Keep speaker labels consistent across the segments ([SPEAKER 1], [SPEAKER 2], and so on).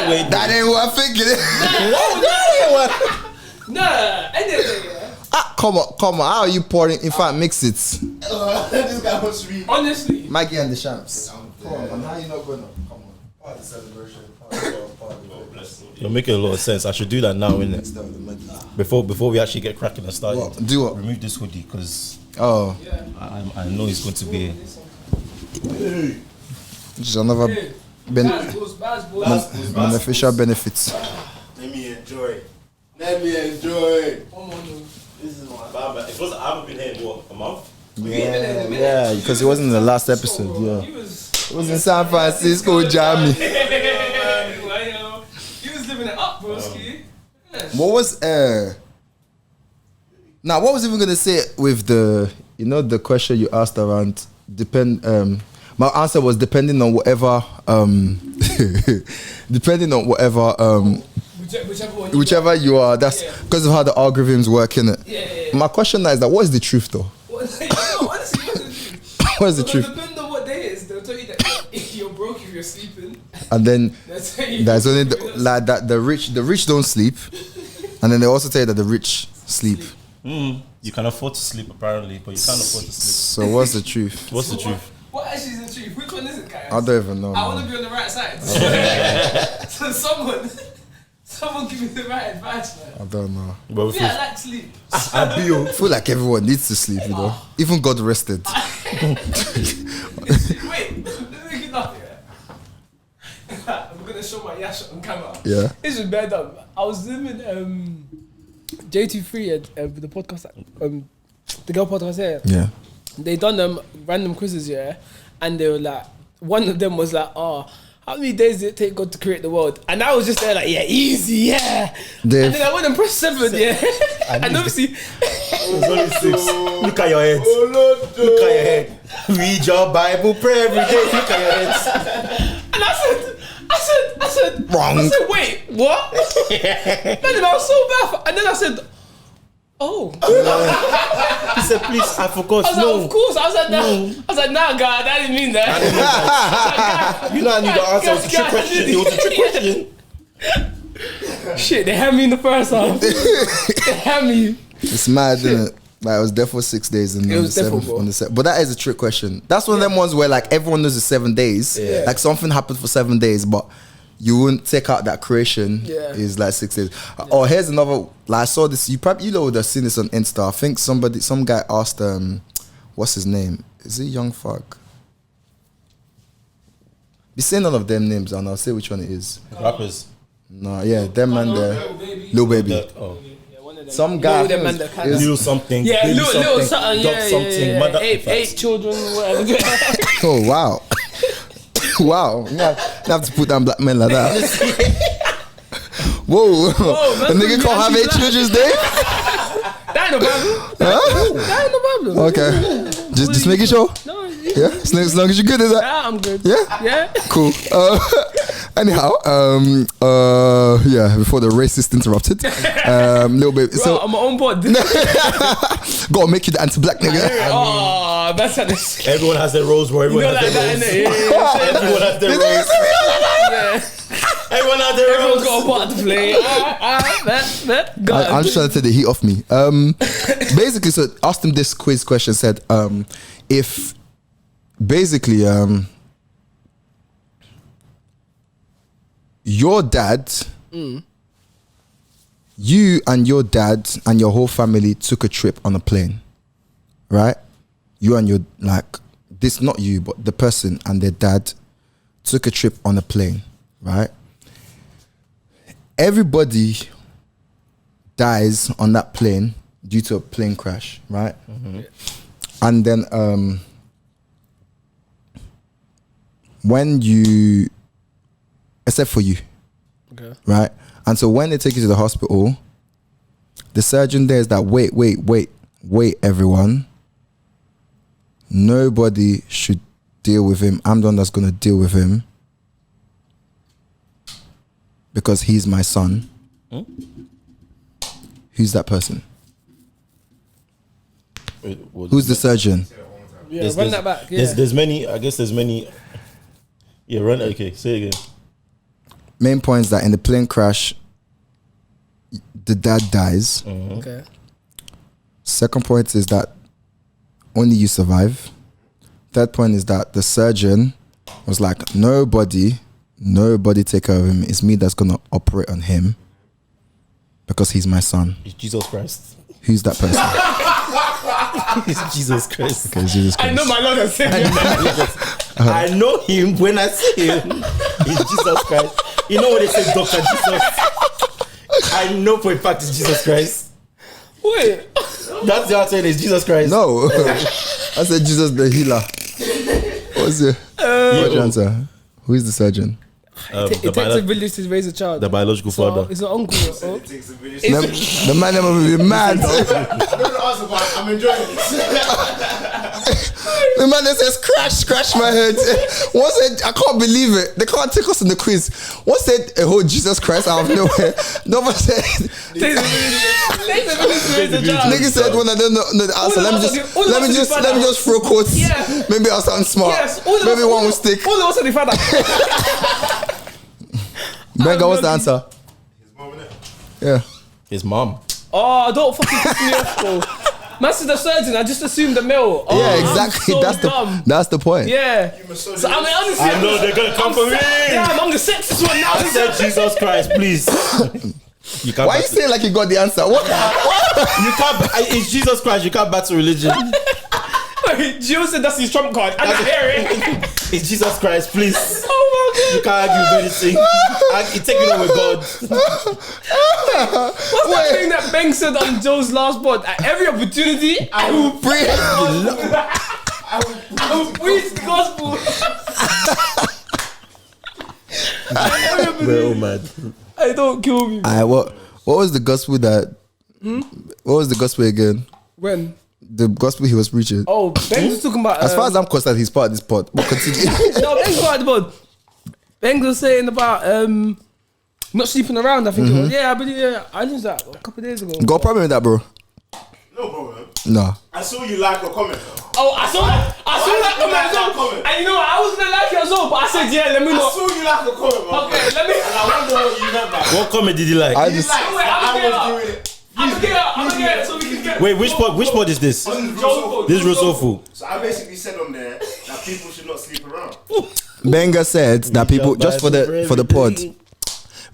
[SPEAKER 1] Wait.
[SPEAKER 2] That ain't what I'm thinking.
[SPEAKER 3] Nah, anyway.
[SPEAKER 2] Come on. How are you pouring? In fact, mix it.
[SPEAKER 4] This guy wants to be.
[SPEAKER 3] Honestly.
[SPEAKER 2] Maggie and the Shams. Come on, man. How you not going to? Come on.
[SPEAKER 4] Part of the celebration.
[SPEAKER 1] You're making a lot of sense. I should do that now, innit? Before we actually get cracking and started.
[SPEAKER 2] What? Do what?
[SPEAKER 1] Remove this hoodie because
[SPEAKER 2] Oh.
[SPEAKER 1] I know it's going to be.
[SPEAKER 2] Just another beneficial benefits.
[SPEAKER 4] Let me enjoy. This is my
[SPEAKER 1] I haven't been here in what, a month?
[SPEAKER 2] Yeah, because it wasn't in the last episode. Yeah. It was in San Francisco, Jamie.
[SPEAKER 3] He was living it up, broski.
[SPEAKER 2] What was now? What was even gonna say with the the question you asked around my answer was depending on whatever whichever you are. That's because of how the algorithms work, innit?
[SPEAKER 3] Yeah.
[SPEAKER 2] My question now is that what is the truth though?
[SPEAKER 3] Honestly,
[SPEAKER 2] What is the truth?
[SPEAKER 3] Depending on what day it is, they'll tell you that you're broke if you're sleeping.
[SPEAKER 2] And then there's only the rich don't sleep, and then they also tell you that the rich sleep.
[SPEAKER 1] You can afford to sleep apparently, but you can't afford to sleep.
[SPEAKER 2] So what's the truth?
[SPEAKER 1] What's the truth?
[SPEAKER 3] What actually is the truth? Which one is it, guys?
[SPEAKER 2] I don't even know.
[SPEAKER 3] I want to be on the right side. So someone give me the right advice, man.
[SPEAKER 2] I don't know.
[SPEAKER 1] But
[SPEAKER 3] Yeah, I like sleep.
[SPEAKER 2] I feel like everyone needs to sleep, Even God rested.
[SPEAKER 3] Wait, let me make it up here. I'm gonna show my yash on camera.
[SPEAKER 2] Yeah.
[SPEAKER 3] This is bad up. I was living J23 at the podcast, the girl podcast here.
[SPEAKER 2] Yeah.
[SPEAKER 3] They done random quizzes, and they were like, one of them was like, how many days did it take God to create the world? And I was just there like, easy, And then I went and pressed 7, and obviously,
[SPEAKER 1] It's only 6. Look at your head. Look at your head. Read your Bible, pray every day. Look at your heads.
[SPEAKER 3] and I said,
[SPEAKER 2] Wrong.
[SPEAKER 3] I said, wait, what? Man, I was so bad. And then I said, oh.
[SPEAKER 1] He said, please, I forgot.
[SPEAKER 3] I was like, of course. I was like, nah, God, I didn't mean that.
[SPEAKER 1] You know I knew the answer. It was a trick question. It was a trick question.
[SPEAKER 3] Shit, they had me in the first half. They had me.
[SPEAKER 2] It's mad, isn't it? Like, I was there for 6 days and
[SPEAKER 3] It was
[SPEAKER 2] the 7th
[SPEAKER 3] difficult.
[SPEAKER 2] on the 7th. But that is a trick question. That's one of them ones where like everyone knows it's 7 days.
[SPEAKER 3] Yeah.
[SPEAKER 2] Like something happened for 7 days, but you wouldn't take out that creation.
[SPEAKER 3] Yeah.
[SPEAKER 2] Is like 6 days. Oh, here's another. Like I saw this. You would have seen this on Insta. I think some guy asked what's his name? Is it Young Thug? Be saying none of them names, and I'll say which one it is.
[SPEAKER 1] Rappers.
[SPEAKER 2] No, yeah, them man there, Lil Baby.
[SPEAKER 1] Oh.
[SPEAKER 2] Some guy.
[SPEAKER 3] No, them man that kind of-
[SPEAKER 1] Little something.
[SPEAKER 3] Yeah,
[SPEAKER 1] baby
[SPEAKER 3] little something.
[SPEAKER 1] dog
[SPEAKER 3] Yeah,
[SPEAKER 1] something.
[SPEAKER 3] yeah.
[SPEAKER 1] Mother.
[SPEAKER 3] 8 children, whatever.
[SPEAKER 2] Oh wow, wow! You have to put down black men like that. Whoa, a nigga can't have 8 children's day.
[SPEAKER 3] That ain't no problem.
[SPEAKER 2] Huh?
[SPEAKER 3] That ain't no problem.
[SPEAKER 2] Okay, just making sure.
[SPEAKER 3] No,
[SPEAKER 2] Yeah, as long as you're good at that.
[SPEAKER 3] yeah, I'm good.
[SPEAKER 2] Yeah.
[SPEAKER 3] Yeah.
[SPEAKER 2] Cool. Anyhow, before the racist interrupted, little bit.
[SPEAKER 3] Bro,
[SPEAKER 2] So
[SPEAKER 3] I'm on board.
[SPEAKER 2] gotta make you the anti-black nigga.
[SPEAKER 3] Oh, that's how this.
[SPEAKER 1] Everyone has their roles, bro. Everyone has their roles. Everyone has their roles. Everyone has their
[SPEAKER 3] Everyone's
[SPEAKER 1] roles.
[SPEAKER 3] got a part to play.
[SPEAKER 2] I'm just trying to take the heat off me. Basically, so asked him this quiz question. Said, if basically, your dad, you and your dad and your whole family took a trip on a plane, right? You and your this not you, but the person and their dad took a trip on a plane, right? Everybody dies on that plane due to a plane crash, right? Mm-hmm. And then when you, except for you,
[SPEAKER 3] Okay.
[SPEAKER 2] right? And so when they take you to the hospital, the surgeon there is that wait, everyone. Nobody should deal with him. I'm the one that's going to deal with him because he's my son. Who's that person? Who's the surgeon?
[SPEAKER 3] Yeah, run that back. Yeah.
[SPEAKER 1] There's many. I guess there's many. Yeah, run. Okay, say it again.
[SPEAKER 2] main point is that in the plane crash, the dad dies.
[SPEAKER 3] Okay.
[SPEAKER 2] Second point is that only you survive. Third point is that the surgeon was like, nobody take care of him. It's me that's gonna operate on him because he's my son.
[SPEAKER 1] It's Jesus Christ.
[SPEAKER 2] Who's that person?
[SPEAKER 1] It's Jesus Christ.
[SPEAKER 2] Okay, it's Jesus Christ.
[SPEAKER 3] I know my Lord and Savior.
[SPEAKER 1] I know him when I see him. It's Jesus Christ. You know what they say, Dr. Jesus? I know for a fact it's Jesus Christ.
[SPEAKER 3] Wait.
[SPEAKER 1] That's the answer. It's Jesus Christ.
[SPEAKER 2] No, I said Jesus the healer. What's it? What's your answer? Who is the surgeon?
[SPEAKER 3] It takes a village to raise a child.
[SPEAKER 1] The biological
[SPEAKER 3] So,
[SPEAKER 1] father.
[SPEAKER 3] it's an uncle.
[SPEAKER 4] It takes a village.
[SPEAKER 2] The man never will be mad.
[SPEAKER 4] I don't know answer, but I'm enjoying this.
[SPEAKER 2] The man that says scratch my head. One said, I can't believe it. They can't take us in the quiz. One said, oh Jesus Christ out of nowhere. No one said.
[SPEAKER 3] Takes a village to raise a child.
[SPEAKER 2] Nigga said when I don't know the answer. Let me just throw quotes.
[SPEAKER 3] Yeah.
[SPEAKER 2] Maybe I'll sound smart.
[SPEAKER 3] Yes.
[SPEAKER 2] Maybe one will stick.
[SPEAKER 3] All of us are the father.
[SPEAKER 2] Benga, what's the answer?
[SPEAKER 4] His mom, innit?
[SPEAKER 2] Yeah.
[SPEAKER 1] His mom.
[SPEAKER 3] Oh, don't fucking piss me off, bro. Man said the surgeon. I just assumed the male. Oh,
[SPEAKER 2] Yeah,
[SPEAKER 3] I'm
[SPEAKER 2] exactly.
[SPEAKER 3] so
[SPEAKER 2] That's
[SPEAKER 3] dumb.
[SPEAKER 2] the point.
[SPEAKER 3] Yeah.
[SPEAKER 4] You misogynist.
[SPEAKER 3] So I mean, honestly,
[SPEAKER 1] I know they're gonna come for me.
[SPEAKER 3] Damn, I'm the sexist one now.
[SPEAKER 1] I said Jesus Christ, please. You can't.
[SPEAKER 2] Why are you saying like you got the answer? What?
[SPEAKER 1] You can't. It's Jesus Christ. You can't battle religion.
[SPEAKER 3] Wait, Gio said that's his trump card. I can hear it.
[SPEAKER 1] It's Jesus Christ, please.
[SPEAKER 3] Oh my
[SPEAKER 1] You can't argue with anything. You take it on with God.
[SPEAKER 3] What's that thing that Beng said on Joe's last pod? At every opportunity, I will preach. I will preach the gospel.
[SPEAKER 1] Bro, man.
[SPEAKER 3] Hey, don't kill me.
[SPEAKER 2] What was the gospel that? What was the gospel again?
[SPEAKER 3] When?
[SPEAKER 2] The gospel he was preaching.
[SPEAKER 3] Oh, Beng was talking about.
[SPEAKER 2] As far as I'm concerned, he's part of this pod. But continue.
[SPEAKER 3] No, Beng's part of the pod. Beng was saying about not sleeping around. I think it was. Yeah, but yeah, I knew that a couple of days ago.
[SPEAKER 2] Got a problem with that, bro?
[SPEAKER 4] No problem.
[SPEAKER 2] No.
[SPEAKER 4] I saw you like a comment.
[SPEAKER 3] Oh, I saw that comment as well. And you know what? I was gonna like it as well, but I said, yeah, let me
[SPEAKER 4] I
[SPEAKER 3] not.
[SPEAKER 4] saw you like a comment, man.
[SPEAKER 3] Okay, let me.
[SPEAKER 4] And I wonder what you meant by that.
[SPEAKER 1] What comment did you like?
[SPEAKER 2] I
[SPEAKER 4] You
[SPEAKER 2] just.
[SPEAKER 4] like,
[SPEAKER 3] Wait, I'm
[SPEAKER 4] I
[SPEAKER 3] gonna
[SPEAKER 4] was doing it.
[SPEAKER 3] I'm gonna get it so we can get.
[SPEAKER 1] Wait, which pod is this? This is Rosofu.
[SPEAKER 4] So I basically said on there that people should not sleep around.
[SPEAKER 2] Benga said that people just for the pod.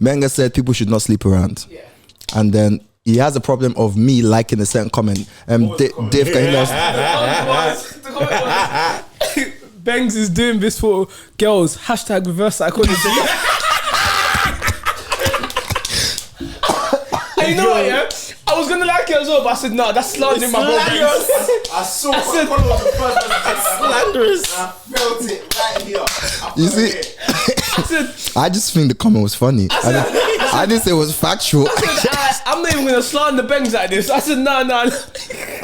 [SPEAKER 2] Benga said people should not sleep around.
[SPEAKER 3] Yeah.
[SPEAKER 2] And then he has a problem of me liking a certain comment. Dave, can you know?
[SPEAKER 3] The comment was, Bengs is doing this for girls. Hashtag reverse psychology. And you know what, yeah? I was gonna like it as well, but I said, no, that's slandering my bro.
[SPEAKER 4] I saw it. I was the first person that
[SPEAKER 1] Slanderous.
[SPEAKER 4] I felt it right here.
[SPEAKER 2] You see?
[SPEAKER 3] I said,
[SPEAKER 2] I just think the comment was funny. I didn't say it was factual.
[SPEAKER 3] I'm not even gonna slander Bengs like this. I said, no.
[SPEAKER 2] I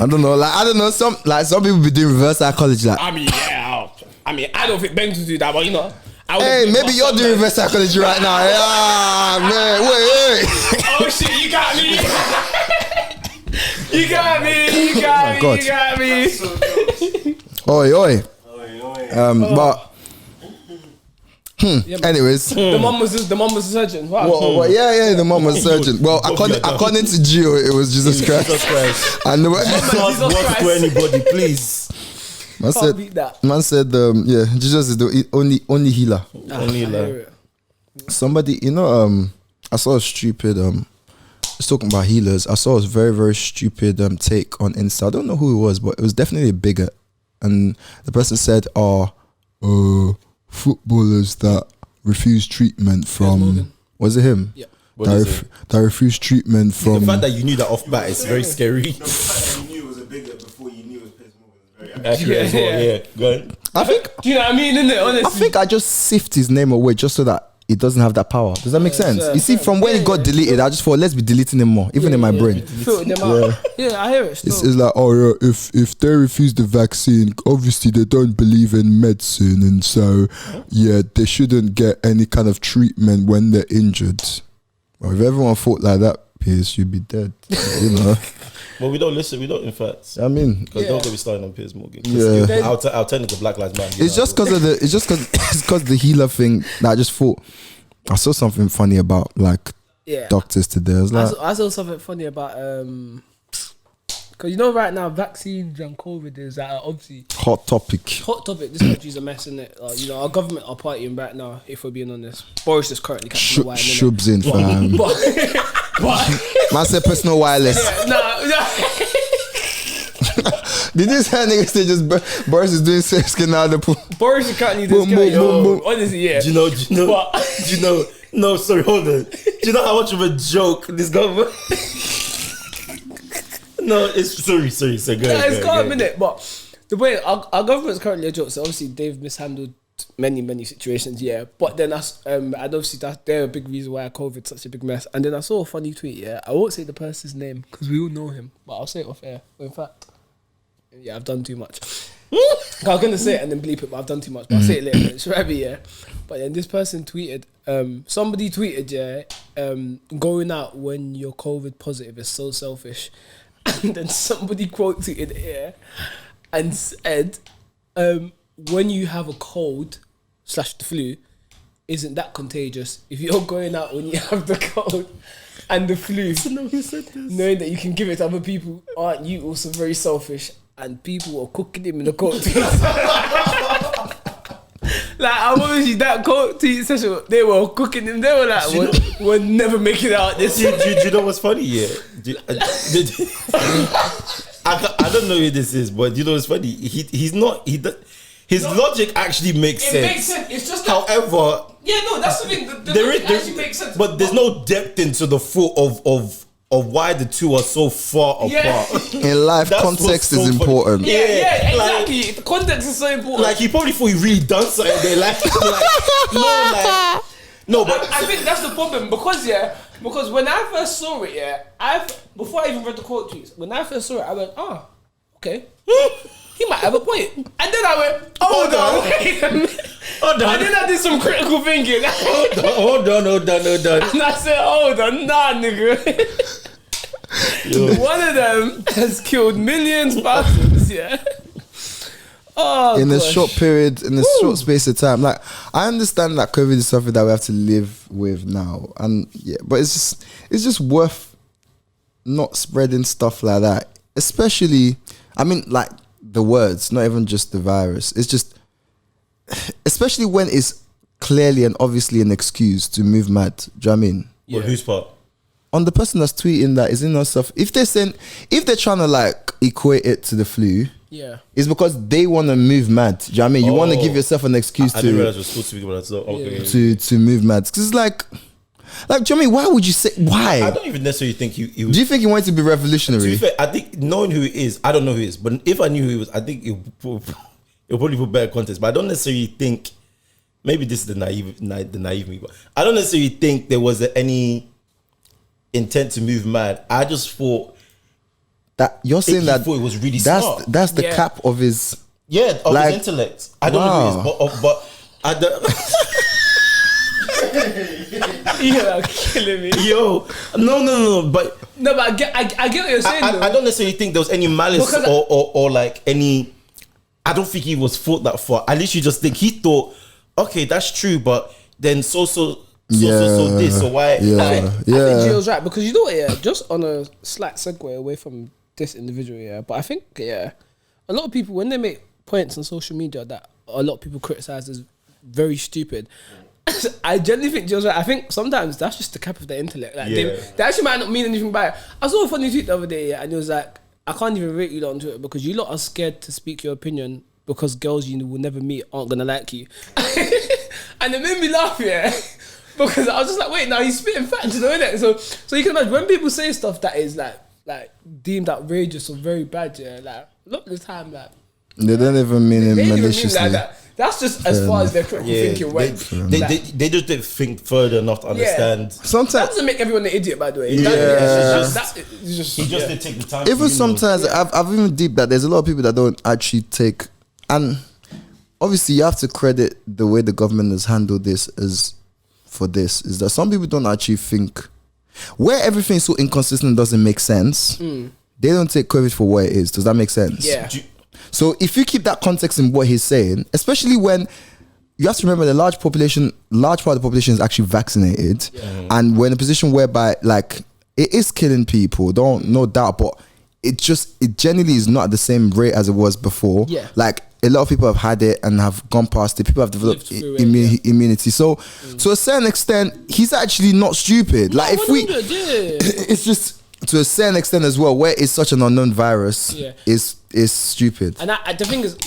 [SPEAKER 2] don't know. Some people be doing reverse psychology. Like,
[SPEAKER 3] I mean, yeah. I don't think Bengs would do that, but you know.
[SPEAKER 2] hey, maybe you're doing reverse psychology right now. Yeah, man. Wait.
[SPEAKER 3] Oh shit, you got me. You got me.
[SPEAKER 2] Oi. But
[SPEAKER 3] Yeah,
[SPEAKER 2] anyways.
[SPEAKER 3] the mom was the surgeon. Wow.
[SPEAKER 2] Well, yeah, the mom was surgeon. Well, according to Gio, it was Jesus Christ.
[SPEAKER 1] Jesus Christ.
[SPEAKER 2] And the
[SPEAKER 3] Jesus
[SPEAKER 1] Not
[SPEAKER 3] Christ.
[SPEAKER 1] to anybody, please.
[SPEAKER 3] Can't beat that.
[SPEAKER 2] Man said, yeah, Jesus is the only healer.
[SPEAKER 1] Only like.
[SPEAKER 2] Somebody, I saw a stupid, just talking about healers. I saw a very, very stupid take on Insta. I don't know who it was, but it was definitely a bigot. And the person said, footballers that refuse treatment from, was it him?
[SPEAKER 3] Yeah.
[SPEAKER 2] That refuse treatment from.
[SPEAKER 1] The fact that you knew that off bat is very scary.
[SPEAKER 4] The fact that you knew it was a bigot before you knew it was Piers Morgan is very accurate.
[SPEAKER 1] Accurate as well, yeah. Go ahead.
[SPEAKER 2] I think
[SPEAKER 3] Do you know what I mean, innit? Honestly.
[SPEAKER 2] I think I just sift his name away just so that it doesn't have that power. Does that make sense?
[SPEAKER 3] sure,
[SPEAKER 2] You see, from when it got deleted, I just thought, let's be deleting him more, even in my brain.
[SPEAKER 3] Filtered them out. Yeah, I hear it still.
[SPEAKER 2] It's like, oh yeah, if they refuse the vaccine, obviously they don't believe in medicine, and so yeah, they shouldn't get any kind of treatment when they're injured. Well, if everyone thought like that, Piers, you'd be dead. You know.
[SPEAKER 1] Well, we don't listen. We don't, in fact.
[SPEAKER 2] I mean,
[SPEAKER 1] Because don't get me started on Piers Morgan.
[SPEAKER 2] Yeah.
[SPEAKER 1] I'll turn it to Black Lives Matter.
[SPEAKER 2] it's just because the healer thing that I just thought. I saw something funny about like doctors today. I was like,
[SPEAKER 3] I saw something funny about because you know right now vaccines and COVID is obviously
[SPEAKER 2] hot topic.
[SPEAKER 3] This country's a mess, isn't it? You know, our government are partying right now. If we're being honest, Boris is currently catching the wine.
[SPEAKER 2] Shubs in, fam.
[SPEAKER 3] But
[SPEAKER 2] man said personal wireless. Did this nigga say just Boris is doing safe skin out of the pool?
[SPEAKER 3] Boris is currently this guy. Honestly, yeah.
[SPEAKER 1] Do you know? No, sorry, hold on. Do you know how much of a joke this government? No, it's sorry. Go ahead.
[SPEAKER 3] It's got a minute, but the way our government's currently a joke. So obviously they've mishandled many situations, yeah. But then and obviously they're a big reason why COVID's such a big mess. And then I saw a funny tweet, yeah. I won't say the person's name because we all know him, but I'll say it off air. In fact, yeah, I've done too much. I was gonna say it and then bleep it, but I've done too much. But I'll say it later. It's Rabbi, yeah. But then this person tweeted, somebody tweeted, yeah, going out when you're COVID positive is so selfish. And then somebody quote tweeted here and said, when you have a cold / the flu, isn't that contagious? If you're going out when you have the cold and the flu, knowing that you can give it to other people, aren't you also very selfish? And people were cooking him in the cold tea. Like, I obviously that cold tea session, they were cooking him. They were like, we'll never make it out this.
[SPEAKER 1] Do you know what's funny? Yeah. I don't know who this is, but you know what's funny? His logic actually makes sense.
[SPEAKER 3] It makes sense. It's just
[SPEAKER 1] however,
[SPEAKER 3] that's the thing. The logic actually makes sense.
[SPEAKER 1] But there's no depth into the thought of why the two are so far apart.
[SPEAKER 2] In life, context is important.
[SPEAKER 3] Yeah, exactly. The context is so important.
[SPEAKER 1] Like, he probably thought he really done something. They but
[SPEAKER 3] I think that's the problem because when I first saw it, before I even read the quote tweets, when I first saw it, I went, okay. He might have a point. And then I went, hold on, wait a minute. Hold on. And then I did some critical thinking.
[SPEAKER 1] Hold on.
[SPEAKER 3] And I said, hold on, nah, nigga. One of them has killed millions of thousands, yeah.
[SPEAKER 2] In a short period, in a short space of time. Like, I understand that COVID is something that we have to live with now. And but it's just worth not spreading stuff like that. Especially, I mean, like, the words, not even just the virus. It's just, especially when it's clearly and obviously an excuse to move mad. Do you know what I mean?
[SPEAKER 1] Yeah. Whose part?
[SPEAKER 2] On the person that's tweeting that is in no stuff. If they're trying to like equate it to the flu, it's because they want to move mad. Do you know what I mean? You want to give yourself an excuse
[SPEAKER 1] I didn't realize we're supposed to speak about that. So
[SPEAKER 2] to move mad. Because it's like, do you know what I mean? Why would you say why?
[SPEAKER 1] I don't even necessarily think he
[SPEAKER 2] do you think he wanted to be revolutionary?
[SPEAKER 1] To be fair, I think knowing who he is, I don't know who he is, but if I knew who he was, I think it'll probably put better context. But I don't necessarily think, maybe this is the naive me, but I don't necessarily think there was any intent to move mad. I just thought
[SPEAKER 2] that you're saying that
[SPEAKER 1] thought it was really smart.
[SPEAKER 2] That's the cap of his
[SPEAKER 1] his intellect. I don't know who he is, but I don't.
[SPEAKER 3] You're killing me.
[SPEAKER 1] Yo, no, but
[SPEAKER 3] I get what you're saying.
[SPEAKER 1] I don't necessarily think there was any malice or like any. I don't think he was thought that far. At least you just think he thought, okay, that's true, but then so this. So why?
[SPEAKER 3] I think Gio's right because you know what? Just on a slight segue away from this individual, but I think a lot of people when they make points on social media that a lot of people criticize as very stupid. I genuinely think Gio's right. I think sometimes that's just the cap of their intellect. Like they actually might not mean anything by it. I saw a funny tweet the other day, and it was like, I can't even rate you lot on Twitter because you lot are scared to speak your opinion because girls you will never meet aren't gonna like you. And it made me laugh, because I was just like, wait, now he's spitting facts, you know that? So you can imagine when people say stuff that is like deemed outrageous or very bad, like a lot of the time, like
[SPEAKER 2] they don't even mean it maliciously.
[SPEAKER 3] Like that. That's just as far as their critical thinking went.
[SPEAKER 1] They just didn't think further enough to understand.
[SPEAKER 2] Sometimes
[SPEAKER 3] that doesn't make everyone an idiot, by the way.
[SPEAKER 1] He just didn't take the time.
[SPEAKER 2] Even sometimes I've even deep that there's a lot of people that don't actually take, and obviously you have to credit the way the government has handled this is that some people don't actually think where everything is so inconsistent doesn't make sense. They don't take COVID for what it is. Does that make sense?
[SPEAKER 3] Yeah.
[SPEAKER 2] So if you keep that context in what he's saying, especially when you have to remember the large part of the population is actually vaccinated, and we're in a position whereby like it is killing people. No doubt, but it generally is not at the same rate as it was before.
[SPEAKER 3] Yeah.
[SPEAKER 2] Like a lot of people have had it and have gone past it. People have developed immunity. So to a certain extent, he's actually not stupid. Like if it's just to a certain extent as well, where it's such an unknown virus, is stupid.
[SPEAKER 3] And the thing is,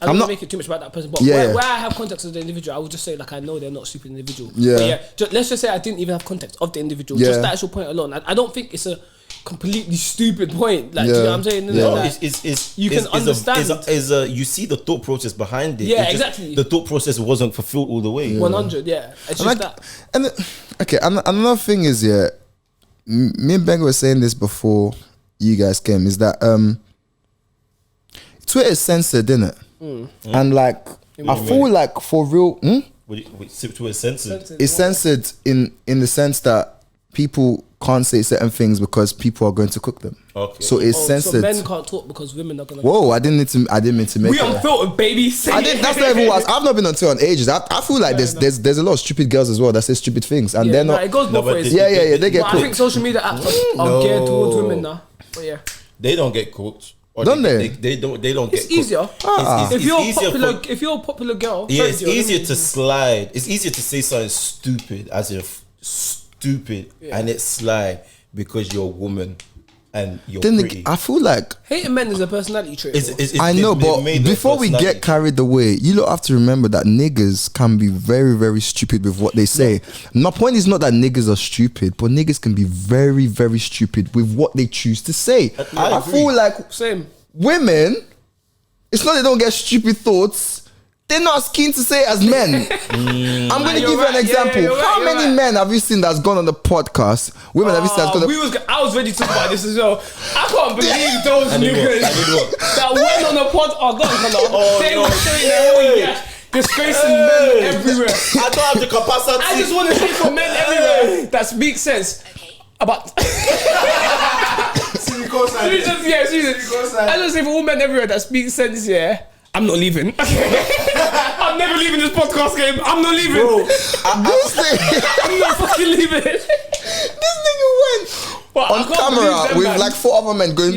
[SPEAKER 3] I don't want to make it too much about that person, but where I have context of the individual, I would just say like I know they're not a stupid individual.
[SPEAKER 2] Yeah.
[SPEAKER 3] But let's just say I didn't even have context of the individual. Just that actual point alone. I don't think it's a completely stupid point. Like, do you know what I'm saying? You can understand.
[SPEAKER 1] You see the thought process behind it.
[SPEAKER 3] Yeah, exactly.
[SPEAKER 1] The thought process wasn't fulfilled all the way.
[SPEAKER 3] 100. Yeah. It's just that.
[SPEAKER 2] And another thing is, me and Benga were saying this before you guys came, is that Twitter is censored, isn't it? And like I feel like for real,
[SPEAKER 1] Twitter is censored.
[SPEAKER 2] It's censored in the sense that people can't say certain things because people are going to cook them. Okay. So it's censored. So
[SPEAKER 3] men can't talk because women are gonna.
[SPEAKER 2] Whoa! I didn't mean to make.
[SPEAKER 3] We unfiltered, baby.
[SPEAKER 2] That's not even what I've not been on Twitter in ages. I feel like there's a lot of stupid girls as well that say stupid things, and they're not.
[SPEAKER 3] It goes both ways.
[SPEAKER 2] Yeah. They get cooked.
[SPEAKER 3] I think social media apps are geared towards women now. But yeah,
[SPEAKER 1] they don't get cooked.
[SPEAKER 2] Don't they?
[SPEAKER 1] They don't get.
[SPEAKER 3] It's easier. If you're a popular girl,
[SPEAKER 1] it's easier to slide. It's easier to say something stupid as if stupid, and it's slide because you're a woman and you're pretty.
[SPEAKER 2] I feel like
[SPEAKER 3] hating men is a personality trait.
[SPEAKER 2] I know, but before we get carried away, you lot have to remember that niggas can be very, very stupid with what they say. My point is not that niggas are stupid, but niggas can be very, very stupid with what they choose to say. I feel like women, it's not they don't get stupid thoughts. They're not as keen to say it as men. I'm going to give you an example. How many men have you seen that's gone on the podcast? Women have you seen that's gone on the
[SPEAKER 3] I was ready to talk about this as well. I can't believe those niggas that went on the pod. They were showing their own disgracing men everywhere.
[SPEAKER 1] I don't have the capacity.
[SPEAKER 3] I just want to say for men everywhere that speak sense about. I just say for all men everywhere that speak sense, I'm not leaving. I'm never leaving this podcast game. I'm not leaving. Bro, I'm not fucking leaving.
[SPEAKER 2] This nigga went on camera with like 4 other men going,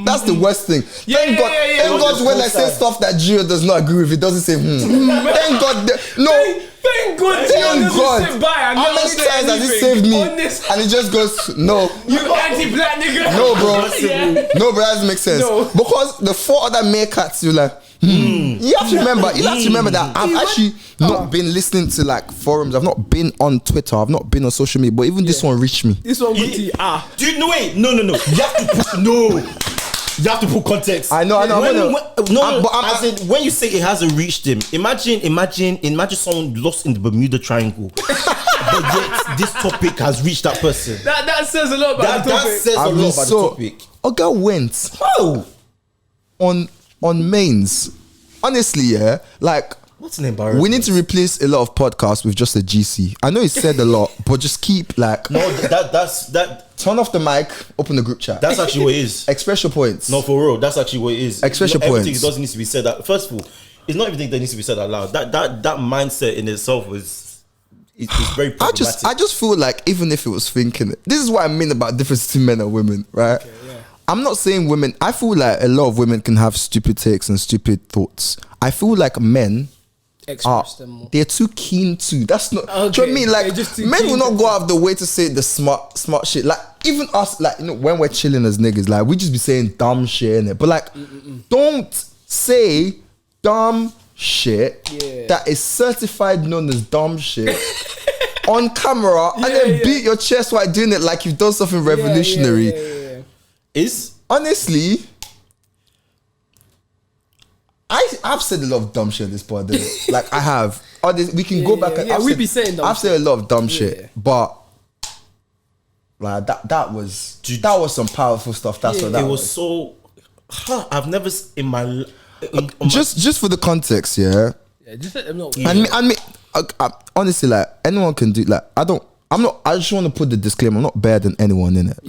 [SPEAKER 2] that's the worst thing. Thank God when I say stuff that Gio does not agree with, he doesn't say, Thank God.
[SPEAKER 3] Thank God.
[SPEAKER 2] How many times has he saved me? And he just goes, no.
[SPEAKER 3] You anti-black nigga.
[SPEAKER 2] No, bro. No, bro, that doesn't make sense. No. Because the 4 other meerkats, you're like, You have to remember that I've actually not been listening to like forums. I've not been on Twitter. I've not been on social media. But even this one reached me.
[SPEAKER 3] This one with
[SPEAKER 1] Dude, no, wait. No. You have to put, You have to put context.
[SPEAKER 2] I know.
[SPEAKER 1] When you say it hasn't reached him, imagine someone lost in the Bermuda Triangle. But yet this topic has reached that person.
[SPEAKER 3] That says a lot about the topic.
[SPEAKER 1] That says a lot about the topic.
[SPEAKER 2] A girl went on mains. Honestly, like
[SPEAKER 1] what's an embarrassment?
[SPEAKER 2] We need to replace a lot of podcasts with just a GC. I know he said a lot, but just keep like
[SPEAKER 1] that's
[SPEAKER 2] turn off the mic, open the group chat.
[SPEAKER 1] That's actually what it is.
[SPEAKER 2] Express your points.
[SPEAKER 1] No, for real, that's actually what it is.
[SPEAKER 2] Express your points.
[SPEAKER 1] Everything doesn't need to be said. First of all, it's not everything that needs to be said out loud. That mindset in itself it's very problematic.
[SPEAKER 2] I just feel like even if it was thinking, this is what I mean about difference between men and women, right? Okay, yeah. I'm not saying women. I feel like a lot of women can have stupid takes and stupid thoughts. I feel like men
[SPEAKER 3] express them more.
[SPEAKER 2] They're too keen to. That's not. Okay. Do you know what I mean? Like men will not go out of the way to say the smart shit. Like even us, like when we're chilling as niggas, like we just be saying dumb shit innit? But like, don't say dumb shit that is certified known as dumb shit on camera and then beat your chest while doing it like you've done something revolutionary.
[SPEAKER 1] Is
[SPEAKER 2] honestly, I've said a lot of dumb shit in this pod. Like I have. We can go back.
[SPEAKER 3] I've
[SPEAKER 2] said a lot of dumb shit, but like that was some powerful stuff. That's what that was.
[SPEAKER 1] So. I've never in my.
[SPEAKER 2] Just for the context,
[SPEAKER 3] just let them know.
[SPEAKER 2] I mean, honestly, like anyone can do. Like I just want to put the disclaimer. I'm not better than anyone in it.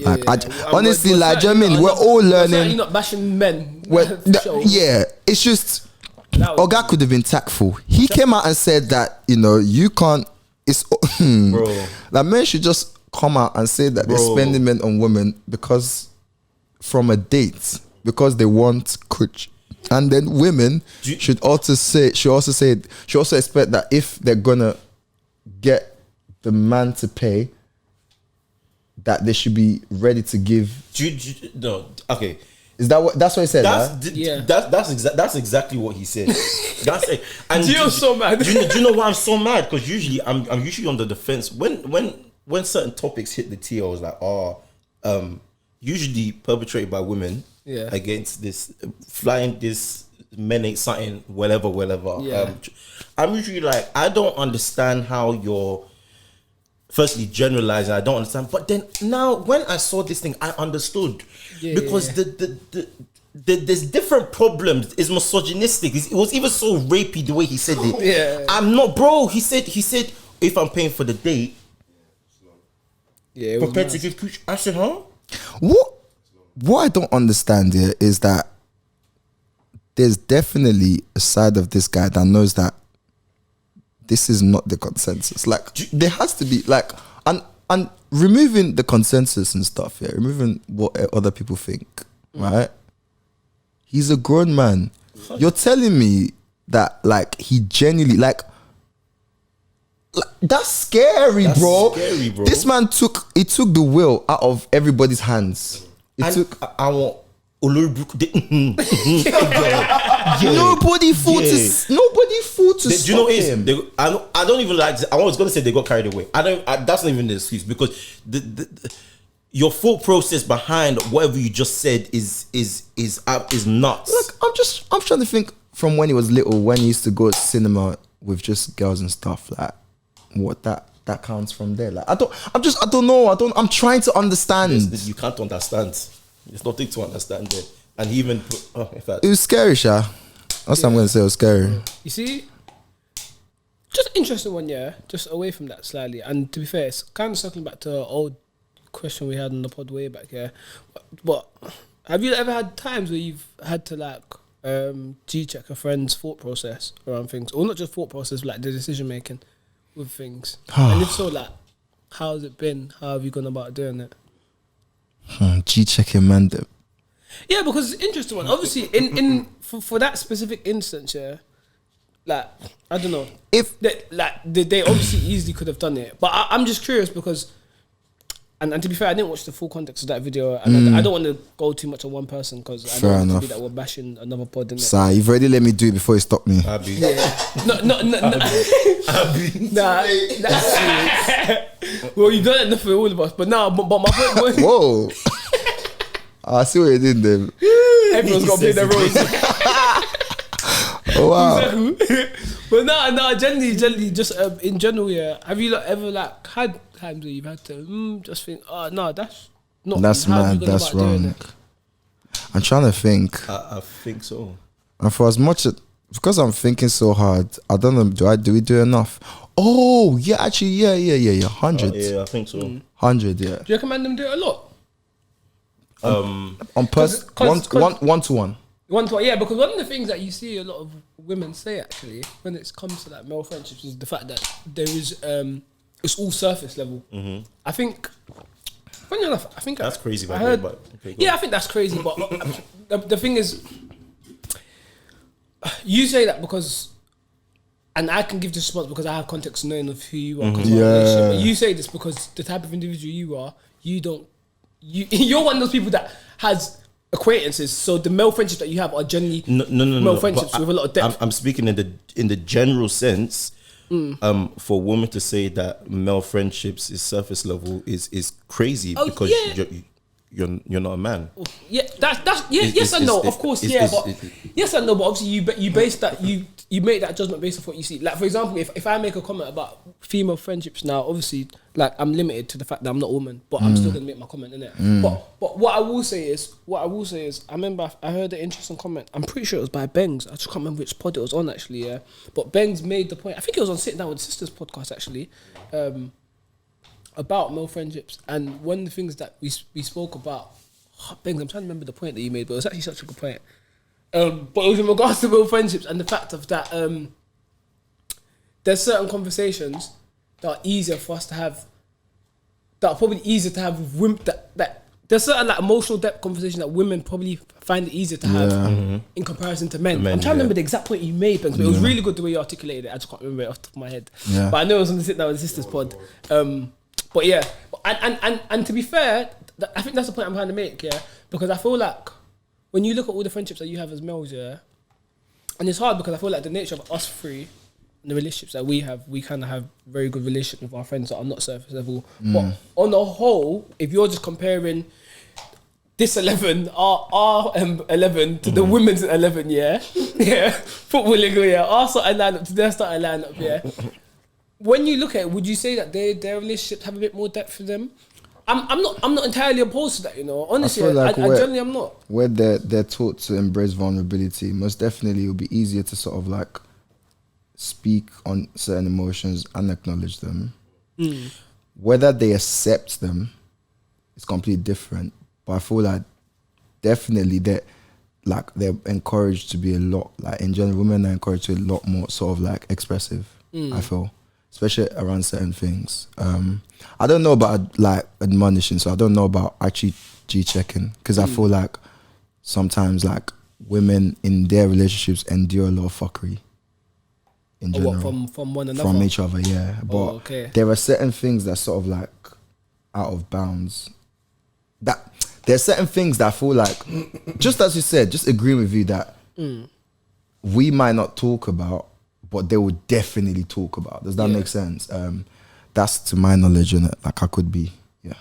[SPEAKER 2] Honestly, like, do you know what I mean? We're all learning.
[SPEAKER 3] You're not bashing men.
[SPEAKER 2] It's just Oga could have been tactful. He came out and said that, you know, you can't. It's
[SPEAKER 1] Bro.
[SPEAKER 2] Like men should just come out and say that they're spending men on women because from a date because they want coach. And then women should also expect that if they're gonna get the man to pay, that they should be ready to give.
[SPEAKER 1] No, okay.
[SPEAKER 2] Is that what? That's what he said.
[SPEAKER 1] That's exactly what he said. That's it. And
[SPEAKER 3] you're so mad.
[SPEAKER 1] Do you know why I'm so mad? Because usually I'm usually on the defense when certain topics hit the tea. I was like, usually perpetrated by women against this flying this men ain't something whatever.
[SPEAKER 3] Yeah.
[SPEAKER 1] I'm usually like, I don't understand how you're. Firstly, generalizing, I don't understand. But then now, when I saw this thing, I understood because there's different problems. It's misogynistic. It was even so rapey the way he said it.
[SPEAKER 3] Yeah.
[SPEAKER 1] I'm not, bro. He said if I'm paying for the date, prepared to give cooch. I said, huh?
[SPEAKER 2] What I don't understand here is that there's definitely a side of this guy that knows that this is not the consensus. Like there has to be like and removing the consensus and stuff, removing what other people think, right? He's a grown man. You're telling me that like he genuinely like that's scary, bro.
[SPEAKER 1] Scary, bro.
[SPEAKER 2] This man took the will out of everybody's hands.
[SPEAKER 1] I want Nobody
[SPEAKER 2] fought to
[SPEAKER 1] do you know
[SPEAKER 2] stop him.
[SPEAKER 1] I don't even like. I was gonna say they got carried away. That's not even the excuse because your thought process behind whatever you just said is nuts.
[SPEAKER 2] Look, I'm trying to think from when he was little, when he used to go to cinema with just girls and stuff, like what that counts from there. Like I don't know. I'm trying to understand.
[SPEAKER 1] You can't understand. There's nothing to understand there. And he even put, in fact,
[SPEAKER 2] it was scary, Sha. That's what I'm gonna say. It was scary.
[SPEAKER 3] You see, just interesting one, just away from that slightly. And to be fair, it's kind of circling back to an old question we had on the pod way back, But have you ever had times where you've had to like G-check a friend's thought process around things, or not just thought process, but like the decision making with things? And if so, like, how has it been? How have you gone about doing it?
[SPEAKER 2] G-checking man.
[SPEAKER 3] Yeah, because it's an interesting one. Obviously, for that specific instance, like I don't know if they obviously easily could have done it, but I'm just curious because, and to be fair, I didn't watch the full context of that video, and I don't want to go too much on one person because I don't want to be that we're bashing another pod.
[SPEAKER 2] Sorry, you've already let me do it before you stop me.
[SPEAKER 1] Abby.
[SPEAKER 3] Nah. Well, you've done it enough for all of us, but my point was.
[SPEAKER 2] Whoa. I see what you did there.
[SPEAKER 3] Everyone's got to play their roles.
[SPEAKER 2] Oh, wow.
[SPEAKER 3] But no, generally, just in general, have you ever like had times where you've had to just think, oh no, that's not.
[SPEAKER 2] That's mad. That's wrong. I'm trying to think.
[SPEAKER 1] I think so.
[SPEAKER 2] And for as much as because I'm thinking so hard, I don't know. Do we do enough? Oh yeah, actually, yeah. 100.
[SPEAKER 1] Yeah, I think so.
[SPEAKER 2] 100. Yeah.
[SPEAKER 3] Do you recommend them do it a lot?
[SPEAKER 2] On one to one.
[SPEAKER 3] Yeah, because one of the things that you see a lot of women say actually when it comes to like male friendships is the fact that there is it's all surface level.
[SPEAKER 1] Mm-hmm.
[SPEAKER 3] I think. Funny enough, I think
[SPEAKER 1] that's crazy.
[SPEAKER 3] I heard,
[SPEAKER 1] but okay,
[SPEAKER 3] I think that's crazy. But the thing is, you say that because, and I can give this response because I have context knowing of who you are.
[SPEAKER 2] Yeah.
[SPEAKER 3] But you say this because the type of individual you are, you're one of those people that has acquaintances. So the male friendships that you have are generally male friendships with a lot of depth.
[SPEAKER 1] I'm speaking in the general sense. For a woman to say that male friendships is surface level is crazy because you're not a man.
[SPEAKER 3] Yeah, that's yes and no. Of course, but yes and no. But obviously, you base that you make that judgment based on what you see. Like for example, if I make a comment about female friendships now, obviously, like I'm limited to the fact that I'm not a woman, but I'm still gonna make my comment in it. But what I will say is, I remember I heard an interesting comment. I'm pretty sure it was by Bengs. I just can't remember which pod it was on actually. Yeah, but Bengs made the point. I think it was on Sitting Down with Sisters podcast actually. About male friendships, and one of the things that we spoke about, Bengs, I'm trying to remember the point that you made, but it was actually such a good point. But it was in regards to real friendships and the fact of that there's certain conversations that are easier for us to have, that are probably easier to have with women, that there's certain like emotional depth conversations that women probably find it easier to have in comparison to men. I'm trying to remember the exact point you made, but it was really good the way you articulated it. I just can't remember it off the top of my head. But I know it was on the Sit Down with Sisters pod. But yeah, and to be fair, I think that's the point I'm trying to make, yeah? Because I feel like when you look at all the friendships that you have as males, yeah, and it's hard because I feel like the nature of us three and the relationships that we have, we kind of have very good relationships with our friends that are not surface level. But on the whole, if you're just comparing this 11, our 11 to the women's 11, yeah, football league, yeah, our starting lineup to their starting lineup, yeah. When you look at it, would you say that their relationships have a bit more depth for them? I'm not entirely opposed to that, you know. Honestly, I generally am not.
[SPEAKER 2] Where they're taught to embrace vulnerability, most definitely it'll be easier to sort of like speak on certain emotions and acknowledge them. Whether they accept them is completely different. But I feel like definitely they're encouraged to be a lot, like in general, women are encouraged to be a lot more sort of like expressive, I feel, especially around certain things. I don't know about like admonishing, so I don't know about actually G-checking, because I feel like sometimes like women in their relationships endure a lot of fuckery in general.
[SPEAKER 3] From one another?
[SPEAKER 2] From each other, yeah. But there are certain things that sort of like out of bounds. That there's certain things that I feel like, just as you said, just agree with you that we might not talk about, but they will definitely talk about. Does that make sense? That's to my knowledge, and like I could be, yeah.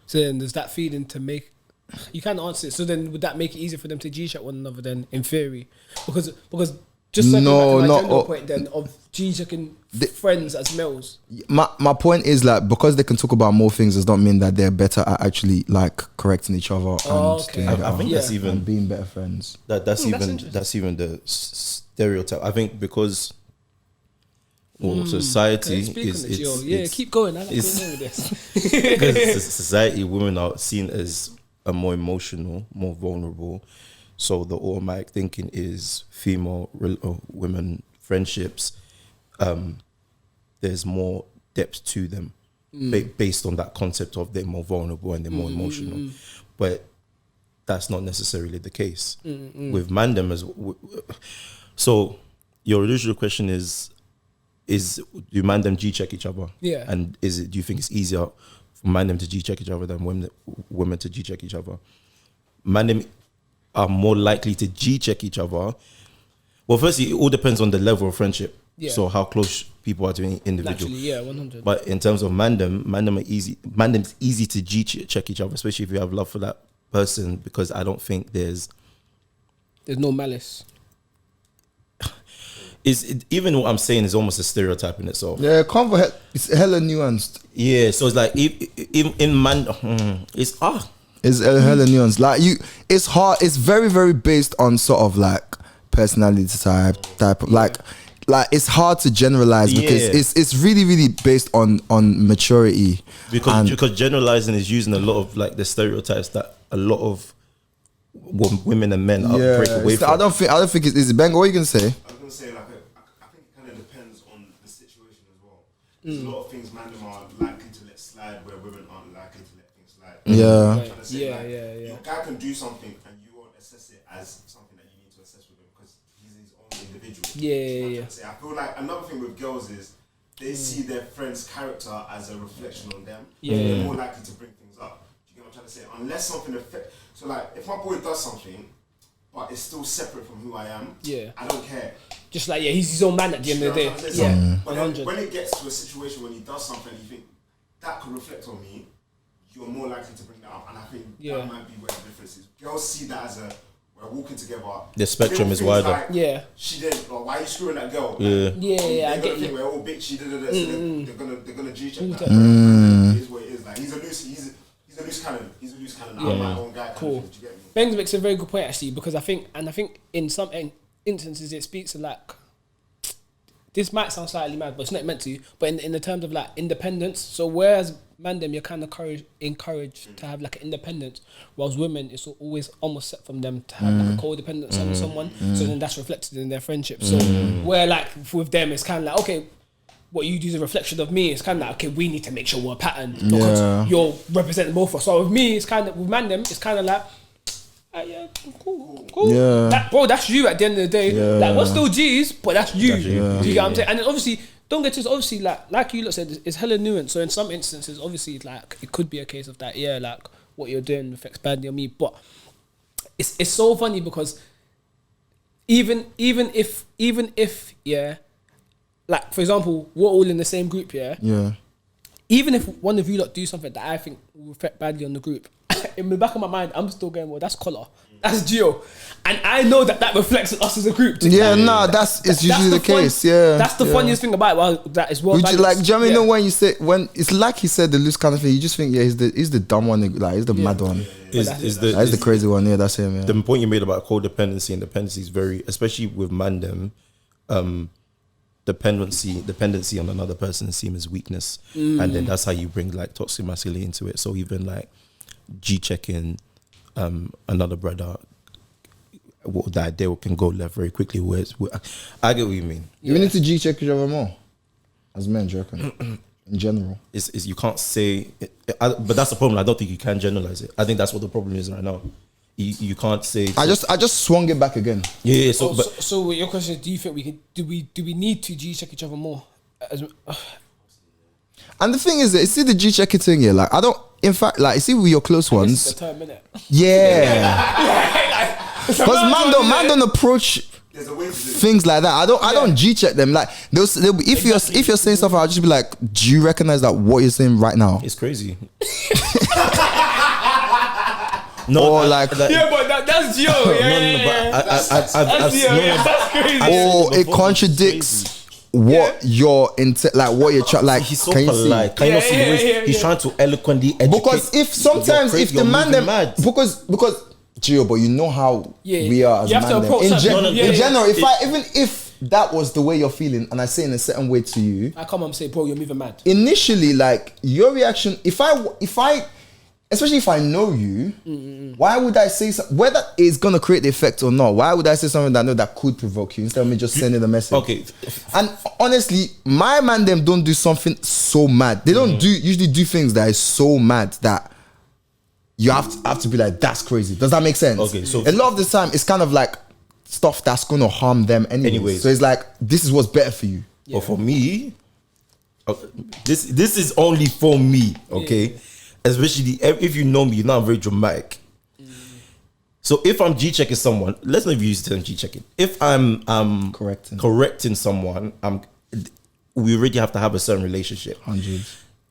[SPEAKER 3] So then does that feed into make, you can't answer it, so then would that make it easier for them to G-check one another then, in theory? Because just circling back to my general point then of G-checking friends as males.
[SPEAKER 2] My point is like, because they can talk about more things does not mean that they're better at actually like correcting each other
[SPEAKER 1] I think that's even
[SPEAKER 2] being better friends.
[SPEAKER 1] That's even the stereotype. I think because society is
[SPEAKER 3] keep going. I like going with this.
[SPEAKER 1] Because society, women are seen as a more emotional, more vulnerable. So the automatic thinking is female women friendships. There's more depth to them based on that concept of they're more vulnerable and they're more emotional. But that's not necessarily the case with mandem as. So your original question is do mandem G-check each other?
[SPEAKER 3] Yeah.
[SPEAKER 1] And do you think it's easier for mandem to G-check each other than women to G-check each other? Mandem are more likely to G-check each other. Well, firstly, it all depends on the level of friendship. Yeah. So how close people are to an individual.
[SPEAKER 3] Naturally, yeah, 100.
[SPEAKER 1] But in terms of mandem's easy to G-check each other, especially if you have love for that person, because I don't think there's
[SPEAKER 3] no malice.
[SPEAKER 1] Even what I'm saying is almost a stereotype in itself.
[SPEAKER 2] Yeah, it's hella nuanced.
[SPEAKER 1] Yeah, so it's like in man, it's
[SPEAKER 2] It's hella nuanced. Like it's hard. It's very, very based on sort of like personality type of like it's hard to generalize because it's really, really based on maturity.
[SPEAKER 1] Because generalizing is using a lot of like the stereotypes that a lot of women and men are break away from.
[SPEAKER 2] I don't think it's easy. Benga, what are you gonna say?
[SPEAKER 4] I was gonna say like I think it kind of depends on the situation as well. There's a lot of things men are likely to let slide where women aren't likely to let things slide.
[SPEAKER 2] Yeah.
[SPEAKER 4] Your guy can do something and you won't assess it as something that you need to assess with him because he's his own individual.
[SPEAKER 3] Yeah.
[SPEAKER 4] I feel like another thing with girls is they see their friend's character as a reflection on them.
[SPEAKER 3] Yeah.
[SPEAKER 4] They're more likely to bring things up. Do you get what I'm trying to say? Unless something affects. So like, if my boy does something, but it's still separate from who I am, I don't care.
[SPEAKER 3] Just like, he's his own man at the end of the day.
[SPEAKER 4] But when it gets to a situation when he does something, you think that could reflect on me, you're more likely to bring that up. And I think that might be where the difference is. Girls see that as we're walking together.
[SPEAKER 1] The spectrum is wider.
[SPEAKER 4] Like, she didn't. Like, why are you screwing that girl?
[SPEAKER 3] I get you.
[SPEAKER 4] We're all bitchy. So they're gonna G-check that. It is what it is. Like he's a loose cannon. I'm my own guy.
[SPEAKER 3] Cool.
[SPEAKER 4] Do you get me?
[SPEAKER 3] Bengs makes a very good point actually, because I think in some instances it speaks to like, this might sound slightly mad, but it's not meant to. But in the terms of like independence, so whereas man them, you're kind of encouraged to have like an independence, whilst women, it's always almost set from them to have like a codependence on someone. So then that's reflected in their friendship. So where like with them, it's kind of like, okay, what you do is a reflection of me. It's kind of like, okay, we need to make sure we're patterned because you're representing both of us. So with me, it's kind of, with man them, it's kind of like, yeah, cool.
[SPEAKER 2] Yeah.
[SPEAKER 3] That, bro, that's you at the end of the day.
[SPEAKER 2] Yeah.
[SPEAKER 3] Like, we're still G's, but that's you. Do you get what I'm saying? And then obviously, don't get to obviously like you lot said, it's hella nuanced. So in some instances, obviously, like it could be a case of that. Yeah, like what you're doing affects badly on me. But it's so funny because even if yeah, like for example, we're all in the same group. Yeah. Even if one of you lot do something that I think will affect badly on the group, in the back of my mind, I'm still going, well, that's Collar, that's Gio, and I know that reflects on us as a group. It's
[SPEAKER 2] usually the case. Yeah,
[SPEAKER 3] that's the funniest thing about it. Well, that is well.
[SPEAKER 2] Would you like? Do you know when you say when it's like he said the loose kind of thing? You just think, yeah, he's the dumb one, like he's the mad one. Is the crazy one? Yeah, that's him. Yeah.
[SPEAKER 1] The point you made about codependency and dependency is very, especially with mandem, dependency on another person seems as weakness, and then that's how you bring like toxic masculinity into it. So even like G checking another brother, that they can go left very quickly. I get what you mean.
[SPEAKER 2] You need to G check each other more as men, do you reckon? In general,
[SPEAKER 1] is you can't say, but that's the problem. I don't think you can generalize it. I think that's what the problem is right now. You can't say.
[SPEAKER 2] I just swung it back again.
[SPEAKER 1] Yeah.
[SPEAKER 3] So your question is, do you think we can? Do we need to G check each other more?
[SPEAKER 2] And the thing is, that, see the G checking thing here. Like I don't. In fact, like see with your close ones.
[SPEAKER 3] The term, innit?
[SPEAKER 2] Yeah. Because man don't approach things like that. I don't G check them. Like they'll be, if you're saying something, I'll just be like, do you recognize that what you're saying right now?
[SPEAKER 1] It's crazy.
[SPEAKER 3] Yeah, but that's Gio. That's crazy.
[SPEAKER 2] Or it contradicts what you're into, like what you're trying. Like
[SPEAKER 1] he's so polite. Can you see the way he's trying to eloquently educate?
[SPEAKER 2] Because if the man them because Gio, but you know how we are as man them. In general, if that was the way you're feeling, and I say in a certain way to you,
[SPEAKER 3] I come and say, bro, you're moving mad.
[SPEAKER 2] Initially, like your reaction, if I especially if I know you, why would I say something, whether it's gonna create the effect or not? Why would I say something that I know that could provoke you instead of me just sending the message?
[SPEAKER 1] Okay.
[SPEAKER 2] And honestly, my man them don't do something so mad. They don't usually do things that is so mad that you have to be like, that's crazy. Does that make sense?
[SPEAKER 1] Okay. So
[SPEAKER 2] a lot of the time, it's kind of like stuff that's gonna harm them anyway. So it's like, this is what's better for you.
[SPEAKER 1] But for me, this is only for me. Okay. Yeah. Especially if you know me, you know I'm very dramatic. So if I'm G-checking someone, let's not use the term G-checking. If I'm correcting someone, we already have to have a certain relationship.
[SPEAKER 2] 100.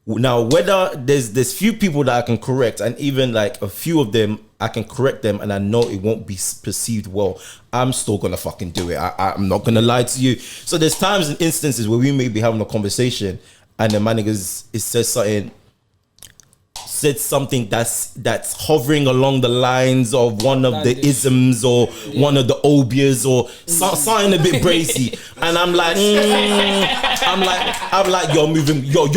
[SPEAKER 1] Now, whether there's few people that I can correct, and even like a few of them, I can correct them, and I know it won't be perceived well, I'm still gonna fucking do it. I'm not gonna lie to you. So there's times and instances where we may be having a conversation, and the man said something that's hovering along the lines of one of the isms or one of the obias or something a bit brazy, and I'm like, you're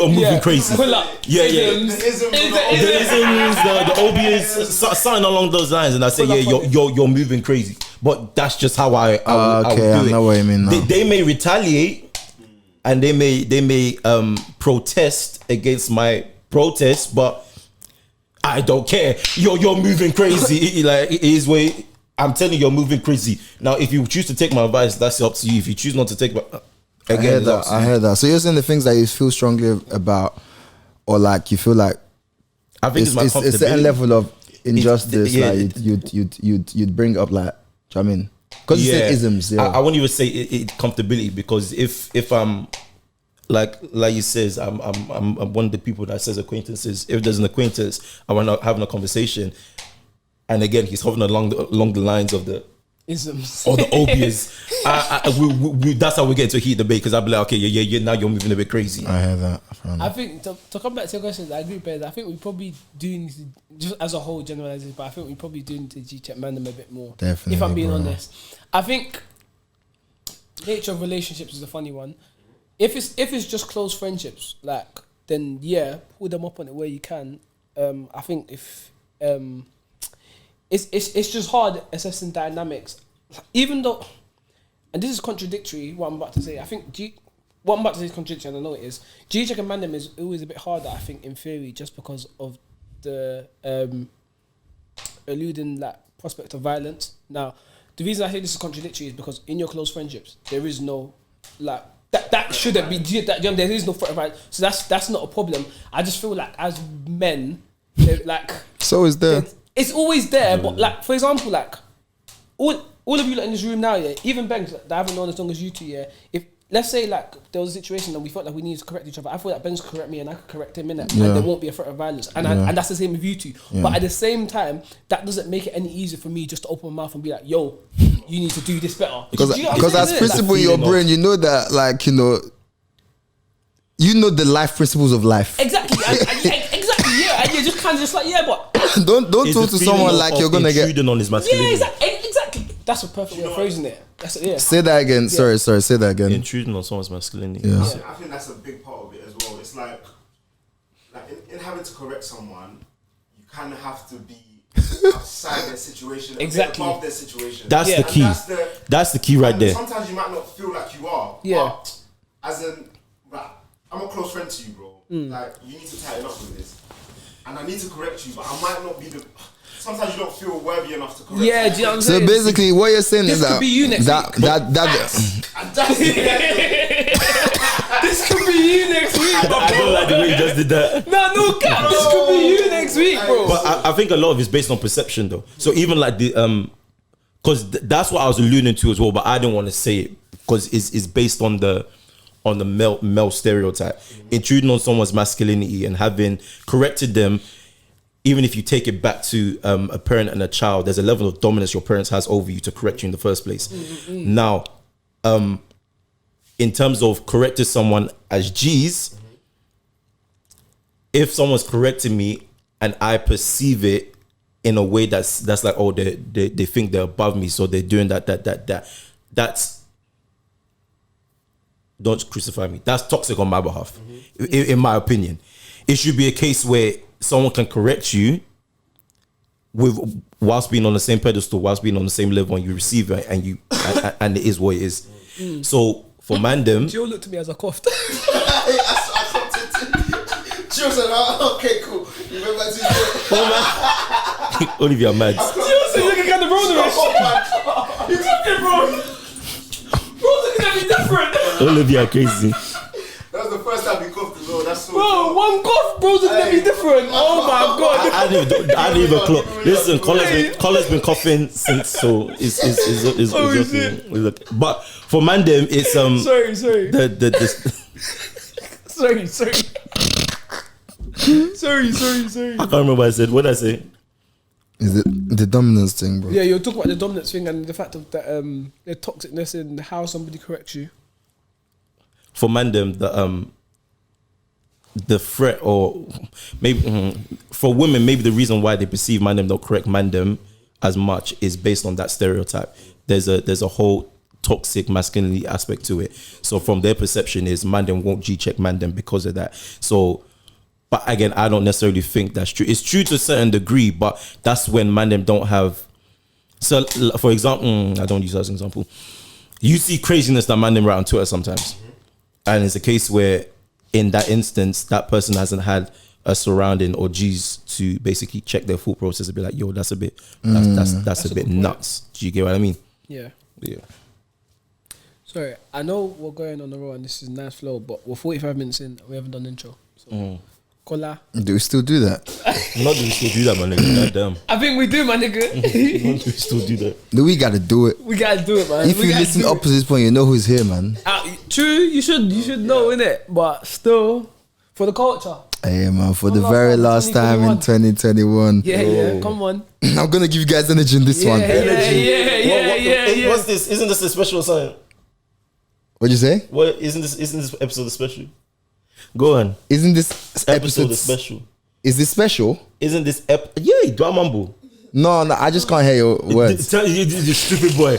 [SPEAKER 1] moving crazy.
[SPEAKER 3] Pull up.
[SPEAKER 1] The isms, the obias, something along those lines, and I say, you're moving crazy. But that's just how I would do it.
[SPEAKER 2] I know what you mean now.
[SPEAKER 1] They may retaliate, and they may protest against my protest, but I don't care. You're moving crazy. Like it is way. I'm telling you, you're moving crazy. Now, if you choose to take my advice, that's up to you. If you choose not to take my,
[SPEAKER 2] I heard that. So you're saying the things that you feel strongly about, or like you feel like,
[SPEAKER 1] I think it's a
[SPEAKER 2] certain level of injustice. Like you'd bring up, like, do you know what I mean? Because you said isms. Yeah.
[SPEAKER 1] I won't even say it comfortability, because if I'm like you says, I'm one of the people that says acquaintances. If there's an acquaintance, I want to having a conversation, and again he's hovering along the lines of the
[SPEAKER 3] isms
[SPEAKER 1] or the obias. That's how we get into a heat debate, because I'll be like, okay, yeah, now you're moving a bit crazy.
[SPEAKER 2] I hear that.
[SPEAKER 3] I think to come back to your question, I agree, but I think we probably do need to, just as a whole generalizing, but I think we probably do need to G-check man them a bit more.
[SPEAKER 2] Definitely,
[SPEAKER 3] if I'm being honest. I think nature of relationships is a funny one. If it's just close friendships, like then yeah, pull them up on it where you can. I think if it's just hard assessing dynamics, even though, and this is contradictory. What I'm about to say, I think what I'm about to say is contradictory, and I know it is. G-check and mandem is always a bit harder, I think, in theory, just because of the eluding like prospect of violence. Now, the reason I say this is contradictory is because in your close friendships, there is no like that shouldn't be that. There is no threat of violence, so that's not a problem. I just feel like as men, like
[SPEAKER 2] so is there.
[SPEAKER 3] It's always there, but like for example, like all of you like, in this room now, yeah, even Bengs that I haven't known as long as you two, yeah. If let's say like there was a situation and we felt like we needed to correct each other, I feel like Bengs could correct me and I could correct him in it, and there won't be a threat of violence. And and that's the same with you two. Yeah. But at the same time, that doesn't make it any easier for me just to open my mouth and be like, "Yo, you need to do this better."
[SPEAKER 2] Because as principle in your brain, you know that like you know the life principles of life.
[SPEAKER 3] Exactly. Exactly. Yeah, and you're just kind of just like but
[SPEAKER 2] don't talk to someone like you're gonna get
[SPEAKER 1] on his masculinity.
[SPEAKER 3] Yeah, exactly. That's a perfect way of phrasing it.
[SPEAKER 2] Say that again. Yeah. Sorry. Say that again.
[SPEAKER 1] Intruding on someone's masculinity.
[SPEAKER 2] Yeah.
[SPEAKER 4] I think that's a big part of it as well. It's like in having to correct someone, you kind of have to be outside their situation,
[SPEAKER 3] exactly,
[SPEAKER 4] above their situation.
[SPEAKER 1] That's the key. That's the key right there.
[SPEAKER 4] Sometimes you might not feel like you are.
[SPEAKER 3] Yeah.
[SPEAKER 4] But as in, I'm a close friend to you, bro. Like you need to tighten up with this, and I need to correct you, but I might not be the. Sometimes you don't feel worthy enough to correct.
[SPEAKER 3] Yeah, do you know what I'm saying?
[SPEAKER 2] So basically, what you're saying is that
[SPEAKER 3] this could be you next week. This could be you next week.
[SPEAKER 1] I don't like the way you just did that.
[SPEAKER 3] No cap. This could be you next week, bro.
[SPEAKER 1] But I think a lot of it's based on perception, though. So even like the because that's what I was alluding to as well, but I didn't want to say it because it's based on the male stereotype, intruding on someone's masculinity and having corrected them. Even if you take it back to a parent and a child, there's a level of dominance your parents has over you to correct you in the first place. Now, in terms of correcting someone as G's, if someone's correcting me and I perceive it in a way that's like, oh, they think they're above me, so they're doing that's, don't crucify me, that's toxic on my behalf, in my opinion. It should be a case where someone can correct you whilst being on the same pedestal, whilst being on the same level, and you receive it, and it is what it is. So for mandem,
[SPEAKER 3] Joe looked at me as I coughed.
[SPEAKER 4] I coughed it. Joe said, "Okay, cool." You went back to your
[SPEAKER 1] Olivia mad.
[SPEAKER 3] Joe said, "Look at the road." You took it, bro. Bro's looking at me different.
[SPEAKER 1] Olivia crazy.
[SPEAKER 4] That was the first time we coughed as well. That's so.
[SPEAKER 3] Bro, one cough, bro's looking at me different. Oh my god.
[SPEAKER 1] I didn't even clock. Listen, Colin's been coughing since, so it's okay. But for mandem, it's
[SPEAKER 3] Sorry. Sorry.
[SPEAKER 1] I can't remember what I said. What did I say?
[SPEAKER 2] Is it the dominance thing, bro?
[SPEAKER 3] Yeah, you're talking about the dominance thing and the fact of that the toxicness in how somebody corrects you.
[SPEAKER 1] For mandem, the threat, or maybe for women, maybe the reason why they perceive mandem don't correct mandem as much is based on that stereotype. There's a whole toxic masculinity aspect to it. So from their perception is mandem won't G-check mandem because of that. So, but again, I don't necessarily think that's true. It's true to a certain degree, but that's when mandem don't have. So, for example, I don't use that as an example. You see craziness that mandem write on Twitter sometimes. And it's a case where, in that instance, that person hasn't had a surrounding or G's to basically check their thought process and be like, "Yo, that's a bit nuts." Do you get what I mean?
[SPEAKER 3] Yeah.
[SPEAKER 1] Yeah.
[SPEAKER 3] Sorry, I know we're going on the road and this is nice flow, but we're 45 minutes in. We haven't done the intro. So, Kola.
[SPEAKER 2] Do we still do that?
[SPEAKER 1] Not do we still do that, my nigga? Goddamn.
[SPEAKER 3] I think we do, my nigga.
[SPEAKER 1] Not do we still do that?
[SPEAKER 2] We gotta do it.
[SPEAKER 3] We gotta do it, man.
[SPEAKER 2] If you listen up to this point, you know who's here, man.
[SPEAKER 3] True, you should know, innit? But still, for the culture.
[SPEAKER 2] Hey, man, for the very last time in 2021.
[SPEAKER 3] Yeah, come on.
[SPEAKER 2] I'm gonna give you guys energy in this one.
[SPEAKER 3] Yeah.
[SPEAKER 1] What's this? Isn't this a special sign?
[SPEAKER 2] What'd you say?
[SPEAKER 1] What isn't this episode special? Go on.
[SPEAKER 2] Isn't this episode
[SPEAKER 1] special?
[SPEAKER 2] Is this special?
[SPEAKER 1] Isn't this do I mumble?
[SPEAKER 2] No, I just can't hear your words.
[SPEAKER 1] Tell you stupid boy.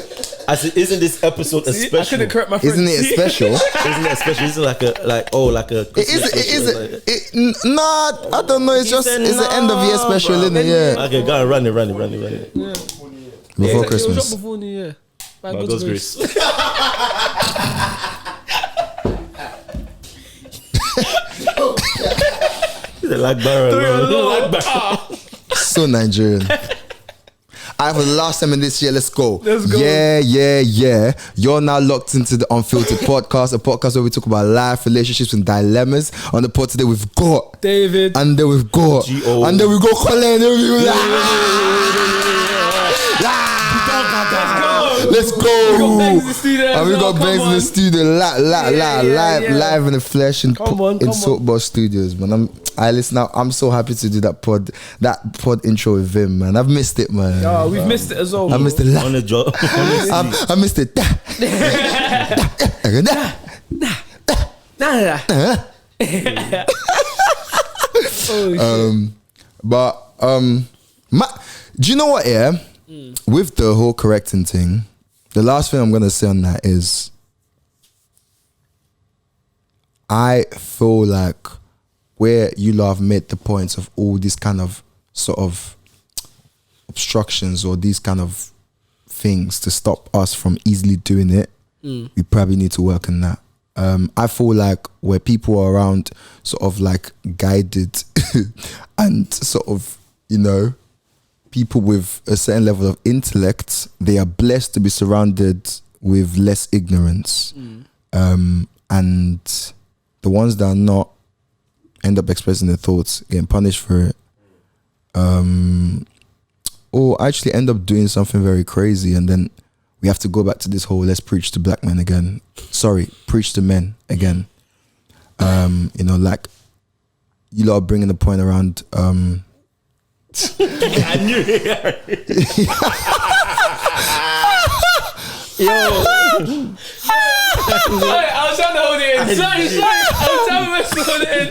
[SPEAKER 1] Isn't this episode a special?
[SPEAKER 3] I couldn't correct my friend.
[SPEAKER 2] Isn't it a special?
[SPEAKER 1] Isn't it a special? Isn't it like a Christmas special?
[SPEAKER 2] Nah, I don't know. It's just it's the end of year special, isn't it? Yeah.
[SPEAKER 1] Okay, go and run it.
[SPEAKER 3] Yeah.
[SPEAKER 2] Before
[SPEAKER 3] It was
[SPEAKER 2] Christmas.
[SPEAKER 3] dropped before New Year. By
[SPEAKER 1] By
[SPEAKER 3] God's
[SPEAKER 1] God's
[SPEAKER 3] grace.
[SPEAKER 1] grace. He's a lag barrel.
[SPEAKER 2] So Nigerian. Alright, for the last time in this year, let's go.
[SPEAKER 3] Let's go.
[SPEAKER 2] Yeah. You're now locked into the Unfiltered podcast, a podcast where we talk about life, relationships, and dilemmas. On the pod today, we've got
[SPEAKER 3] David.
[SPEAKER 2] and then we've got
[SPEAKER 1] G.O.
[SPEAKER 2] and then we go Colin. Let's go.
[SPEAKER 3] Bangs in the studio as
[SPEAKER 2] And we
[SPEAKER 3] well,
[SPEAKER 2] got
[SPEAKER 3] come
[SPEAKER 2] Bangs in the
[SPEAKER 3] on.
[SPEAKER 2] studio, live in the flesh in Saltbar Studios, man. I'm so happy to do that pod intro with him, man. I've missed it, man.
[SPEAKER 3] Oh, we've missed it as well.
[SPEAKER 2] I missed it.
[SPEAKER 1] On the job.
[SPEAKER 2] I missed it. Do you know what? Yeah, with the whole correcting thing, the last thing I'm gonna say on that is, I feel like where you lot have made the points of all these kind of sort of obstructions or these kind of things to stop us from easily doing it, we probably need to work on that. I feel like where people are around sort of like guided and sort of, you know, people with a certain level of intellect, they are blessed to be surrounded with less ignorance. And the ones that are not end up expressing their thoughts, getting punished for it, or actually end up doing something very crazy, and then we have to go back to this whole let's preach to black men again. Sorry, preach to men again. You know, like you lot are bringing the point around.
[SPEAKER 1] I knew it. Yo.
[SPEAKER 3] Sorry, I was trying to hold it in. Sorry. I was trying to hold it in.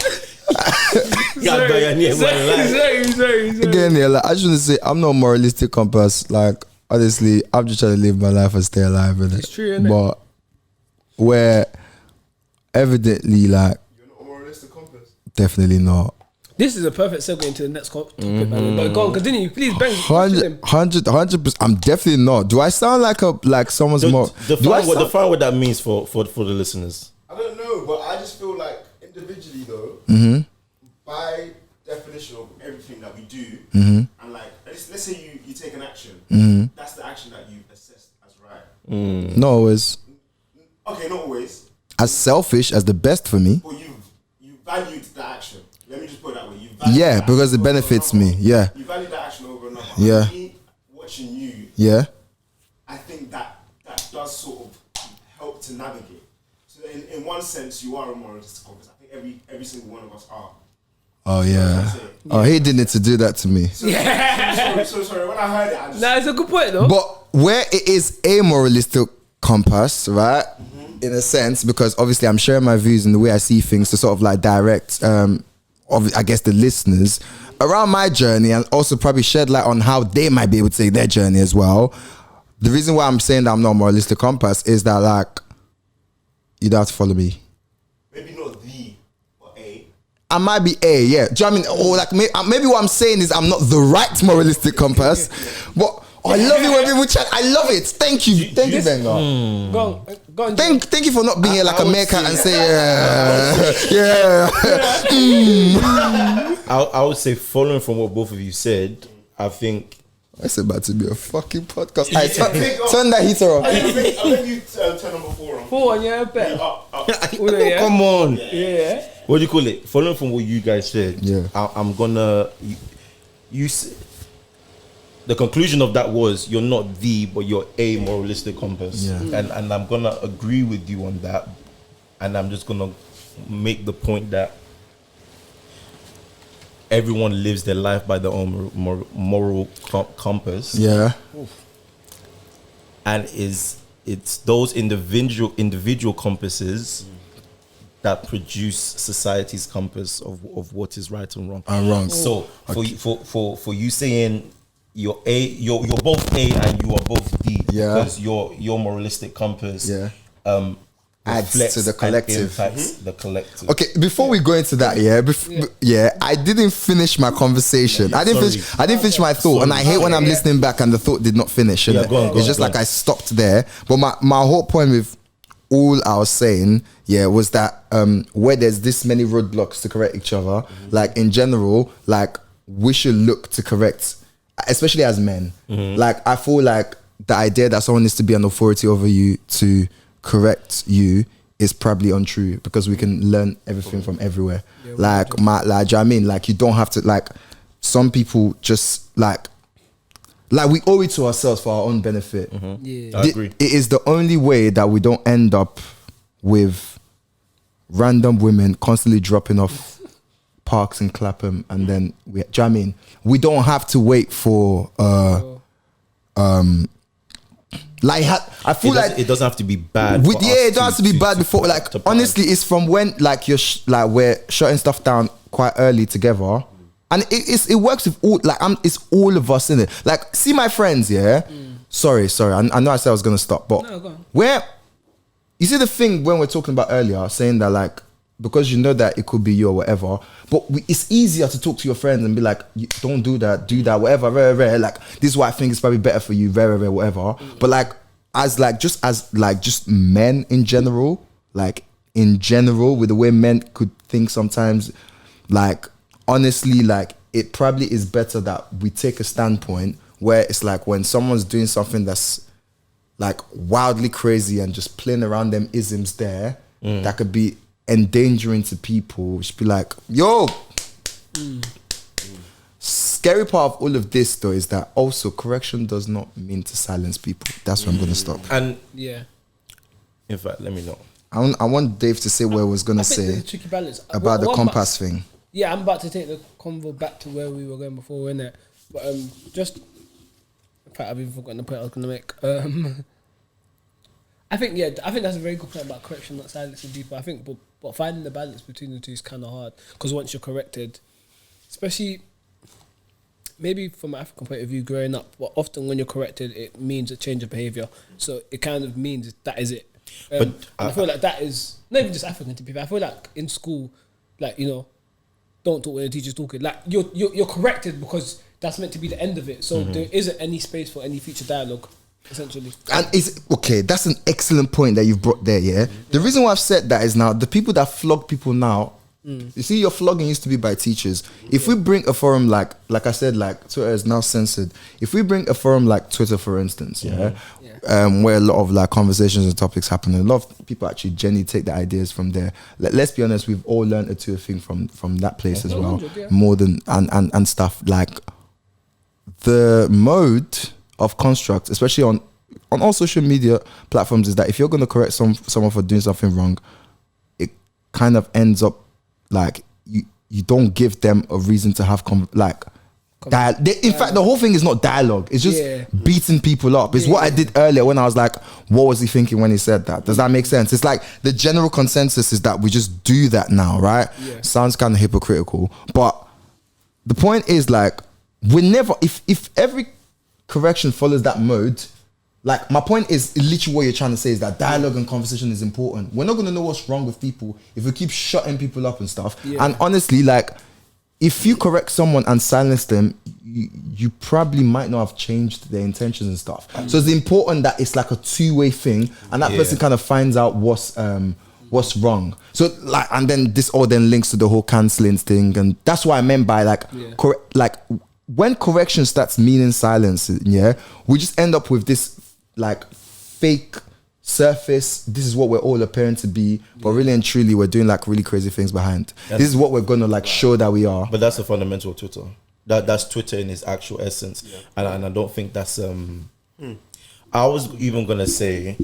[SPEAKER 3] Sorry.
[SPEAKER 2] Again, yeah, like I just want to say, I'm not a moralistic compass. Like, honestly, I'm just trying to live my life and stay alive.
[SPEAKER 3] It's true, innit?
[SPEAKER 2] But where evidently, like,
[SPEAKER 4] You're not a moralistic compass.
[SPEAKER 2] definitely not.
[SPEAKER 3] This is a perfect segue into the next topic, man. But go on, continue, please. Bang.
[SPEAKER 2] 100%. I'm definitely not. Do I sound like someone's more?
[SPEAKER 1] Define what that means for the listeners.
[SPEAKER 4] I don't know, but I just feel like individually though, by definition of everything that we do, and like let's say you take an action, that's the action that you assessed as right.
[SPEAKER 2] Not always.
[SPEAKER 4] Okay, not always.
[SPEAKER 2] As selfish as the best for me.
[SPEAKER 4] But you valued the action. Let me just put it that way.
[SPEAKER 2] Yeah, because it benefits me. Yeah.
[SPEAKER 4] You value that action over another.
[SPEAKER 2] Yeah.
[SPEAKER 4] Me watching you,
[SPEAKER 2] Yeah.
[SPEAKER 4] I think that does sort of help to navigate. So in one sense, you are a moralistic compass. I think every single one of us are.
[SPEAKER 2] Oh yeah. Oh, he didn't to do that to me.
[SPEAKER 4] So sorry. When I heard it, I just...
[SPEAKER 3] Nah, it's a good point though.
[SPEAKER 2] But where it is a moralistic compass, right? In a sense, because obviously I'm sharing my views and the way I see things to sort of like direct, I guess the listeners around my journey, and also probably shed light on how they might be able to take their journey as well. The reason why I'm saying that I'm not a moralistic compass is that like you don't have to follow me.
[SPEAKER 4] Maybe not the, but a.
[SPEAKER 2] I might be A, yeah. Do you know what I mean? Or like maybe what I'm saying is I'm not the right moralistic compass, but I love it when people chat. I love it. Thank you, Benga.
[SPEAKER 3] Go on.
[SPEAKER 2] Thank you for not being here like a meerkat and say yeah.
[SPEAKER 1] I would say, following from what both of you said, I think
[SPEAKER 2] It's about to be a fucking podcast. Turn that heater on.
[SPEAKER 4] I think you turn number 4 on.
[SPEAKER 3] 4 on, yeah, bet.
[SPEAKER 1] Oh, come on.
[SPEAKER 3] Yeah.
[SPEAKER 1] What do you call it? Following from what you guys said,
[SPEAKER 2] Yeah.
[SPEAKER 1] I'm gonna the conclusion of that was you're not but you're a moralistic compass.
[SPEAKER 2] Yeah.
[SPEAKER 1] And I'm gonna agree with you on that, and I'm just gonna make the point that everyone lives their life by their own moral compass.
[SPEAKER 2] Yeah.
[SPEAKER 1] And it's those individual compasses that produce society's compass of what is right and wrong.
[SPEAKER 2] And wrong.
[SPEAKER 1] So for you saying you're both A and you are both D.
[SPEAKER 2] Yeah.
[SPEAKER 1] Because your moralistic compass.
[SPEAKER 2] Yeah. Adds
[SPEAKER 1] reflects
[SPEAKER 2] to the collective.
[SPEAKER 1] and impacts the collective.
[SPEAKER 2] Okay, before we go into that, I didn't finish my conversation. I didn't finish my thought, and I hate when I'm listening back and the thought did not finish.
[SPEAKER 1] Yeah, go on,
[SPEAKER 2] It's just like I stopped there. But my whole point with all I was saying, was that where there's this many roadblocks to correct each other, like in general, like we should look to correct, especially as men. Like I feel like the idea that someone needs to be an authority over you to correct you is probably untrue, because we can learn everything from everywhere. Do you know what I mean? Like you don't have to, like some people just like we owe it to ourselves for our own benefit.
[SPEAKER 1] I agree.
[SPEAKER 2] It is the only way that we don't end up with random women constantly dropping off parks in Clapham, and then do you know what I mean? We don't have to wait for I feel like
[SPEAKER 1] it doesn't have to be bad.
[SPEAKER 2] It doesn't have to be bad before. Like honestly, it's from when like you're we're shutting stuff down quite early together, and it works with all. Like it's all of us in it. Like see my friends, Sorry. I know I said I was gonna stop, but
[SPEAKER 3] No, go on.
[SPEAKER 2] where you see the thing when we're talking about earlier, saying that like, because you know that it could be you or whatever, but it's easier to talk to your friends and be like, don't do that, whatever, rare. Like this is what I think is probably better for you, rare, whatever. But like just men in general, with the way men could think sometimes, like honestly, like it probably is better that we take a standpoint where it's like when someone's doing something that's like wildly crazy and just playing around them isms there, that could be endangering to people, just be like, yo. Scary part of all of this though is that also correction does not mean to silence people. That's where I'm gonna stop.
[SPEAKER 1] And
[SPEAKER 2] in
[SPEAKER 1] fact, let me know.
[SPEAKER 2] I want Dave to say what I was gonna say
[SPEAKER 3] there's a tricky balance
[SPEAKER 2] about the compass thing.
[SPEAKER 3] Yeah, I'm about to take the convo back to where we were going before, innit? But just in fact, I've even forgotten the point I was gonna make. I think that's a very good point about correction, not silencing people. I think, but finding the balance between the two is kind of hard, because once you're corrected, especially maybe from an African point of view, growing up, but often when you're corrected, it means a change of behaviour. So it kind of means that is it. But I feel like that is not even just African to people. I feel like in school, like don't talk when the teacher's talking. Like you're corrected because that's meant to be the end of it. So there isn't any space for any future dialogue. Essentially. And it's okay, that's an excellent point that you've brought there, The reason why I've said that is now the people that flog people now, you see, your flogging used to be by teachers. If we bring a forum like I said, like Twitter is now censored. If we bring a forum like Twitter, for instance, where a lot of like conversations and topics happen, and a lot of people actually genuinely take the ideas from there. Let's be honest, we've all learned a two thing from that place as well. More than and stuff like the mode of construct, especially on all social media platforms, is that if you're going to correct someone for doing something wrong, it kind of ends up like you don't give them a reason to have in fact, the whole thing is not dialogue. It's just beating people up. It's what I did earlier when I was like, what was he thinking when he said that? Does that make sense? It's like the general consensus is that we just do that now, right? Sounds kind of hypocritical, but the point is like we never. If every correction follows that mode, like my point is literally what you're trying to say is that dialogue and conversation is important. We're not going to know what's wrong with people if we keep shutting people up and stuff. And honestly, like if you correct someone and silence them, you probably might not have changed their intentions and stuff. So it's important that it's like a two-way thing, and that person kind of finds out what's wrong. So like, and then this all then links to the whole cancelling thing, and that's what I meant by like when correction starts meaning silence, we just end up with this like fake surface. This is what we're all appearing to be, but really and truly we're doing like really crazy things behind. This is what we're gonna like show that we are. But that's the fundamental of Twitter. That's Twitter in its actual essence, and I don't think that's. I was even gonna say,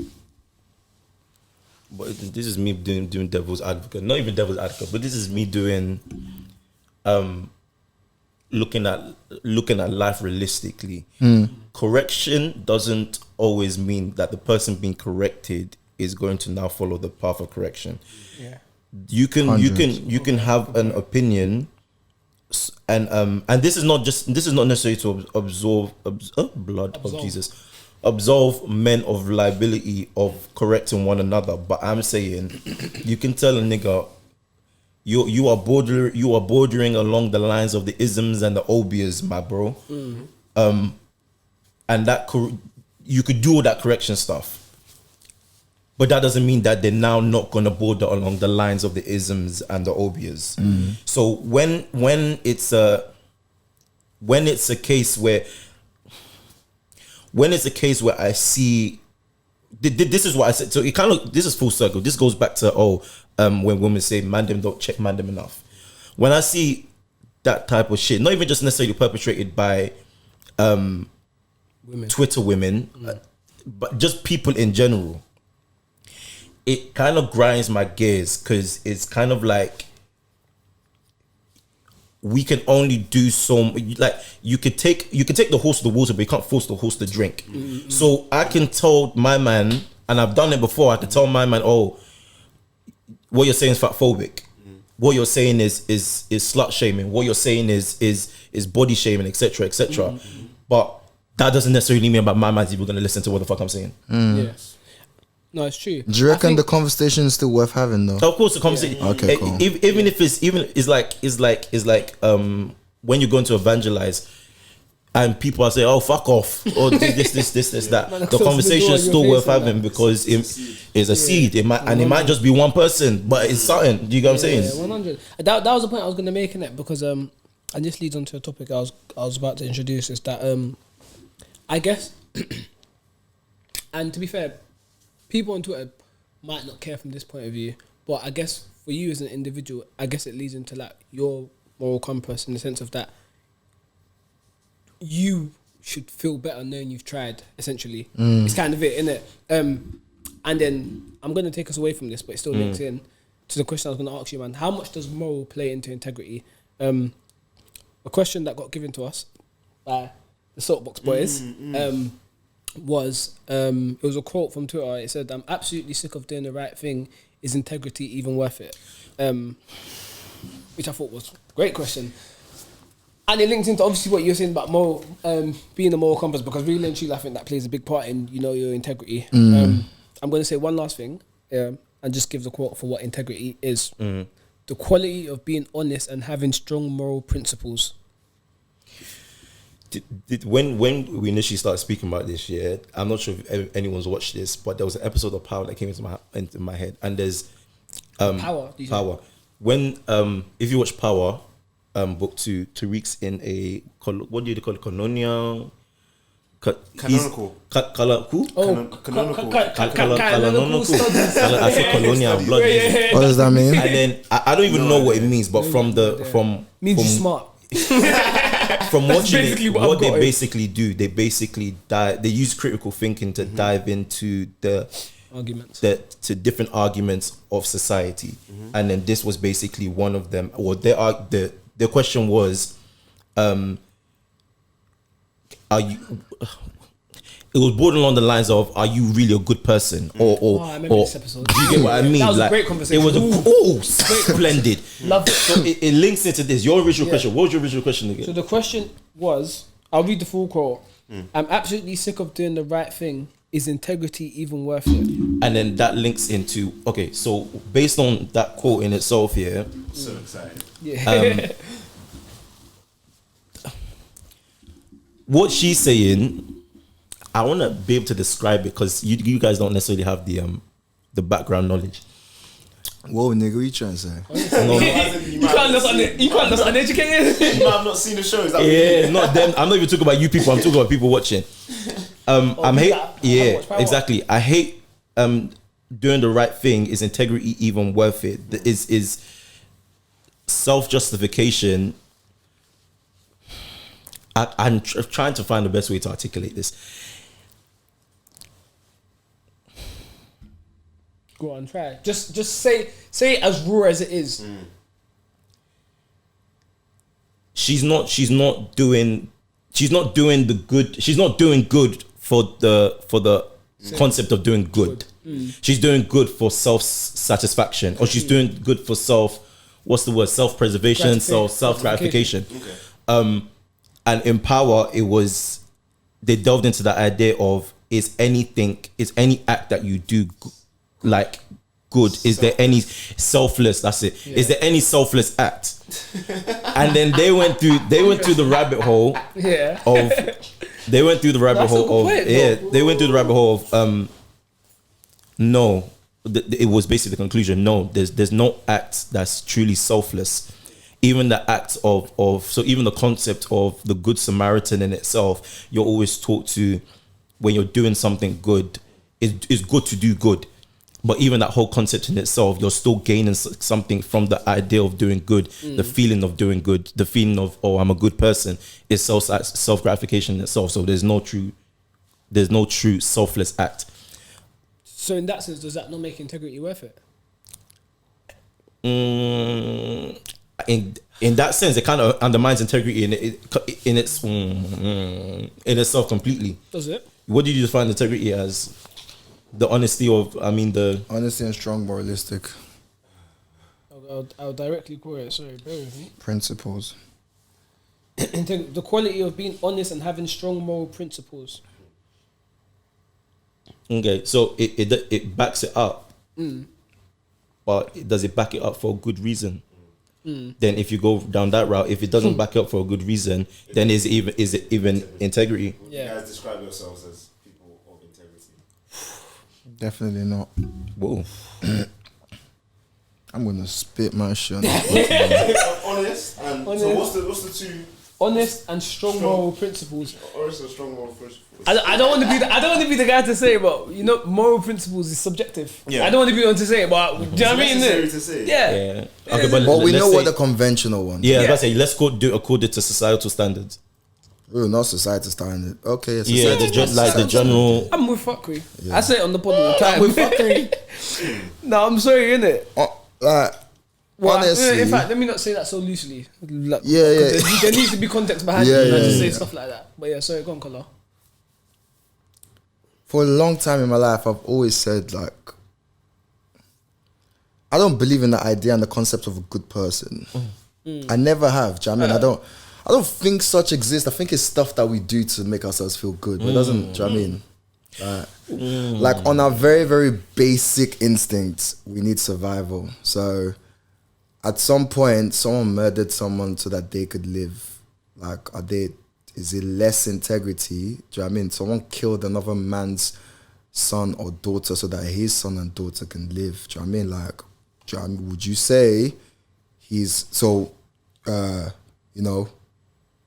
[SPEAKER 3] but this is me doing devil's advocate. Not even devil's advocate, but this is me doing. Looking at life realistically, correction doesn't always mean that the person being corrected is going to now follow the path of correction. You can have an opinion
[SPEAKER 1] and this is not necessary to absolve men of liability of correcting one another. But I'm saying, you can tell a nigga, you are bordering along the lines of the isms and the obias, my bro. And that you could do all that correction stuff. But that doesn't mean that they're now not gonna border along the lines of the isms and the obias. So when it's a case where I see this is what I said. So it kind of, this is full circle. This goes back to when women say man them don't check man them enough. When I see that type of shit, not even just necessarily perpetrated by women. Twitter women, but just people in general, it kind of grinds my gears, because it's kind of like we can only do so. Like you could take the horse to the water, but you can't force the horse to drink. So I can tell my man, and I've done it before. I can tell my man, oh, what you're saying is fatphobic. What you're saying is slut shaming. What you're saying is body shaming, etc., etc. But that doesn't necessarily mean that my man's even going to listen to what the fuck I'm saying.
[SPEAKER 3] Yes. No, it's true.
[SPEAKER 2] Do you reckon the conversation is still worth having though?
[SPEAKER 1] Of course, the conversation.
[SPEAKER 2] Yeah. Okay, cool.
[SPEAKER 1] Even if it's like when you're going to evangelize, and people are saying, "Oh, fuck off," or this, that. The conversation is still worth having, because it's a seed. It might just be one person, but it's something. Do you get what I'm saying?
[SPEAKER 3] Yeah, 100. That was the point I was going to make in it, because and this leads on to a topic I was about to introduce, is that I guess, and to be fair, people on Twitter might not care from this point of view, but I guess for you as an individual, I guess it leads into like your moral compass, in the sense of that you should feel better knowing you've tried, essentially. It's kind of it, innit? And then I'm going to take us away from this, but it still links in to the question I was going to ask you, man. How much does moral play into integrity? A question that got given to us by the Soapbox Boys was it was a quote from Twitter. It said, "I'm absolutely sick of doing the right thing. Is integrity even worth it?" Which I thought was a great question. And it links into obviously what you're saying about moral, being a moral compass, because really and truly I think that plays a big part in, your integrity. I'm going to say one last thing and just give the quote for what integrity is. The quality of being honest and having strong moral principles.
[SPEAKER 1] When we initially started speaking about this, I'm not sure if anyone's watched this, but there was an episode of Power that came into my head, and there's
[SPEAKER 3] Power.
[SPEAKER 1] When if you watch Power, book 2, Tariq's in a what do you call it? Canonical.
[SPEAKER 4] Canonical.
[SPEAKER 1] Canonical. I said colonial blood.
[SPEAKER 2] What does that mean?
[SPEAKER 1] And then I don't even know what it means, but
[SPEAKER 3] Means you're smart.
[SPEAKER 1] From watching it, what they basically do, they use critical thinking to dive into the
[SPEAKER 3] arguments,
[SPEAKER 1] to different arguments of society, and then this was basically one of them. Or the question was, are you? It was bordering along the lines of, are you really a good person?
[SPEAKER 3] I remember this episode.
[SPEAKER 1] Do you get what I mean?
[SPEAKER 3] That was a great conversation.
[SPEAKER 1] It was splendid.
[SPEAKER 3] Love it.
[SPEAKER 1] So it links into this. Your original question. What was your original question again?
[SPEAKER 3] So the question was, I'll read the full quote. I'm absolutely sick of doing the right thing. Is integrity even worth it?
[SPEAKER 1] And then that links into, okay, so based on that quote in itself here.
[SPEAKER 4] So excited.
[SPEAKER 3] Yeah.
[SPEAKER 1] What she's saying, I want to be able to describe it, because you guys don't necessarily have the background knowledge.
[SPEAKER 2] Whoa, nigga, what you trying to say?
[SPEAKER 3] You can't just uneducated.
[SPEAKER 4] You might have not seen the show. Is that
[SPEAKER 1] Yeah, not them. I'm not even talking about you people. I'm talking about people watching. Exactly. I hate doing the right thing. Is integrity even worth it? Is self-justification. I'm trying to find the best way to articulate this.
[SPEAKER 3] Go on, try. Just say it as raw as it is.
[SPEAKER 1] She's not doing the good. She's not doing good for the concept of doing good. She's doing good for self-satisfaction, or she's doing good for self what's the word? Self-preservation, self-gratification.
[SPEAKER 4] Okay.
[SPEAKER 1] And in Power, they delved into the idea of is any act that you do like good? Is there any selfless? That's it. Yeah. Is there any selfless act? And then they went through the rabbit hole.
[SPEAKER 3] Yeah.
[SPEAKER 1] They went through the rabbit hole of no. It was basically the conclusion. No, there's no act that's truly selfless. Even the act of so even the concept of the Good Samaritan in itself, you're always taught to, when you're doing something good, it's good to do good. But even that whole concept in itself, you're still gaining something from the idea of doing good, the feeling of doing good, the feeling of, oh, I'm a good person, is self-gratification in itself. So there's no true selfless act.
[SPEAKER 3] So in that sense, does that not make integrity worth it?
[SPEAKER 1] In that sense, it kind of undermines integrity in itself completely.
[SPEAKER 3] Does it?
[SPEAKER 1] What did you define integrity as? The honesty
[SPEAKER 2] honesty and strong moralistic
[SPEAKER 3] I'll directly quote it. Sorry, bear with me.
[SPEAKER 2] principles.
[SPEAKER 3] The quality of being honest and having strong moral principles.
[SPEAKER 1] Okay, so it backs it up, but does it back it up for a good reason? Then if you go down that route, if it doesn't back up for a good reason, then is it even integrity?
[SPEAKER 4] Yeah. You guys describe yourselves as people of integrity.
[SPEAKER 2] Definitely not.
[SPEAKER 1] Whoa.
[SPEAKER 2] I'm gonna spit my shit on
[SPEAKER 4] Honest and so what's the two?
[SPEAKER 3] Honest and strong moral principles.
[SPEAKER 4] Honest and strong moral principles.
[SPEAKER 3] I don't want to be the guy to say it, but you know, moral principles is subjective. Yeah. I don't want to be the one to say it, but do you know what I mean?
[SPEAKER 4] Necessary to say.
[SPEAKER 3] Yeah.
[SPEAKER 1] Okay,
[SPEAKER 2] but we know what the conventional ones.
[SPEAKER 1] Yeah, let's say let's do according to societal standards.
[SPEAKER 2] Oh, not society standard. Okay,
[SPEAKER 1] the general.
[SPEAKER 3] I'm with fuckery. Yeah. I say it on the pod all the time. I'm with fuckery. No, I'm sorry, innit?
[SPEAKER 2] Honestly,
[SPEAKER 3] in fact, let me not say that so loosely. Like,
[SPEAKER 2] yeah.
[SPEAKER 3] There needs to be context behind it. I just say stuff like that. But yeah, sorry, go on, Kola.
[SPEAKER 2] For a long time in my life, I've always said, like, I don't believe in the idea and the concept of a good person. I never have. Do you know what I mean? I don't think such exists. I think it's stuff that we do to make ourselves feel good. But it doesn't, do you know what I mean? Like on our very, very basic instincts, we need survival. So at some point, someone murdered someone so that they could live. Like, is it less integrity? Do you know what I mean? Someone killed another man's son or daughter so that his son and daughter can live. Do you know what I mean? Like, would you say he's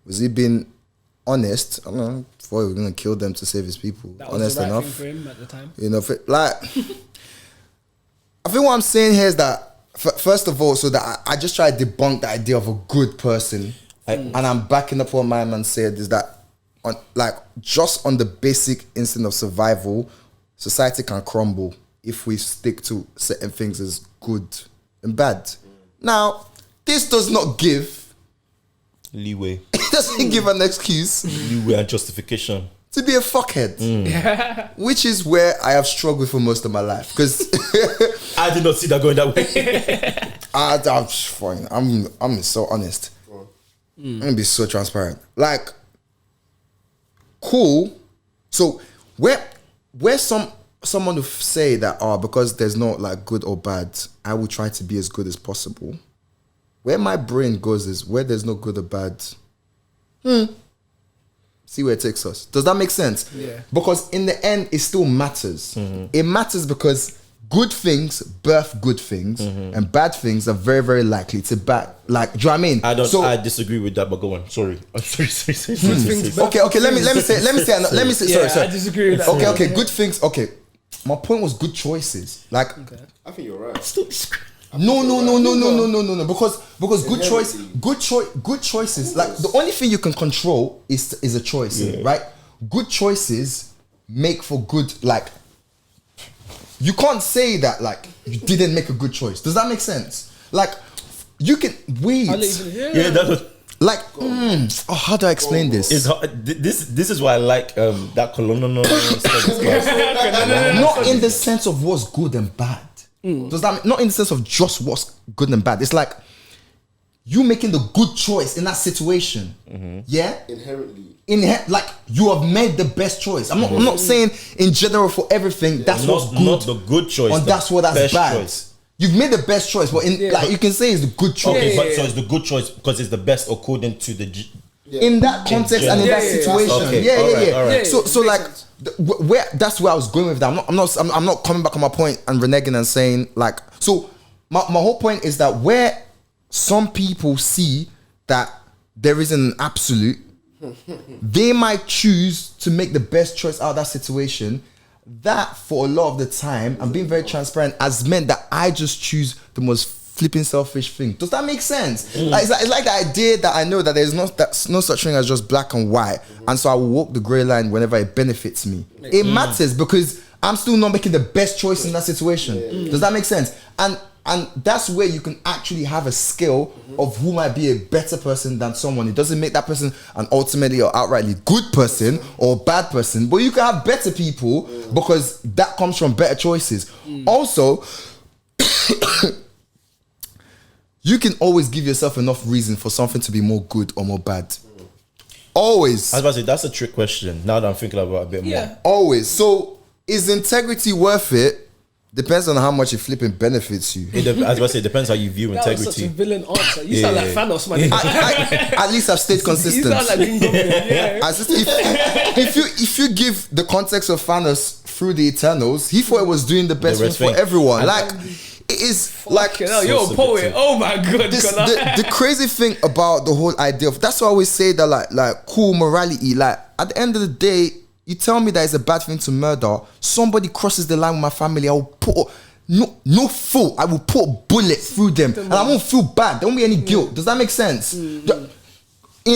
[SPEAKER 2] was he being honest? I don't know. Before he was gonna kill them to save his people.
[SPEAKER 3] That
[SPEAKER 2] honest
[SPEAKER 3] was the right
[SPEAKER 2] enough
[SPEAKER 3] thing for him at the time.
[SPEAKER 2] You know, I think what I'm saying here is that first of all, so that I just try to debunk the idea of a good person, and I'm backing up what my man said is that, just on the basic instinct of survival, society can crumble if we stick to certain things as good and bad. Now, this does not give
[SPEAKER 1] leeway.
[SPEAKER 2] It doesn't give an excuse.
[SPEAKER 1] Leeway and justification.
[SPEAKER 2] To be a fuckhead. Which is where I have struggled for most of my life. Because
[SPEAKER 1] I did not see that going that way.
[SPEAKER 2] I'm fine. I'm so honest. I'm gonna be so transparent. Like, cool. So where someone will say that because there's no like good or bad, I will try to be as good as possible. Where my brain goes is where there's no good or bad. See where it takes us. Does that make sense?
[SPEAKER 3] Yeah.
[SPEAKER 2] Because in the end, it still matters. It matters because good things birth good things, and bad things are very, very likely to back. Like, do you know what I mean?
[SPEAKER 1] I disagree with that, but go on. Sorry.
[SPEAKER 2] Okay. Let me say. Sorry.
[SPEAKER 3] I disagree with that.
[SPEAKER 2] Okay. Good things. Okay. My point was good choices. Like,
[SPEAKER 4] I think you're right.
[SPEAKER 2] No. Because good choices. Like, the only thing you can control is a choice, right? Good choices make for good. Like, you can't say that like you didn't make a good choice. Does that make sense? Like, you can wait.
[SPEAKER 1] Yeah, that was
[SPEAKER 2] like. How do I explain this?
[SPEAKER 1] This is why I like that colonial stuff.
[SPEAKER 2] Not in the sense of what's good and bad. Does that not in the sense of just what's good and bad? It's like you making the good choice in that situation. Yeah, like you have made the best choice. I'm not saying in general for everything. That's what's good.
[SPEAKER 1] Not the good choice.
[SPEAKER 2] And that's bad.
[SPEAKER 1] Choice.
[SPEAKER 2] You've made the best choice, but like you can say it's the good choice.
[SPEAKER 1] Okay, but so it's the good choice because it's the best according to the.
[SPEAKER 2] In that context and in that situation,
[SPEAKER 1] All right.
[SPEAKER 2] So like, where that's where I was going with that. I'm not coming back on my point and reneging and saying like. So my whole point is that where some people see that there isn't an absolute, they might choose to make the best choice out of that situation. That for a lot of the time, I'm being very transparent, has meant that I just choose the most flipping selfish thing. Does that make sense? Like, it's like the idea that I know that there's no such thing as just black and white, and so I will walk the grey line whenever it benefits me. It matters because I'm still not making the best choice in that situation. Does that make sense? And that's where you can actually have a scale of who might be a better person than someone. It doesn't make that person an ultimately or outrightly good person or bad person, but you can have better people because that comes from better choices. Also, you can always give yourself enough reason for something to be more good or more bad. Always.
[SPEAKER 1] I was about to say, that's a trick question. Now that I'm thinking about it a bit more.
[SPEAKER 2] Always. So, is integrity worth it? Depends on how much it flipping benefits you.
[SPEAKER 1] I was about to say, it depends how you view integrity.
[SPEAKER 3] That was such a villain answer. You sound like Thanos, man.
[SPEAKER 2] At least I've stayed consistent.
[SPEAKER 3] You sound like
[SPEAKER 2] if you give the context of Thanos through the Eternals, he thought it was doing the best thing for everyone. Like, it is like...
[SPEAKER 3] You're a poet. Oh my God.
[SPEAKER 2] The crazy thing about the whole idea of... That's why I always say that like cool morality. Like, at the end of the day... You tell me that it's a bad thing to murder. Somebody crosses the line with my family. I will put no fault. I will put a bullet through them, and I won't feel bad. There won't be any guilt. Does that make sense? In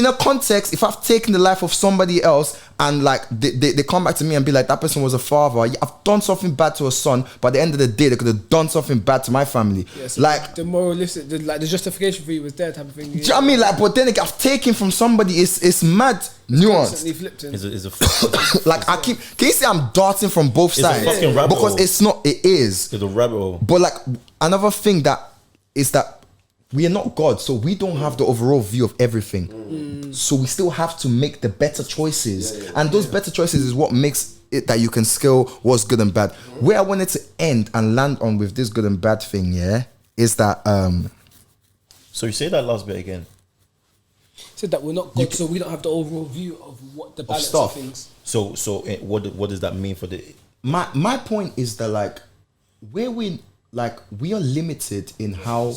[SPEAKER 2] a context, if I've taken the life of somebody else and like they come back to me and be like, that person was a father. I've done something bad to a son, but at the end of the day, they could have done something bad to my family.
[SPEAKER 3] Yeah, so
[SPEAKER 2] like
[SPEAKER 3] the moralistic, the justification for you was there type of thing.
[SPEAKER 2] Do you know what I mean? Like, but then like, I've taken from somebody. It's mad nuanced.
[SPEAKER 1] It's a
[SPEAKER 2] like I keep. Can you say I'm darting from both sides?
[SPEAKER 1] A fucking rabbit
[SPEAKER 2] because
[SPEAKER 1] hole.
[SPEAKER 2] it's not. It is.
[SPEAKER 1] It's a rabbit hole.
[SPEAKER 2] But like another thing that is that. We are not God, so we don't have the overall view of everything. So we still have to make the better choices. And those better choices is what makes it that you can scale what's good and bad. Where I wanted to end and land on with this good and bad thing, is that...
[SPEAKER 1] So you say that last bit again.
[SPEAKER 3] Said that we're not God, so we don't have the overall view of what the balance of things.
[SPEAKER 1] So what does that mean for the...
[SPEAKER 2] My point is that like, where we are limited in how...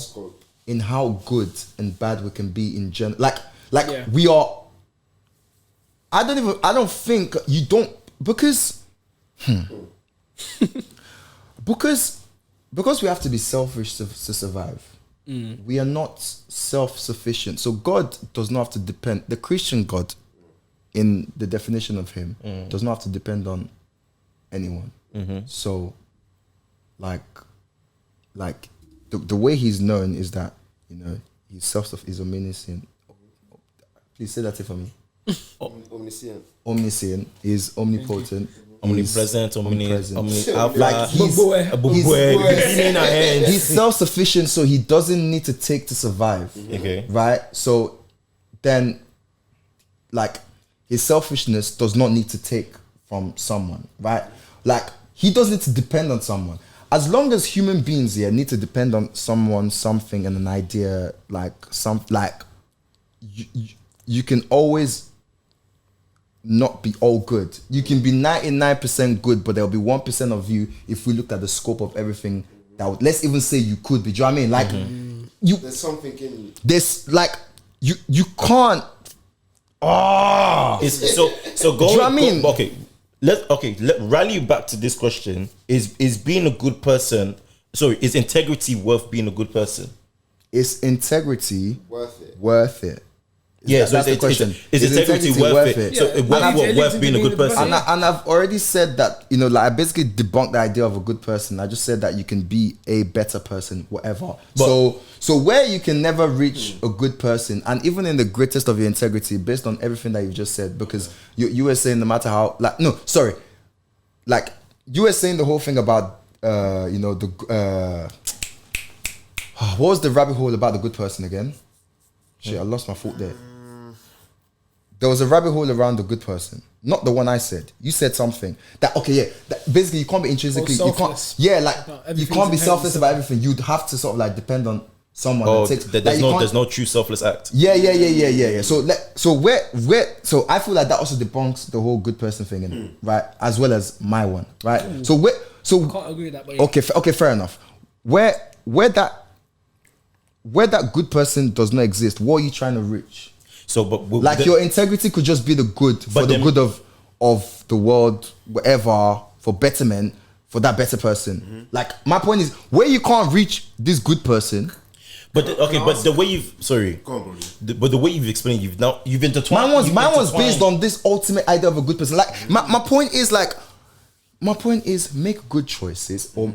[SPEAKER 2] in how good and bad we can be in general. We are... I don't think you don't... Because we have to be selfish to survive. We are not self-sufficient. So God does not have to depend... The Christian God, in the definition of him, does not have to depend on anyone. So, like the way he's known is that, you know, he's is omniscient. Please say that for me. Omniscient. He's omnipotent.
[SPEAKER 1] Omnipresent.
[SPEAKER 2] Like he's self-sufficient, so he doesn't need to take to survive.
[SPEAKER 1] Okay.
[SPEAKER 2] Right? So then, like, his selfishness does not need to take from someone. Right? Like, he doesn't need to depend on someone. As long as human beings need to depend on someone, something, and an idea, you can always not be all good. You can be 99% good, but there'll be 1% of you if we looked at the scope of everything that let's even say you could be. Do you know what I mean? Like
[SPEAKER 4] there's something in you.
[SPEAKER 2] There's like you can't.
[SPEAKER 1] So go.
[SPEAKER 2] Do you know what I mean?
[SPEAKER 1] Let rally you back to this question. Is being a good person, is integrity worth being a good person?
[SPEAKER 2] Is integrity worth it?
[SPEAKER 1] Yeah, so that's the question. Is integrity worth it? So worth being a good person?
[SPEAKER 2] And I've already said that, you know, like I basically debunked the idea of a good person. I just said that you can be a better person, whatever. So where you can never reach a good person, and even in the greatest of your integrity, based on everything that you've just said, because you were saying no matter how, you were saying the whole thing about, what was the rabbit hole about the good person again? Shit, I lost my thought there. There was a rabbit hole around the good person. Not the one I said. You said something. That basically you can't be intrinsically you can't you can't be selfless about everything. You'd have to sort of like depend on someone.
[SPEAKER 1] Oh, there's no true selfless act.
[SPEAKER 2] Yeah. So I feel like that also debunks the whole good person thing, right? As well as my one, right?
[SPEAKER 3] I
[SPEAKER 2] So
[SPEAKER 3] can't agree with that. But yeah.
[SPEAKER 2] okay, fair enough. Where that good person does not exist, what are you trying to reach?
[SPEAKER 1] So,
[SPEAKER 2] your integrity could just be the good for the good of the world, whatever, for betterment, for that better person. Like my point is, where you can't reach this good person.
[SPEAKER 1] But the way you've but the way you've explained, you've intertwined.
[SPEAKER 2] Mine was based on this ultimate idea of a good person. Like my point is make good choices so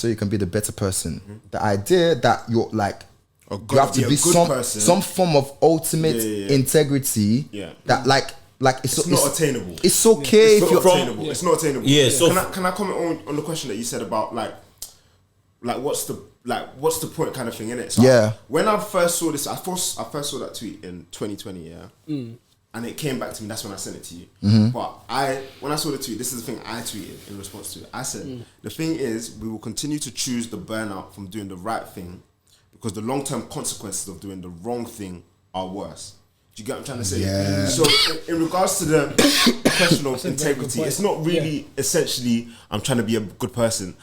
[SPEAKER 2] you can be the better person. The idea that you're like you have to be some form of ultimate integrity. Yeah. That like it's not
[SPEAKER 4] attainable.
[SPEAKER 2] It's okay if you're
[SPEAKER 4] attainable. It's not attainable.
[SPEAKER 1] Yeah. So
[SPEAKER 4] can I comment on the question that you said about like what's the point kind of thing in it? So when I first saw this, I first saw that tweet in 2020. And it came back to me. That's when I sent it to you. But when I saw the tweet, this is the thing I tweeted in response to it. I said, the thing is, we will continue to choose the burnout from doing the right thing because the long-term consequences of doing the wrong thing are worse. Do you get what I'm trying to say?
[SPEAKER 2] Yeah.
[SPEAKER 4] So in regards to the question of integrity, it's not really essentially I'm trying to be a good person.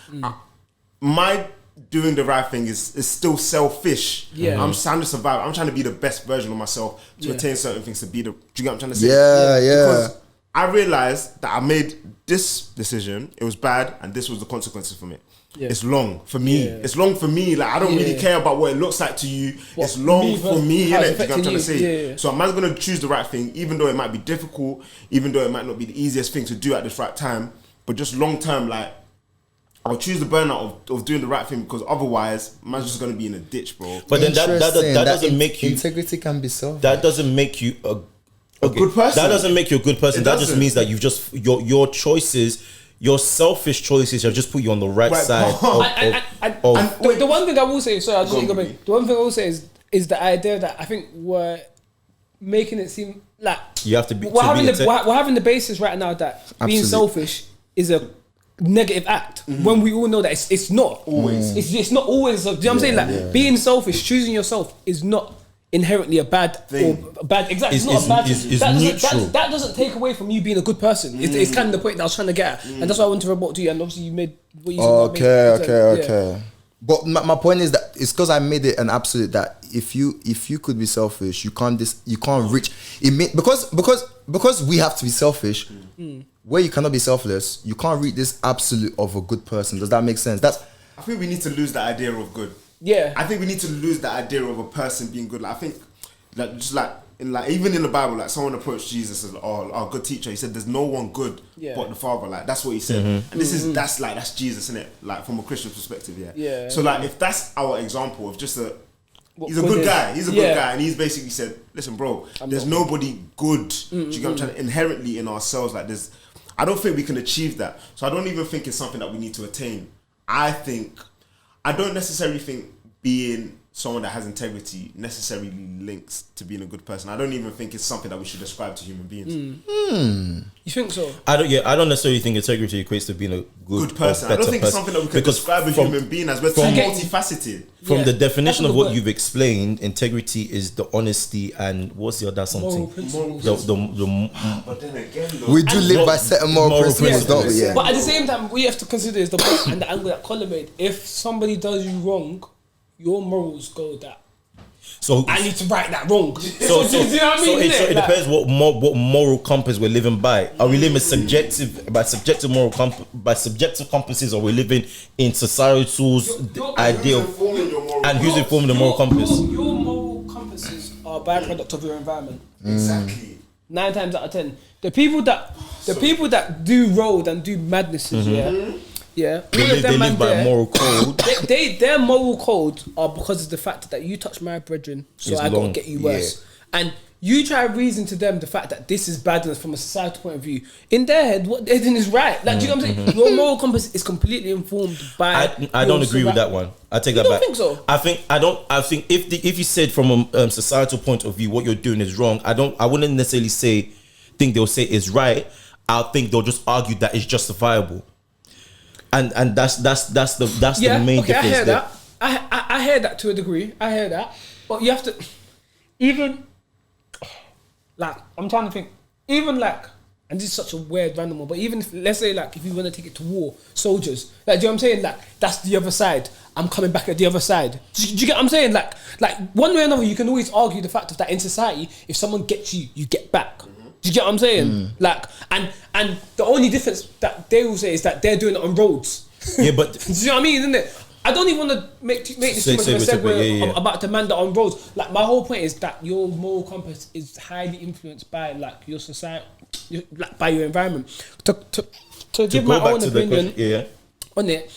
[SPEAKER 4] My doing the right thing is still selfish. Yeah. I'm trying to survive. I'm trying to be the best version of myself to attain certain things to be the. Do you get what I'm trying to say?
[SPEAKER 2] Yeah.
[SPEAKER 4] Because I realized that I made this decision. It was bad, and this was the consequences from it. Yeah. It's long for me. Yeah. It's long for me. Like I don't really care about what it looks like to you. It's long for me. You know what I'm trying to say? Yeah. So I'm not gonna choose the right thing, even though it might be difficult, even though it might not be the easiest thing to do at this right time. But just long term, like. I'll choose the burnout of doing the right thing because otherwise, man's just gonna be in a ditch, bro.
[SPEAKER 1] But then that doesn't make you
[SPEAKER 2] integrity can be self.
[SPEAKER 1] That doesn't make you a
[SPEAKER 4] good person.
[SPEAKER 1] That doesn't make you a good person. That just means that you've just your choices, your selfish choices, have just put you on the right side.
[SPEAKER 3] The one thing I will say, sorry, the one thing I will say is the idea that I think we're making it seem like
[SPEAKER 1] you have to be.
[SPEAKER 3] We're having the basis right now that being selfish is a negative act when we all know that it's not always. It's not always. Do you know what I'm saying? Like being selfish, choosing yourself is not inherently a bad thing. Or bad. Exactly, it's not a bad thing. That doesn't take away from you being a good person. It's kind of the point that I was trying to get at, and that's why I wanted to report to you. And obviously you made what you said.
[SPEAKER 2] Okay. But my point is that it's because I made it an absolute that if you could be selfish, you can't reach it because we have to be selfish. Where you cannot be selfless, you can't reach this absolute of a good person. Does that make sense?
[SPEAKER 4] I think we need to lose the idea of good. Yeah. I think we need to lose the idea of a person being good. Like, I think even in the Bible, like someone approached Jesus as our good teacher. He said, "There's no one good but the Father." Like that's what he said, and that's Jesus, isn't it? Like from a Christian perspective, yeah. So like if that's our example of just he's a good guy. He's a good guy, and he's basically said, "Listen, bro, there's nobody good. Do you get what I'm trying to inherently in ourselves? Like there's." I don't think we can achieve that. So I don't even think it's something that we need to attain. I don't necessarily think being someone that has integrity necessarily links to being a good person. I don't even think it's something that we should ascribe to human beings.
[SPEAKER 3] You think so?
[SPEAKER 1] I don't necessarily think integrity equates to being a good person.
[SPEAKER 4] I don't think it's something that we can describe a human being as. We're too multifaceted.
[SPEAKER 1] From the definition of what you've explained, integrity is the honesty and what's the other something?
[SPEAKER 3] Moral principles.
[SPEAKER 4] But then again, though,
[SPEAKER 2] we do live by certain moral principles, don't we? Yeah.
[SPEAKER 3] But at the same time, we have to consider is the point and the angle that Colin made. If somebody does you wrong, your morals go that. So I need to right that wrong. So do you know what I mean?
[SPEAKER 1] So it depends what moral compass we're living by. Are we living subjective compasses, or we're living in societal's idea of and who's informing the moral compass?
[SPEAKER 3] Your moral compasses are a byproduct of your environment.
[SPEAKER 4] Exactly.
[SPEAKER 3] 9 times out of 10, the people that do road and do madnesses,
[SPEAKER 1] they live by a moral code.
[SPEAKER 3] Their moral code are because of the fact that you touch my brethren, so I gotta get you worse. And you try to reason to them the fact that this is badness from a societal point of view. In their head, what they're doing is right. Like, do you know what I'm saying? Your moral compass is completely informed by.
[SPEAKER 1] I don't agree with that one. I take that back.
[SPEAKER 3] You don't think so?
[SPEAKER 1] I think if you said from a societal point of view what you're doing is wrong, I wouldn't necessarily think they'll say it's right. I think they'll just argue that it's justifiable. And that's the main difference.
[SPEAKER 3] I hear that. I hear that to a degree. I hear that. But you have to even. Like, I'm trying to think, even like, and this is such a weird random one, but even if, let's say like, if you want to take it to war, soldiers, like, do you know what I'm saying? Like, that's the other side. I'm coming back at the other side. Do you get what I'm saying? Like one way or another, you can always argue the fact of that in society, if someone gets you, you get back. Do you get what I'm saying? Like, and the only difference that they will say is that they're doing it on roads.
[SPEAKER 1] Yeah, but
[SPEAKER 3] do you know what I mean? Isn't it? I don't even want to make this too much of a segue about the man that on roads. Like, my whole point is that your moral compass is highly influenced by like your society, by your environment. To give my own opinion on it,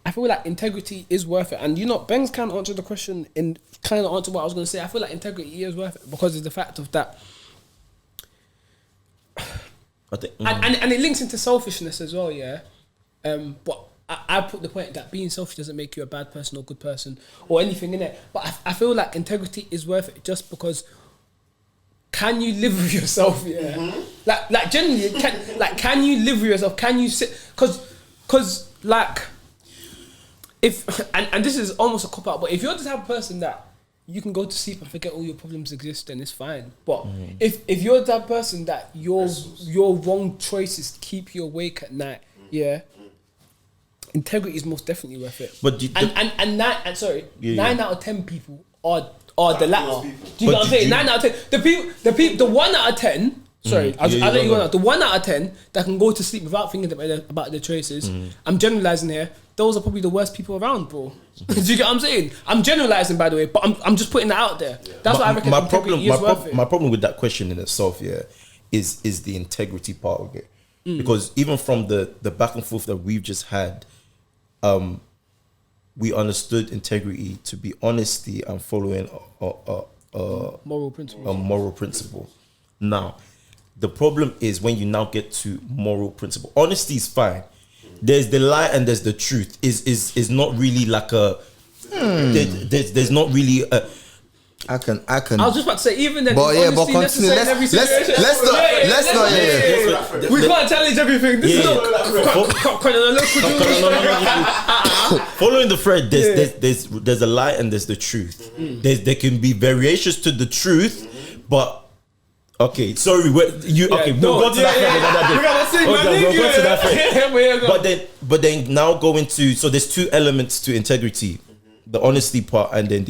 [SPEAKER 3] I feel like integrity is worth it. And you know, Ben's kind of answered the question in kind of answer what I was going to say. I feel like integrity is worth it because of the fact of that.
[SPEAKER 1] I think,
[SPEAKER 3] and it links into selfishness as well, yeah. But I put the point that being selfish doesn't make you a bad person or good person or anything in it. But I feel like integrity is worth it just because can you live with yourself? Yeah, like generally, can you live with yourself? Can you sit? Because like if and this is almost a cop out, but if you're the type of person that you can go to sleep and forget all your problems exist, then it's fine. But if you're the type of person that your wrong choices keep you awake at night, yeah. Integrity is most definitely worth it. But 9 out of 10 people are the latter. Do you know what I'm saying? 9 out of 10. The 1 out of 10. Sorry, I'll let you go now. The 1 out of 10 that can go to sleep without thinking about their choices. I'm generalizing here. Those are probably the worst people around, bro. Do you get what I'm saying? I'm generalizing, by the way, but I'm just putting that out there. That's what I reckon.
[SPEAKER 1] My problem with that question in itself, is the integrity part of it. Because even from the back and forth that we've just had, we understood integrity to be honesty and following a moral principle. Now, the problem is when you now get to moral principle. Honesty is fine. There's the lie and there's the truth. Is not really like a. There's not really a.
[SPEAKER 2] I can.
[SPEAKER 3] I was just about to say, even then,
[SPEAKER 2] but continue. Let's not.
[SPEAKER 3] We can't challenge everything. This is not
[SPEAKER 1] following the thread. There's a lie and there's the truth. There can be variations to the truth, but. Okay, sorry. We'll go to that thread. But then now go into, so there's two elements to integrity. The honesty part and then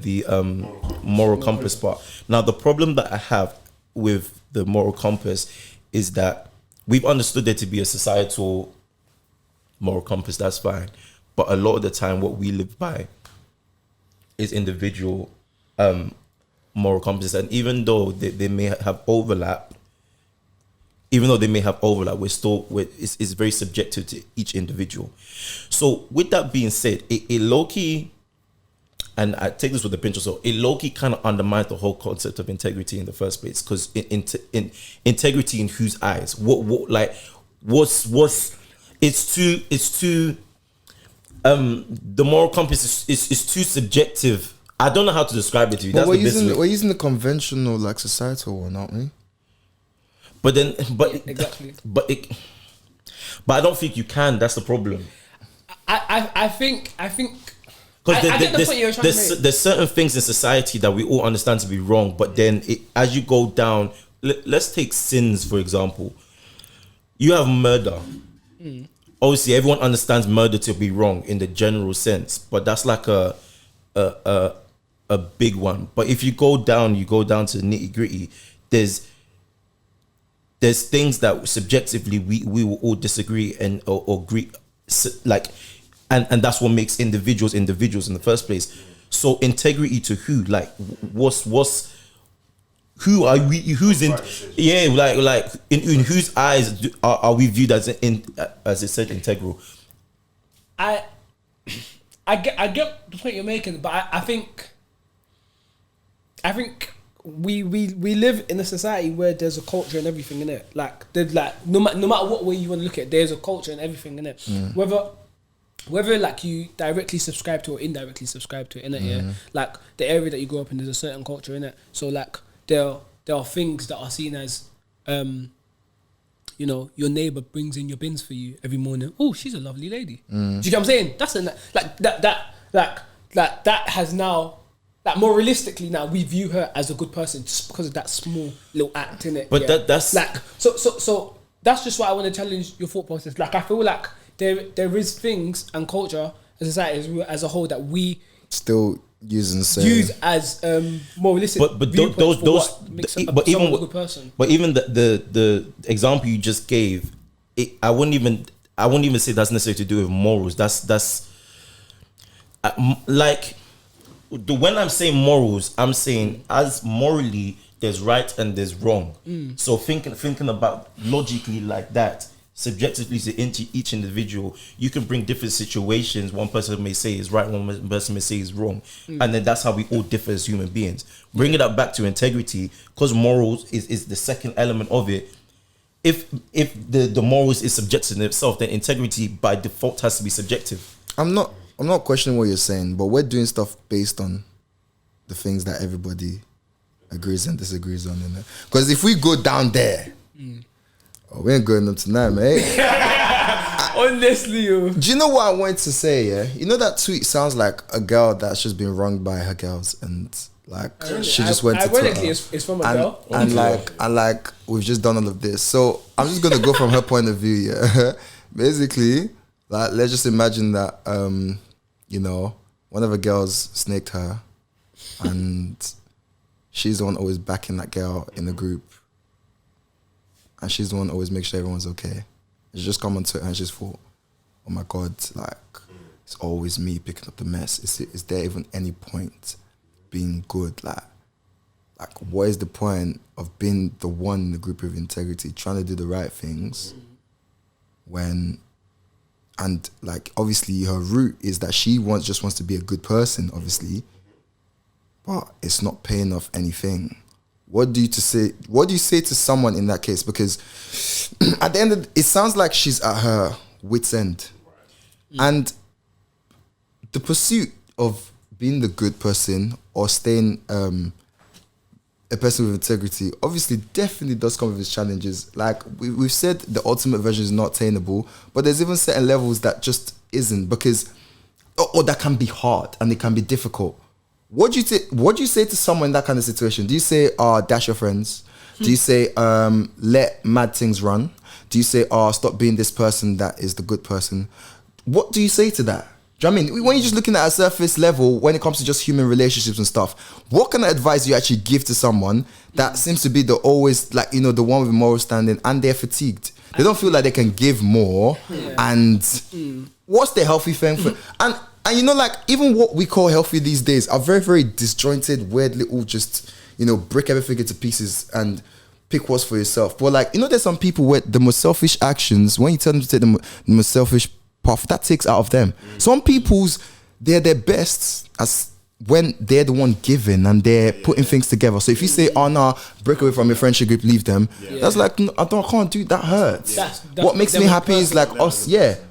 [SPEAKER 1] the moral compass part. Now the problem that I have with the moral compass is that we've understood there to be a societal moral compass. That's fine, but a lot of the time, what we live by is individual moral compass. And even though they may have overlap, we're still it's very subjective to each individual. So with that being said, it low-key, and I take this with a pinch of salt, it low-key kind of undermines the whole concept of integrity in the first place. Because in integrity in whose eyes? It's too the moral compass is too subjective. I don't know how to describe it to you.
[SPEAKER 2] But we're using the conventional, like, societal one, aren't we?
[SPEAKER 3] Exactly.
[SPEAKER 1] But I don't think you can. That's the problem.
[SPEAKER 3] I think.
[SPEAKER 1] Because there's certain things in society that we all understand to be wrong, but then as you go down, let's take sins for example. You have murder. Obviously, everyone understands murder to be wrong in the general sense, but that's like a big one. But if you go down to the nitty gritty. There's things that subjectively we will all disagree and or agree, like, and that's what makes individuals in the first place. So integrity to who? Like, who are we? Who's in? Yeah, like in whose eyes are we viewed as it said integral?
[SPEAKER 3] I get the point you're making, but I think we live in a society where there's a culture and everything in it. Like there's like no matter what way you want to look at it, there's a culture and everything in it. Whether like you directly subscribe to or indirectly subscribe to it, innit? Yeah. Like the area that you grow up in, there's a certain culture in it. So like there are things that are seen as you know, your neighbor brings in your bins for you every morning. Oh, she's a lovely lady. Do you get what I'm saying? That's that has now, like more realistically now, we view her as a good person just because of that small little act in it.
[SPEAKER 1] But that's
[SPEAKER 3] like so that's just why I want to challenge your thought process. Like I feel like there is things and culture and society as a whole that we
[SPEAKER 2] still use
[SPEAKER 3] as more realistic.
[SPEAKER 1] But even the example you just gave, I wouldn't even say that's necessarily to do with morals. That's like when I'm saying morals, I'm saying as morally there's right and there's wrong. So thinking about logically like that, subjectively to each individual, you can bring different situations. One person may say is right, one person may say is wrong, and then that's how we all differ as human beings. Bringing that back to integrity, because morals is the second element of it. If the morals is subjective in itself, then integrity by default has to be subjective.
[SPEAKER 2] I'm not questioning what you're saying, but we're doing stuff based on the things that everybody agrees and disagrees on. Because if we go down there, we ain't going up tonight, mate.
[SPEAKER 3] Honestly, yo.
[SPEAKER 2] Do you know what I wanted to say? Yeah, you know that tweet sounds like a girl that's just been wronged by her girls, and like she just went to Twitter.
[SPEAKER 3] Ironically, it's from a girl,
[SPEAKER 2] and like we've just done all of this. So I'm just gonna go from her point of view. Yeah, basically, like let's just imagine that you know, one of the girls snaked her, and she's the one always backing that girl in the group. And she's the one always makes sure everyone's okay. She just come on Twitter and she's thought, oh my God, like, it's always me picking up the mess. Is there even any point being good? Like, what is the point of being the one in the group of integrity, trying to do the right things when, and like, obviously her root is that she just wants to be a good person, obviously, but it's not paying off anything. What do you say to someone in that case? Because at the end it sounds like she's at her wit's end. And the pursuit of being the good person or staying a person with integrity obviously definitely does come with its challenges. Like we've said, the ultimate version is not attainable, but there's even certain levels that just isn't, because or that can be hard and it can be difficult. What do you say to someone in that kind of situation? Do you say, dash your friends? Do you say, let mad things run? Do you say, stop being this person that is the good person? What do you say to that? Do you know what I mean? When you're just looking at a surface level, when it comes to just human relationships and stuff, what kind of advice do you actually give to someone that seems to be the always, like, you know, the one with moral standing, and they're fatigued? They don't feel like they can give more. And what's the healthy thing for? And you know, like, even what we call healthy these days are very, very disjointed, weird little, just, you know, break everything into pieces and pick what's for yourself. But like, you know, there's some people where the most selfish actions, when you tell them to take the most selfish path, that takes out of them. Some people's, they're their best as when they're the one giving and they're putting things together. So if you say, oh no, break away from your friendship group, leave them, that's like, no, I can't do that, hurts. That's what makes me happy is like us,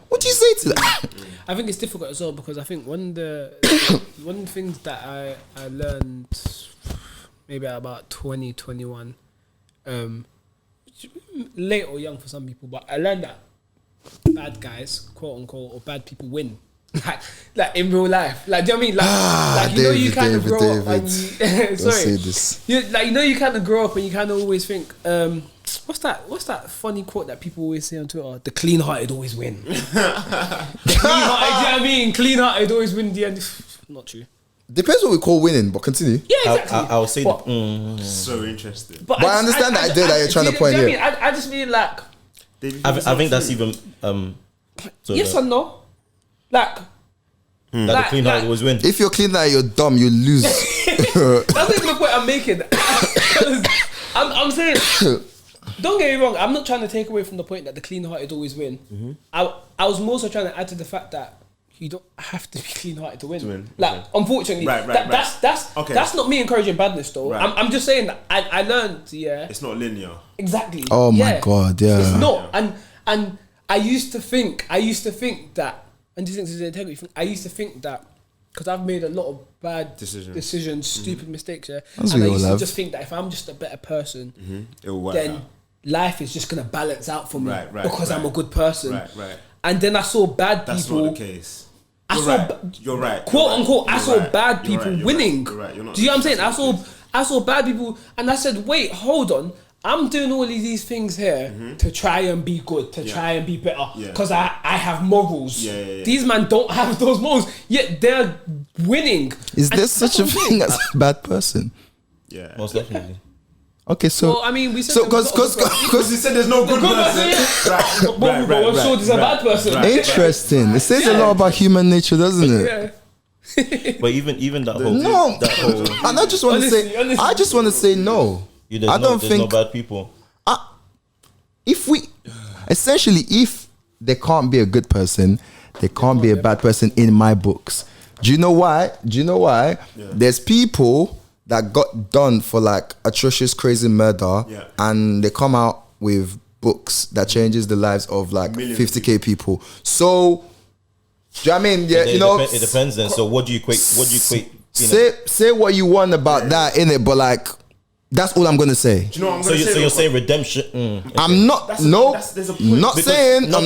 [SPEAKER 2] What do you say to that?
[SPEAKER 3] I think it's difficult as well, because I think one of the things that I learned maybe at about 2021, late or young for some people, but I learned that bad guys, quote unquote, or bad people win. like in real life. Like, do you know what I mean? Like you know, you kind of grow up and you, sorry. You kind of grow up and you kind of always think, what's that funny quote that people always say on Twitter? The clean-hearted always win. The clean-hearted, do you know what I mean? Clean-hearted always win in the end. Not true.
[SPEAKER 2] Depends what we call winning, but continue.
[SPEAKER 3] Yeah, exactly.
[SPEAKER 1] I'll say
[SPEAKER 4] so interesting.
[SPEAKER 2] But I understand the idea that you're trying to point here.
[SPEAKER 3] I just mean like,
[SPEAKER 1] I think that's even
[SPEAKER 3] yes or no? Like,
[SPEAKER 1] the clean-hearted always win.
[SPEAKER 2] If you're clean-hearted, you're dumb, you lose.
[SPEAKER 3] That's not even the point I'm making. I'm saying, don't get me wrong, I'm not trying to take away from the point that the clean-hearted always win. I was more so trying to add to the fact that you don't have to be clean-hearted to win.
[SPEAKER 4] Okay.
[SPEAKER 3] Unfortunately, that's not me encouraging badness though.
[SPEAKER 4] Right.
[SPEAKER 3] I'm just saying that I learned,
[SPEAKER 4] it's not linear.
[SPEAKER 3] exactly.
[SPEAKER 2] Oh my God, yeah.
[SPEAKER 3] It's not, and I used to think that, and this is the integrity thing. I used to think that because I've made a lot of bad decisions, stupid mistakes, and I used to just think that if I'm just a better person,
[SPEAKER 4] It will work
[SPEAKER 3] then
[SPEAKER 4] out.
[SPEAKER 3] life is just gonna balance out for me because I'm a
[SPEAKER 4] Right.
[SPEAKER 3] good person.
[SPEAKER 4] Right.
[SPEAKER 3] And then I saw bad
[SPEAKER 4] That's
[SPEAKER 3] people.
[SPEAKER 4] not the case. You're right.
[SPEAKER 3] Quote unquote, I saw bad
[SPEAKER 4] You're
[SPEAKER 3] people
[SPEAKER 4] right, you're
[SPEAKER 3] winning.
[SPEAKER 4] Right, you're right. You're not.
[SPEAKER 3] Do you know what I'm saying?
[SPEAKER 4] that's not the case.
[SPEAKER 3] I saw bad people, and I said, wait, hold on. I'm doing all of these things here to try and be good, to try and be better, because I have morals.
[SPEAKER 4] Yeah.
[SPEAKER 3] These men don't have those morals, yet they're winning.
[SPEAKER 2] Is
[SPEAKER 3] And
[SPEAKER 2] there such a
[SPEAKER 3] that's what I'm
[SPEAKER 2] thing
[SPEAKER 3] saying.
[SPEAKER 2] as a bad person?
[SPEAKER 4] Yeah.
[SPEAKER 1] Most definitely.
[SPEAKER 2] Okay, so
[SPEAKER 3] Well, I mean, we said
[SPEAKER 2] so
[SPEAKER 3] there was
[SPEAKER 2] because
[SPEAKER 4] Because you said there's no good person.
[SPEAKER 3] But we're sure there's a bad person.
[SPEAKER 2] interesting. It says a lot about human nature, doesn't it?
[SPEAKER 3] Yeah.
[SPEAKER 1] But even that whole
[SPEAKER 2] No,
[SPEAKER 1] that whole
[SPEAKER 2] and I just want to say,
[SPEAKER 3] Honestly.
[SPEAKER 2] I just want to say no. I don't
[SPEAKER 1] there's
[SPEAKER 2] think
[SPEAKER 1] no bad people.
[SPEAKER 2] if there can't be a good person, there can't be a bad person in my books. Do you know why? There's people that got done for like atrocious, crazy murder, and they come out with books that changes the lives of like
[SPEAKER 4] Millions
[SPEAKER 2] 50k people. So, do you know what I mean? Yeah,
[SPEAKER 1] It depends then. So what do you equate?
[SPEAKER 2] Say what you want about that, innit? But like, that's all I'm gonna say.
[SPEAKER 4] Do you know what I'm
[SPEAKER 1] So
[SPEAKER 4] going to say?
[SPEAKER 1] you're saying redemption?
[SPEAKER 2] I'm not.
[SPEAKER 4] That's there's a point.
[SPEAKER 2] I'm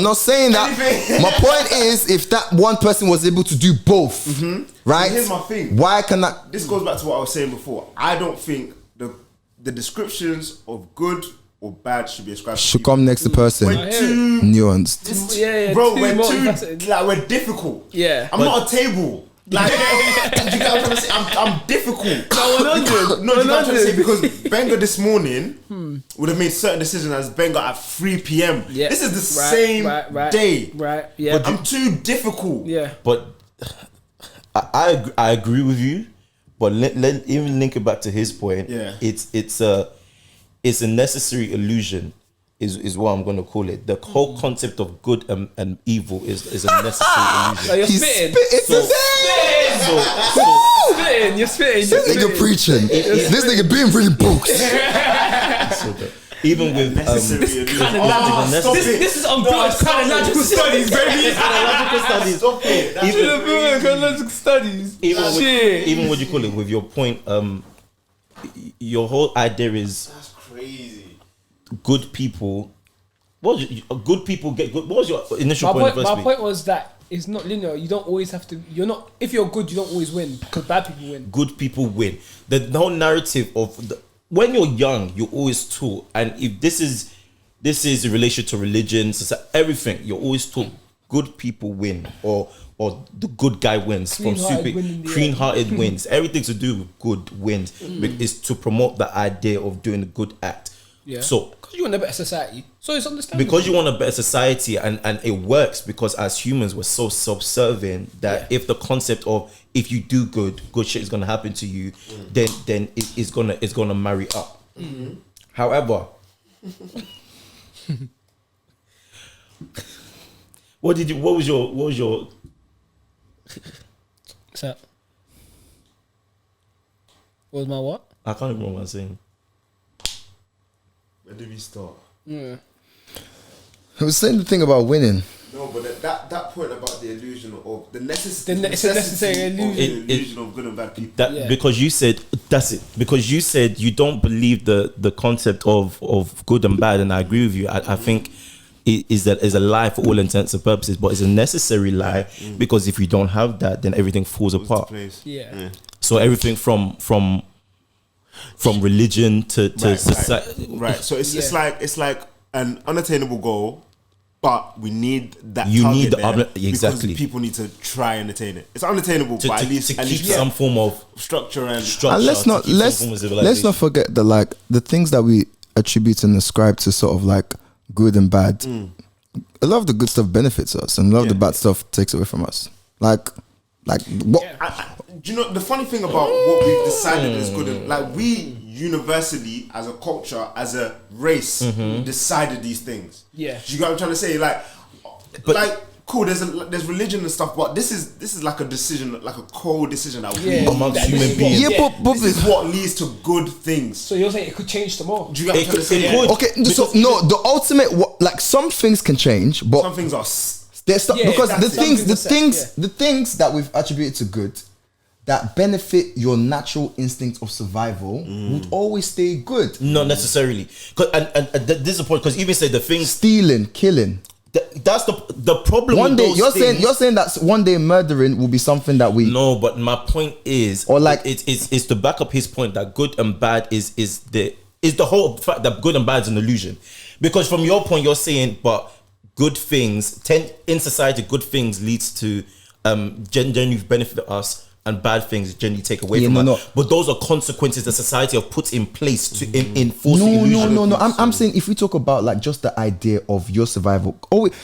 [SPEAKER 2] not saying that. My point is, if that one person was able to do both, right?
[SPEAKER 4] Here's my thing.
[SPEAKER 2] Why can that?
[SPEAKER 4] This goes back to what I was saying before. I don't think the descriptions of good or bad should be ascribed to
[SPEAKER 2] Should
[SPEAKER 4] people.
[SPEAKER 2] come next to person.
[SPEAKER 4] We're too
[SPEAKER 2] Nuanced.
[SPEAKER 4] bro.
[SPEAKER 3] too
[SPEAKER 4] We're
[SPEAKER 3] multifaceted.
[SPEAKER 4] too we're difficult.
[SPEAKER 3] Yeah.
[SPEAKER 4] I'm not a table. Like, do you get what I'm trying to say? I'm difficult. No, do you get what I'm trying to say? Because Benga this morning would have made certain decisions as Benga at 3 p.m.
[SPEAKER 3] Yeah.
[SPEAKER 4] This is the same day.
[SPEAKER 3] Right. Yeah.
[SPEAKER 4] I'm too difficult.
[SPEAKER 3] Yeah.
[SPEAKER 1] But I agree with you. But let even link it back to his point.
[SPEAKER 4] Yeah.
[SPEAKER 1] It's a necessary illusion. Is what I'm going to call it. The whole concept of good and evil is a necessary illusion.
[SPEAKER 3] You're
[SPEAKER 2] He's
[SPEAKER 3] spitting.
[SPEAKER 2] spitting.
[SPEAKER 3] You're spitting.
[SPEAKER 2] This nigga preaching. This nigga being reading books.
[SPEAKER 1] Even with
[SPEAKER 4] Necessary illusion.
[SPEAKER 3] This is unbuilt chronological studies, baby.
[SPEAKER 1] chronological studies.
[SPEAKER 3] Chronological studies.
[SPEAKER 1] Even what you call it with your point, your whole idea is
[SPEAKER 4] That's crazy.
[SPEAKER 1] good people. Good people get good. What was your initial point?
[SPEAKER 3] My point was that it's not linear. You don't always have to. If you're good, you don't always win because bad people win.
[SPEAKER 1] Good people win. The whole narrative of when you're young, you're always taught, and if this is in relation to religion, society, everything, you're always taught good people win, or the good guy wins from clean-hearted wins. Everything to do with good wins is to promote the idea of doing a good act.
[SPEAKER 3] Yeah.
[SPEAKER 1] So
[SPEAKER 3] because you want a better society, so it's understandable.
[SPEAKER 1] because you want a better society, and it works because as humans we're so self-serving that if the concept of if you do good shit is gonna happen to you, then it's gonna marry up. However, what was your
[SPEAKER 3] What's that? What was my what?
[SPEAKER 1] I can't remember what I'm saying.
[SPEAKER 4] Where did we start?
[SPEAKER 2] I was saying the thing about winning.
[SPEAKER 4] No, but that point about the illusion of the necessary
[SPEAKER 3] It's a necessary illusion.
[SPEAKER 4] the illusion of good and bad people.
[SPEAKER 1] Because you said that's it. Because you said you don't believe the concept of good and bad, and I agree with you. I think it is a lie for all intents and purposes, but it's a necessary lie because if you don't have that, then everything falls apart.
[SPEAKER 3] Yeah.
[SPEAKER 1] So everything from religion to society.
[SPEAKER 4] Right. So it's like an unattainable goal, but we need that.
[SPEAKER 1] You
[SPEAKER 4] target
[SPEAKER 1] need the
[SPEAKER 4] there
[SPEAKER 1] exactly.
[SPEAKER 4] because people need to try and attain it. It's unattainable, but at least
[SPEAKER 1] keep some form of
[SPEAKER 4] structure and
[SPEAKER 2] And let's not forget that like the things that we attribute and ascribe to sort of like good and bad. A lot of the good stuff benefits us, and a lot of the bad stuff takes away from us. Like what?
[SPEAKER 4] Do you know the funny thing about what we've decided is good? And, like we universally, as a culture, as a race, decided these things.
[SPEAKER 3] Yeah.
[SPEAKER 4] Do you get what I'm trying to say? Like, cool. There's religion and stuff, but this is like a decision, like a co-decision that we
[SPEAKER 1] amongst human beings.
[SPEAKER 2] Yeah, but
[SPEAKER 4] this is what leads to good things.
[SPEAKER 3] So you're saying it could change tomorrow?
[SPEAKER 4] Do you get what I'm saying?
[SPEAKER 1] It could.
[SPEAKER 2] okay, so no, the ultimate like some things can change, but
[SPEAKER 4] Some things are.
[SPEAKER 2] there's stuff
[SPEAKER 3] Yeah,
[SPEAKER 2] because
[SPEAKER 3] that's
[SPEAKER 2] the things that we've attributed to good that benefit your natural instinct of survival would always stay good.
[SPEAKER 1] Not necessarily. And this is the point, because even say the things,
[SPEAKER 2] Stealing, killing.
[SPEAKER 1] that's the problem.
[SPEAKER 2] One
[SPEAKER 1] with
[SPEAKER 2] day
[SPEAKER 1] those
[SPEAKER 2] you're saying that one day murdering will be something that we
[SPEAKER 1] No, but my point is,
[SPEAKER 2] Or like-
[SPEAKER 1] it's to back up his point that good and bad is the whole fact that good and bad is an illusion. Because from your point, you're saying, but good things in society, good things leads to genuinely benefit us, and bad things generally take away from us. But those are consequences that society have put in place to enforce the illusion.
[SPEAKER 2] No. I'm saying if we talk about like just the idea of your survival.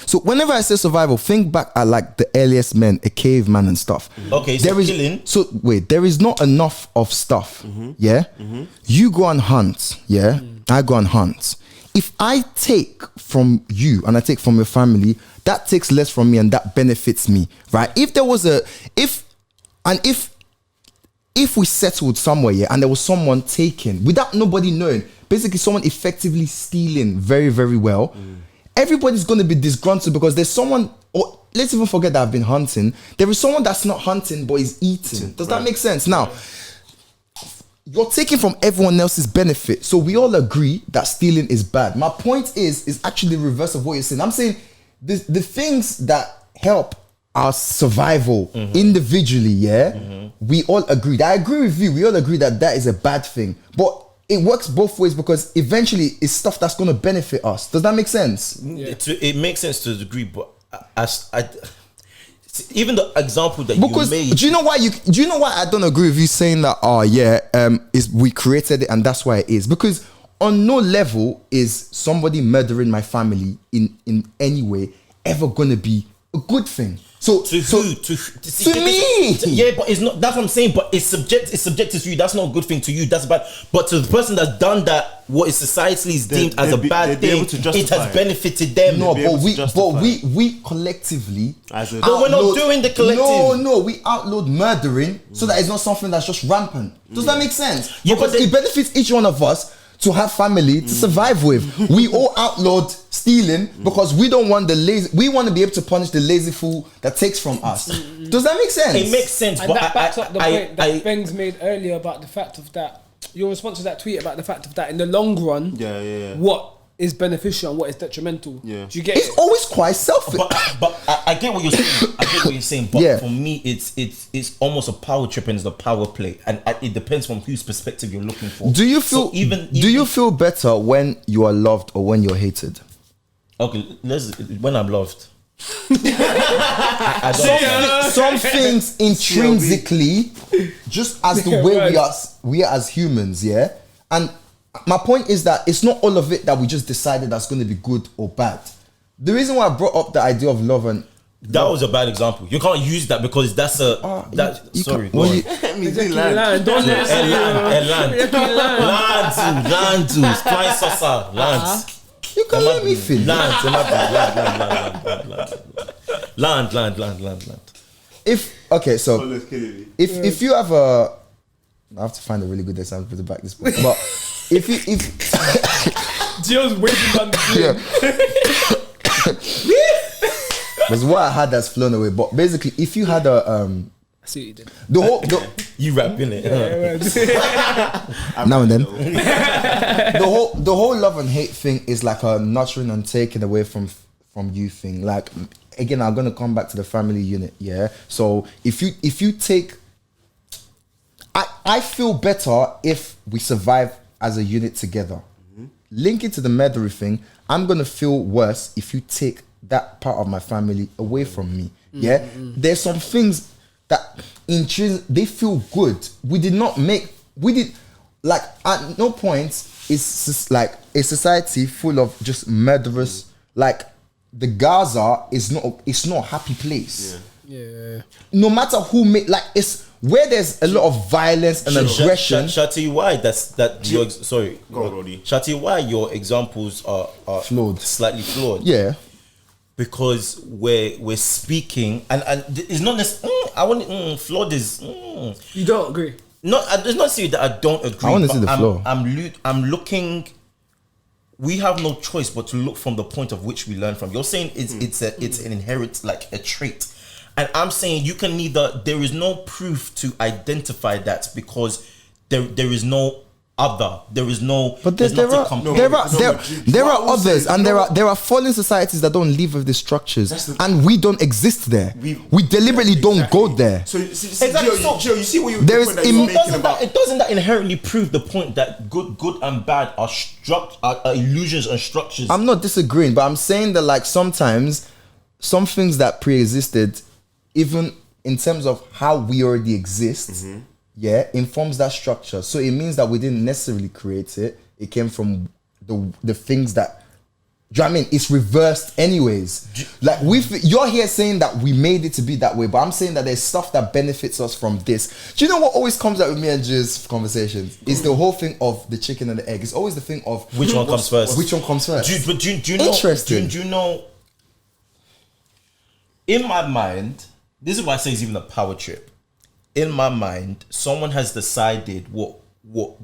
[SPEAKER 2] So whenever I say survival, think back at like the earliest men, a caveman and stuff.
[SPEAKER 1] Okay, so killing.
[SPEAKER 2] So wait, there is not enough of stuff. Yeah, you go and hunt. Yeah, I go and hunt. If I take from you and I take from your family, that takes less from me and that benefits me, right? If there was if we settled somewhere, yeah, and there was someone taken without nobody knowing, basically someone effectively stealing very, very well, everybody's going to be disgruntled because there's someone, or let's even forget that I've been hunting. There is someone that's not hunting but is eating. Does that make sense? Now, you're taking from everyone else's benefit. So we all agree that stealing is bad. My point is actually the reverse of what you're saying. I'm saying the things that help our survival individually, we all agree. I agree with you. We all agree that is a bad thing. But it works both ways because eventually it's stuff that's going to benefit us. Does that make sense?
[SPEAKER 1] Yeah. It makes sense to a degree, but even the example that
[SPEAKER 2] because
[SPEAKER 1] you made.
[SPEAKER 2] Do you know why I don't agree with you saying that? Is we created it and that's why it is? Because on no level is somebody murdering my family in any way ever going to be a good thing. So to me,
[SPEAKER 1] yeah, but it's not. That's what I'm saying. But it's subjective to you. That's not a good thing to you. That's bad. But to the person that's done that, what is societally is deemed as a bad thing, it has benefited them.
[SPEAKER 2] No, but we collectively.
[SPEAKER 1] But we're not doing the collective.
[SPEAKER 2] No, we outlawed murdering so that it's not something that's just rampant. Does that make sense?
[SPEAKER 1] Yeah,
[SPEAKER 2] because it benefits each one of us to have family to survive with. We all outlawed stealing because we don't want the lazy. We want to be able to punish the lazy fool that takes from us. Does that make sense?
[SPEAKER 1] It makes sense.
[SPEAKER 3] And
[SPEAKER 1] but
[SPEAKER 3] that backs up the point that Ben's made earlier about the fact of that. Your response to that tweet about the fact of that in the long run, what is beneficial and what is detrimental? Yeah. Do you get
[SPEAKER 2] it's
[SPEAKER 3] it?
[SPEAKER 2] always quite selfish.
[SPEAKER 1] But I get what you're saying. I get what you're saying. But for me, it's almost a power trip and it's a power play, and it depends on whose perspective you're looking for.
[SPEAKER 2] Do you feel do you feel better when you are loved or when you're hated?
[SPEAKER 1] Okay, when I'm loved.
[SPEAKER 2] Some things intrinsically, just as the way we are as humans, and my point is that it's not all of it that we just decided that's going to be good or bad. The reason why I brought up the idea of love and
[SPEAKER 1] that was a bad example. You can't use that because that's a sorry. Go on.
[SPEAKER 3] Land. Don't let
[SPEAKER 1] Land. Flying saucer. Land.
[SPEAKER 2] You can let me finish.
[SPEAKER 1] Land.
[SPEAKER 2] If you have a, I have to find a really good example to back this point. But if
[SPEAKER 3] Gio's waiting on the
[SPEAKER 2] because what I had that's flown away. But basically, if you had a
[SPEAKER 3] I see what you did.
[SPEAKER 1] You rap in it.
[SPEAKER 2] Now and then. the whole love and hate thing is like a nurturing and taking away from you thing. Like again, I'm gonna come back to the family unit. Yeah. So if you take, I feel better if we survive as a unit together. Link it to the murder thing. I'm gonna feel worse if you take that part of my family away from me. Yeah. There's some things that they feel good. We did like at no point is just like a society full of just murderers. Like the Gaza is not a happy place.
[SPEAKER 3] Yeah.
[SPEAKER 2] No matter who made, like, it's where there's a lot of violence and aggression.
[SPEAKER 1] Shati, why Shati, why your examples are
[SPEAKER 2] flawed,
[SPEAKER 1] slightly flawed.
[SPEAKER 2] Yeah.
[SPEAKER 1] because we're speaking, and it's not necessarily. Flawed is.
[SPEAKER 3] You don't agree?
[SPEAKER 1] No, it's not saying that I don't agree.
[SPEAKER 2] I want to see the flaw.
[SPEAKER 1] I'm looking. We have no choice but to look from the point of which we learn from. You're saying it's an inherent, like a trait, and I'm saying you can neither. There is no proof to identify that because there is no other. There is no.
[SPEAKER 2] But there are others, and there are fallen societies that don't live with the structures, and we don't exist there. We deliberately don't go there.
[SPEAKER 4] So,
[SPEAKER 1] Exactly.
[SPEAKER 4] Gio, you see what
[SPEAKER 2] There is
[SPEAKER 1] It doesn't that inherently prove the point that good and bad are illusions and structures?
[SPEAKER 2] I'm not disagreeing, but I'm saying that like sometimes some things that pre-existed, even in terms of how we already exist, informs that structure. So it means that we didn't necessarily create it. It came from the things that. Do you know what I mean? It's reversed anyways. Like you're here saying that we made it to be that way, but I'm saying that there's stuff that benefits us from this. Do you know what always comes out with me and Jiz's conversations? It's the whole thing of the chicken and the egg. It's always the thing of
[SPEAKER 1] which one comes first.
[SPEAKER 2] Which one comes first?
[SPEAKER 1] Do you know?
[SPEAKER 2] Interesting.
[SPEAKER 1] Do you know? In my mind, this is why I say it's even a power trip. In my mind, someone has decided what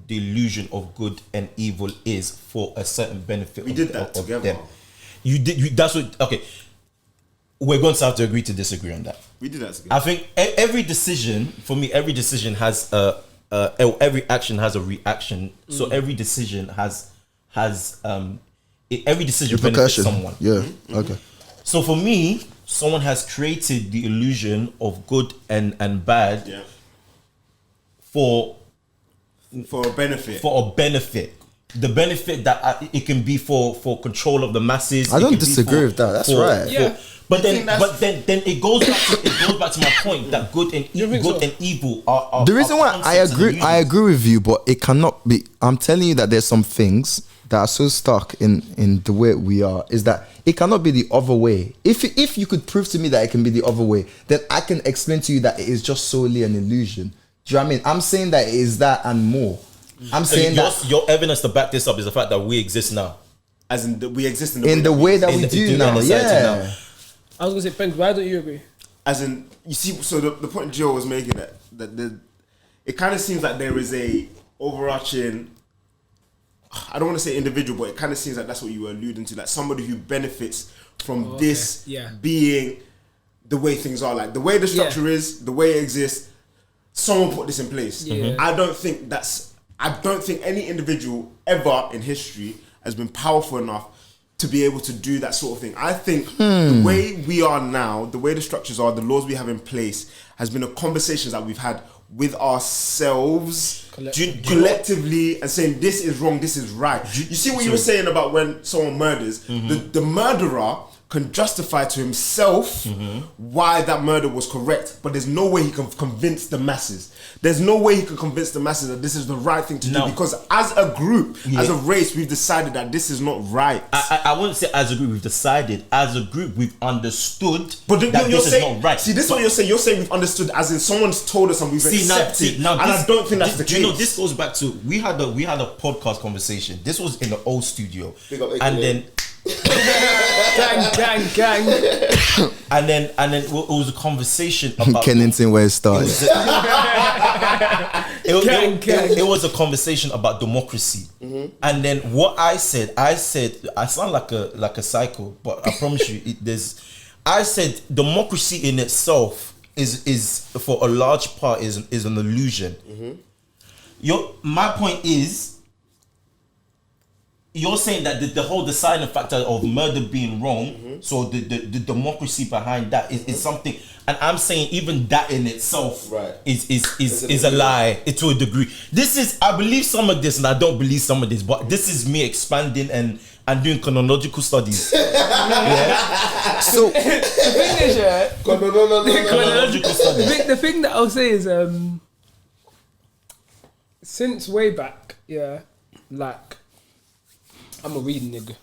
[SPEAKER 1] the illusion of good and evil is for a certain benefit.
[SPEAKER 4] We did that together.
[SPEAKER 1] Them. That's what. Okay, we're going to have to agree to disagree on that.
[SPEAKER 4] We did that together.
[SPEAKER 1] I think every decision for me, every decision has every action has a reaction. So every decision has every decision benefits someone.
[SPEAKER 2] Yeah. Okay.
[SPEAKER 1] So for me, someone has created the illusion of good and bad for
[SPEAKER 4] a benefit.
[SPEAKER 1] The benefit that it can be for control of the masses.
[SPEAKER 2] I don't disagree with that. That's right.
[SPEAKER 3] Yeah.
[SPEAKER 1] But then it goes back to my point that good and evil are
[SPEAKER 2] the reason why I agree with you, but it cannot be. I'm telling you that there's some things that are so stuck in the way we are, is that it cannot be the other way. If you could prove to me that it can be the other way, then I can explain to you that it is just solely an illusion. Do you know what I mean? I'm saying that it is that and more. I'm saying that
[SPEAKER 1] your evidence to back this up is the fact that we exist now.
[SPEAKER 4] As in we exist
[SPEAKER 2] in the way that we do now. Yeah.
[SPEAKER 3] I was gonna say, Ben, why don't you agree?
[SPEAKER 4] As in, you see, so the point Joe was making that it kind of seems like there is a overarching. I don't want to say individual, but it kind of seems like that's what you were alluding to, like somebody who benefits from this being the way things are, like the way the structure is, the way it exists. Someone put this in place. I don't think any individual ever in history has been powerful enough to be able to do that sort of thing. I think the way we are now, the way the structures are, the laws we have in place, has been a conversation that we've had with ourselves collectively and saying this is wrong, this is right. You see what you were saying about when someone murders, the murderer can justify to himself why that murder was correct, but there's no way he can convince the masses. There's no way he can convince the masses that this is the right thing to do, because as a group, as a race, we've decided that this is not right.
[SPEAKER 1] I wouldn't say as a group we've decided. As a group, we've understood
[SPEAKER 4] that
[SPEAKER 1] this is not right.
[SPEAKER 4] See, this is what you're saying. You're saying we've understood, as in someone's told us and we've accepted. And I don't think that's the case.
[SPEAKER 1] You know, this goes back to we had a podcast conversation. This was in the old studio, and then.
[SPEAKER 3] gang.
[SPEAKER 1] and then it was a conversation about
[SPEAKER 2] Kennington, where it started.
[SPEAKER 1] It was a conversation about democracy, and then what I said I sound like a psycho, but I promise you, I said democracy in itself is for a large part is an illusion. My point is, you're saying that the whole deciding factor of murder being wrong, so the democracy behind that is something, and I'm saying even that in itself is a lie to a degree. This is, I believe some of this and I don't believe some of this, but this is me expanding and doing chronological studies.
[SPEAKER 2] So
[SPEAKER 3] the thing is,
[SPEAKER 1] chronological studies.
[SPEAKER 3] The thing that I'll say is, since way back, like, I'm a reading nigga.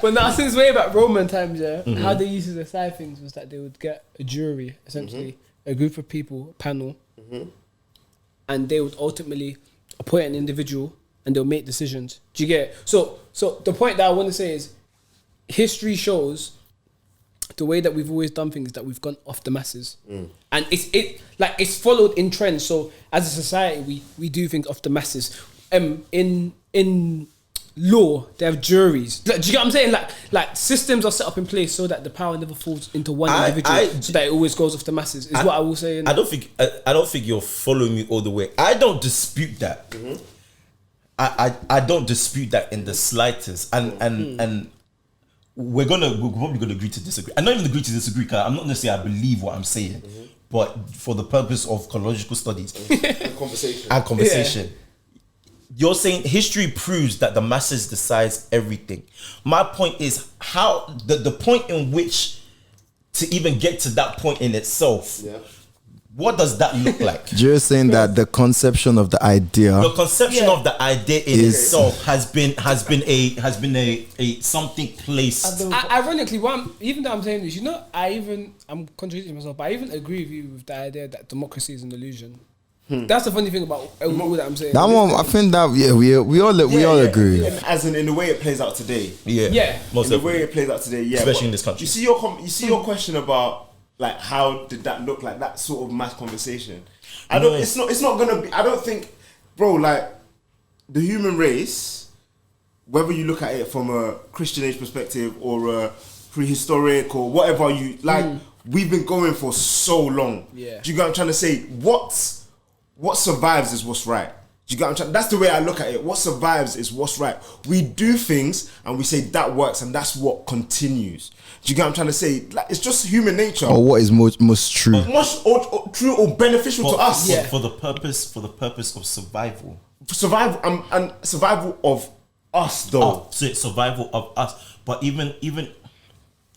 [SPEAKER 3] But now, since way back Roman times, how they used to decide things was that they would get a jury, essentially, a group of people, a panel, and they would ultimately appoint an individual and they'll make decisions. Do you get it? So the point that I want to say is, history shows the way that we've always done things, that we've gone off the masses, and it's followed in trends. So as a society, we do things off the masses. In law, they have juries. Do you get what I'm saying? Like systems are set up in place so that the power never falls into one individual, so that it always goes off the masses. Is what I will say.
[SPEAKER 1] I don't think you're following me all the way. I don't dispute that. Mm-hmm. I don't dispute that in the slightest, and we're probably gonna agree to disagree. I don't even agree to disagree because I'm not necessarily I believe what I'm saying, but for the purpose of chronological studies
[SPEAKER 4] and
[SPEAKER 1] conversation. You're saying history proves that the masses decides everything. My point is how the point in which to even get to that point in itself. Yeah. What does that look like?
[SPEAKER 2] You're saying that the conception of the idea,
[SPEAKER 1] of the idea in itself has been a something placed.
[SPEAKER 3] Ironically, even though I'm saying this, I'm contradicting myself, but I even agree with you with the idea that democracy is an illusion. That's the funny thing about all that I'm saying.
[SPEAKER 2] That one, I think that we all agree.
[SPEAKER 4] Yeah. As in the way it plays out today.
[SPEAKER 1] Most
[SPEAKER 4] in the way it plays out today. Yeah,
[SPEAKER 1] especially in this country.
[SPEAKER 4] You see your question about like how did that look like, that sort of mass conversation. It's not gonna be. I don't think, bro. Like the human race, whether you look at it from a Christian age perspective or a prehistoric or whatever you like, we've been going for so long. Yeah. Do you get what I'm trying to say? What survives is what's right. Do you get what I'm trying? That's the way I look at it. What survives is what's right. We do things and we say that works and that's what continues. Do you get what I'm trying to say? Like, it's just human nature.
[SPEAKER 2] Or what is most true.
[SPEAKER 4] Or true or beneficial to us.
[SPEAKER 1] For the purpose of survival.
[SPEAKER 4] Survival and survival of us though.
[SPEAKER 1] Survival of us. But even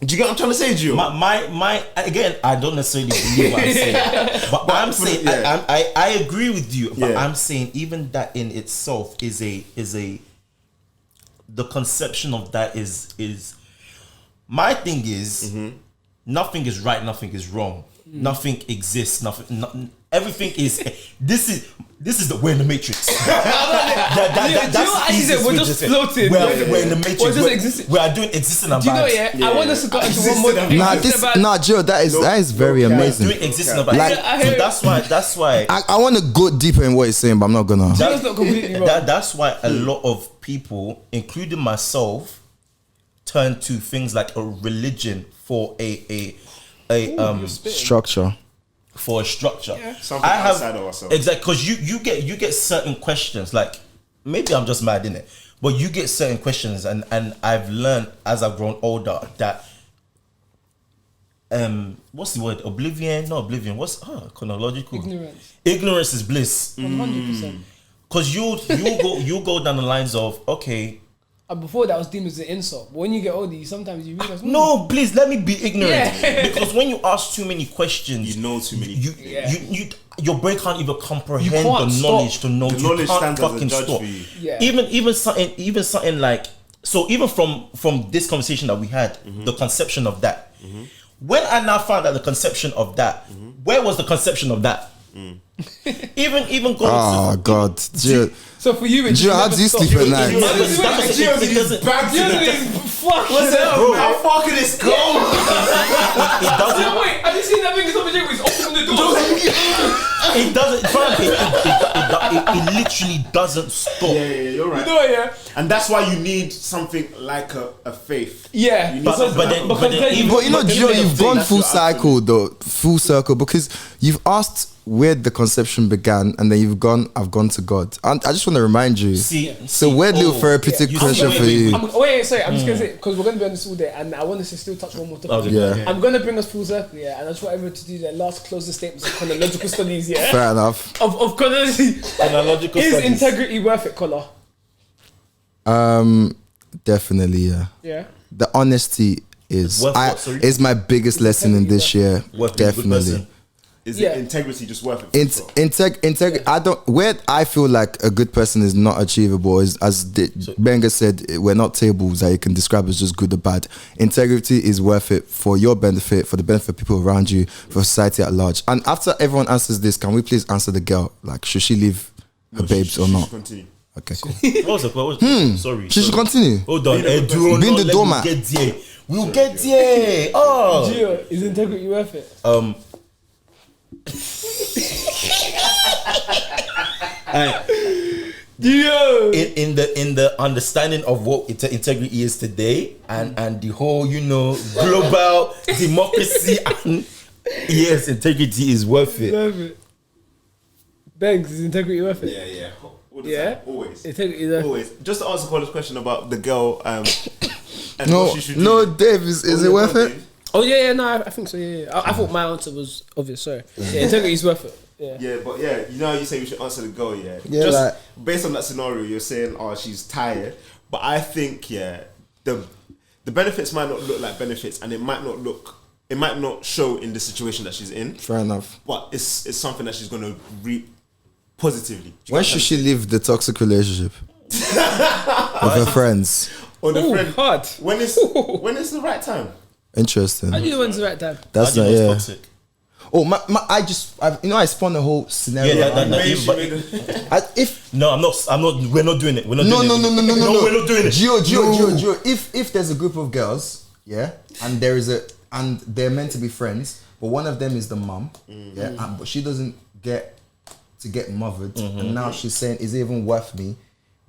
[SPEAKER 4] do you get what I'm trying to say, Gio?
[SPEAKER 1] My again, I don't necessarily believe what I'm saying, but I'm saying I agree with you. But I'm saying even that in itself is a the conception of that is my thing is nothing is right, nothing is wrong, nothing exists, everything is this is the we're in the matrix.
[SPEAKER 3] We're just floating.
[SPEAKER 1] We're in the matrix.
[SPEAKER 3] We're just existing.
[SPEAKER 1] We are doing existing and
[SPEAKER 3] vibes. Do you know? I want us to go into one more.
[SPEAKER 2] Joe, that is very amazing.
[SPEAKER 1] Doing existing and vibes. So that's why.
[SPEAKER 2] I want to go deeper in what you're saying, but I'm not gonna.
[SPEAKER 3] That's not completely wrong.
[SPEAKER 1] That's why a lot of people, including myself, turn to things like a religion for a
[SPEAKER 2] structure.
[SPEAKER 1] For a structure,
[SPEAKER 4] something outside of ourselves.
[SPEAKER 1] Exactly, because you get certain questions. Like maybe I'm just mad in it, but you get certain questions, and I've learned as I've grown older that what's the word? Oblivion? Not oblivion. What's chronological? Ignorance is bliss.
[SPEAKER 3] 100%.
[SPEAKER 1] Because you go down the lines of okay.
[SPEAKER 3] And before that was deemed as an insult. But when you get older, sometimes you realize...
[SPEAKER 1] No, please, let me be ignorant. Because when you ask too many questions...
[SPEAKER 4] You know too many
[SPEAKER 1] you your brain can't even comprehend the knowledge to know.
[SPEAKER 4] The knowledge stands as a judge
[SPEAKER 1] stop.
[SPEAKER 4] for you.
[SPEAKER 3] Yeah.
[SPEAKER 1] Even something like... So even from this conversation that we had, the conception of that. When I now found out the conception of that, where was the conception of that? Even going
[SPEAKER 2] to... God.
[SPEAKER 3] So for you,
[SPEAKER 2] Gio, how do you sleep at night?
[SPEAKER 3] What's up, bro?
[SPEAKER 4] How far can this go?
[SPEAKER 1] It doesn't.
[SPEAKER 3] Wait, have you seen that thing? Somebody was opening the door.
[SPEAKER 1] It doesn't. It literally doesn't stop.
[SPEAKER 4] Yeah, you're right.
[SPEAKER 3] Yeah.
[SPEAKER 4] And that's why you need something like a faith.
[SPEAKER 3] Yeah,
[SPEAKER 1] but
[SPEAKER 2] you know, Gio, you've gone full circle because you've asked where the conception began, and then I've gone to God. And I just want to remind you. So weird little therapeutic question for you.
[SPEAKER 3] I'm just gonna say, because we're gonna be on this all day, and I want us to still touch one more topic. I'm gonna bring us full circle, and I just want everyone to do their last closing statements of chronological studies.
[SPEAKER 2] Fair enough.
[SPEAKER 3] Of chronological studies. Is integrity worth it, Collar?
[SPEAKER 2] Definitely,
[SPEAKER 3] yeah.
[SPEAKER 2] The honesty is my biggest lesson in this year. Definitely.
[SPEAKER 4] Is integrity just worth it?
[SPEAKER 2] Integrity. I feel like a good person is not achievable is, as GBENGA said, we're not tables that you can describe as just good or bad. Integrity is worth it for your benefit, for the benefit of people around you, for society at large. And after everyone answers this, can we please answer the girl? Like, should she leave her babes or not?
[SPEAKER 4] Continue.
[SPEAKER 2] Okay, cool.
[SPEAKER 1] What was the Sorry.
[SPEAKER 2] She should continue.
[SPEAKER 1] Hold on.
[SPEAKER 2] Being the doormat.
[SPEAKER 1] We'll get there. Oh.
[SPEAKER 3] Gio, is integrity worth it? Gio!
[SPEAKER 1] In the understanding of what integrity is today, and the whole global democracy, and yes, integrity is worth it.
[SPEAKER 3] Worth it. Banks, is integrity worth it?
[SPEAKER 4] Yeah. All the
[SPEAKER 3] Yeah?
[SPEAKER 4] time. Always.
[SPEAKER 3] Integrity is worth it.
[SPEAKER 4] Always. Just to answer Colin's question about the girl and
[SPEAKER 2] No,
[SPEAKER 4] what she should
[SPEAKER 2] no,
[SPEAKER 4] do.
[SPEAKER 2] Dave, is it worth it?
[SPEAKER 3] Oh yeah, no, I think so. Yeah. I thought my answer was obvious. Sorry. Yeah, integrity is worth it. Yeah.
[SPEAKER 4] Yeah, but you know how you say we should answer the girl, yeah?
[SPEAKER 2] Yeah,
[SPEAKER 4] Just
[SPEAKER 2] like-
[SPEAKER 4] based on that scenario, you're saying, oh, she's tired. But I think, the benefits might not look like benefits, and it might not show in the situation that she's in.
[SPEAKER 2] Fair enough.
[SPEAKER 4] But it's something that she's gonna reap positively.
[SPEAKER 2] When should she leave the toxic relationship with her friends?
[SPEAKER 4] Or the
[SPEAKER 3] Ooh,
[SPEAKER 4] friend,
[SPEAKER 3] hard.
[SPEAKER 4] when is the right time?
[SPEAKER 2] Interesting.
[SPEAKER 3] I knew when's the right time.
[SPEAKER 2] That's
[SPEAKER 1] How
[SPEAKER 2] not
[SPEAKER 1] do you know
[SPEAKER 2] yeah.
[SPEAKER 1] it's toxic?
[SPEAKER 2] Oh, I spun the whole scenario.
[SPEAKER 1] Yeah,
[SPEAKER 2] around
[SPEAKER 1] that-
[SPEAKER 2] that. If
[SPEAKER 1] No, I'm not. We're not doing it. We're not
[SPEAKER 2] no,
[SPEAKER 1] doing it.
[SPEAKER 2] no,
[SPEAKER 1] We're not doing it.
[SPEAKER 2] Gio. If there's a group of girls, yeah, and and they're meant to be friends, but one of them is the mum, yeah, but she doesn't get mothered, and now she's saying, is it even worth me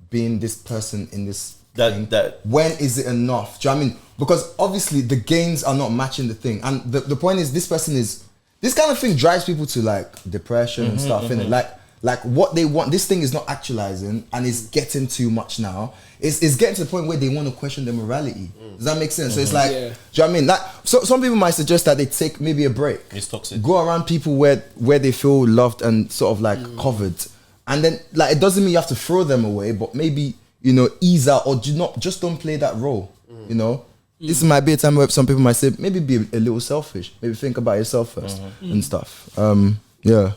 [SPEAKER 2] being this person in this thing? When is it enough? Do you know what I mean? Because obviously the gains are not matching the thing, and the point is, this kind of thing drives people to like depression and stuff, innit? Like what they want, this thing is not actualizing, and it's getting too much now. It's getting to the point where they want to question their morality. Does that make sense? So it's like, do you know what I mean? Like, so some people might suggest that they take maybe a break.
[SPEAKER 1] It's toxic.
[SPEAKER 2] Go around people where they feel loved and sort of like covered, and then like it doesn't mean you have to throw them away, but maybe ease out, or just don't play that role. This might be a time where some people might say maybe be a little selfish, maybe think about yourself first and stuff. Yeah.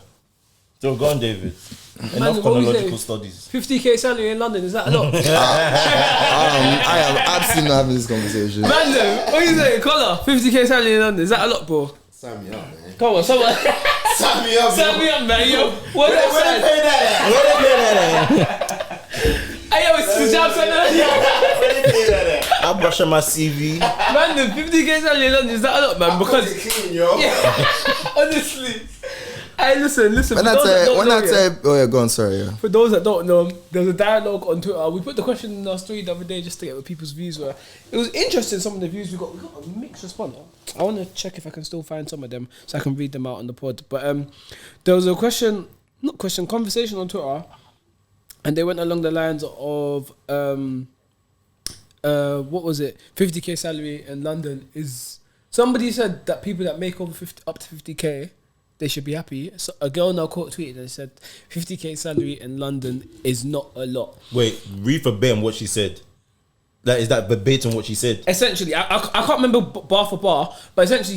[SPEAKER 1] So go on, David.
[SPEAKER 3] Man,
[SPEAKER 1] Enough
[SPEAKER 3] what we
[SPEAKER 1] chronological
[SPEAKER 3] say?
[SPEAKER 1] studies.
[SPEAKER 3] 50k salary in London, is that a lot?
[SPEAKER 2] I am absolutely not having this conversation.
[SPEAKER 3] Man, what are you saying? Collar, 50k salary in London, is that a lot, bro?
[SPEAKER 4] Sign me up, man.
[SPEAKER 3] Come on, someone.
[SPEAKER 4] Sign me up,
[SPEAKER 3] Sign me up, man, yo. What
[SPEAKER 4] Where they pay that
[SPEAKER 3] Hey, yo, it's the job center.
[SPEAKER 4] at? Where they pay that at?
[SPEAKER 1] I'm brushing my CV.
[SPEAKER 3] Man, the 50k salary in London, is that a lot, man? Because,
[SPEAKER 4] Clean, yo.
[SPEAKER 3] honestly. Hey, listen.
[SPEAKER 2] When I say, oh yeah, go on, sorry, yeah.
[SPEAKER 3] For those that don't know, there was a dialogue on Twitter. We put the question in our story the other day just to get what people's views were. It was interesting, some of the views we got. We got a mixed response. I want to check if I can still find some of them so I can read them out on the pod. But there was a conversation on Twitter, and they went along the lines of what was it? 50k salary in London is. Somebody said that people that make up to 50k, they should be happy. So a girl now tweeted and said 50k salary in London is not a lot.
[SPEAKER 1] Wait, read verbatim what she said. Is that verbatim what she said?
[SPEAKER 3] Essentially, I can't remember bar for bar, but essentially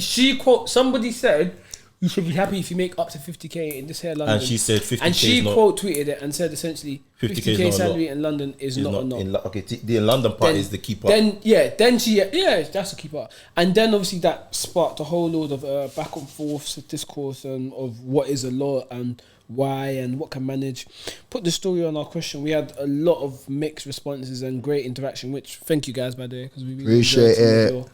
[SPEAKER 3] somebody said you should be happy if you make up to 50k in this here London.
[SPEAKER 1] And she said 50k
[SPEAKER 3] and she
[SPEAKER 1] is not,
[SPEAKER 3] tweeted it and said essentially
[SPEAKER 1] 50k is
[SPEAKER 3] 50k
[SPEAKER 1] not
[SPEAKER 3] salary
[SPEAKER 1] a lot.
[SPEAKER 3] in London is not a lot.
[SPEAKER 1] Okay, the London part is the key part.
[SPEAKER 3] Then that's the key part. And then obviously that sparked a whole load of back and forth discourse of what is a lot and why and what can manage. Put the story on our question. We had a lot of mixed responses and great interaction, which thank you guys by the way, because we really
[SPEAKER 2] Appreciate
[SPEAKER 3] enjoyed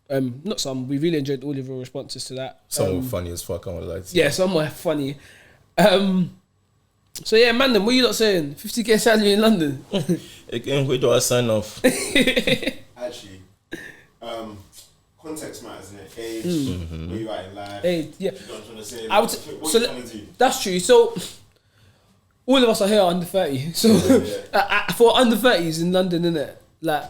[SPEAKER 2] it.
[SPEAKER 3] we really enjoyed all of your responses to that.
[SPEAKER 1] Some were funny as fuck, I won't lie to you.
[SPEAKER 3] Yeah, some were funny. So yeah, man, what are you not saying? 50k salary in London.
[SPEAKER 1] Again, where do I sign off?
[SPEAKER 4] Actually, context matters, isn't it? Age, where you are in life.
[SPEAKER 3] Hey, yeah.
[SPEAKER 4] You know what I'm trying to say?
[SPEAKER 3] I would
[SPEAKER 4] What
[SPEAKER 3] so
[SPEAKER 4] you trying to do?
[SPEAKER 3] that's true. So all of us are here under 30. So for under 30s in London, innit? Like,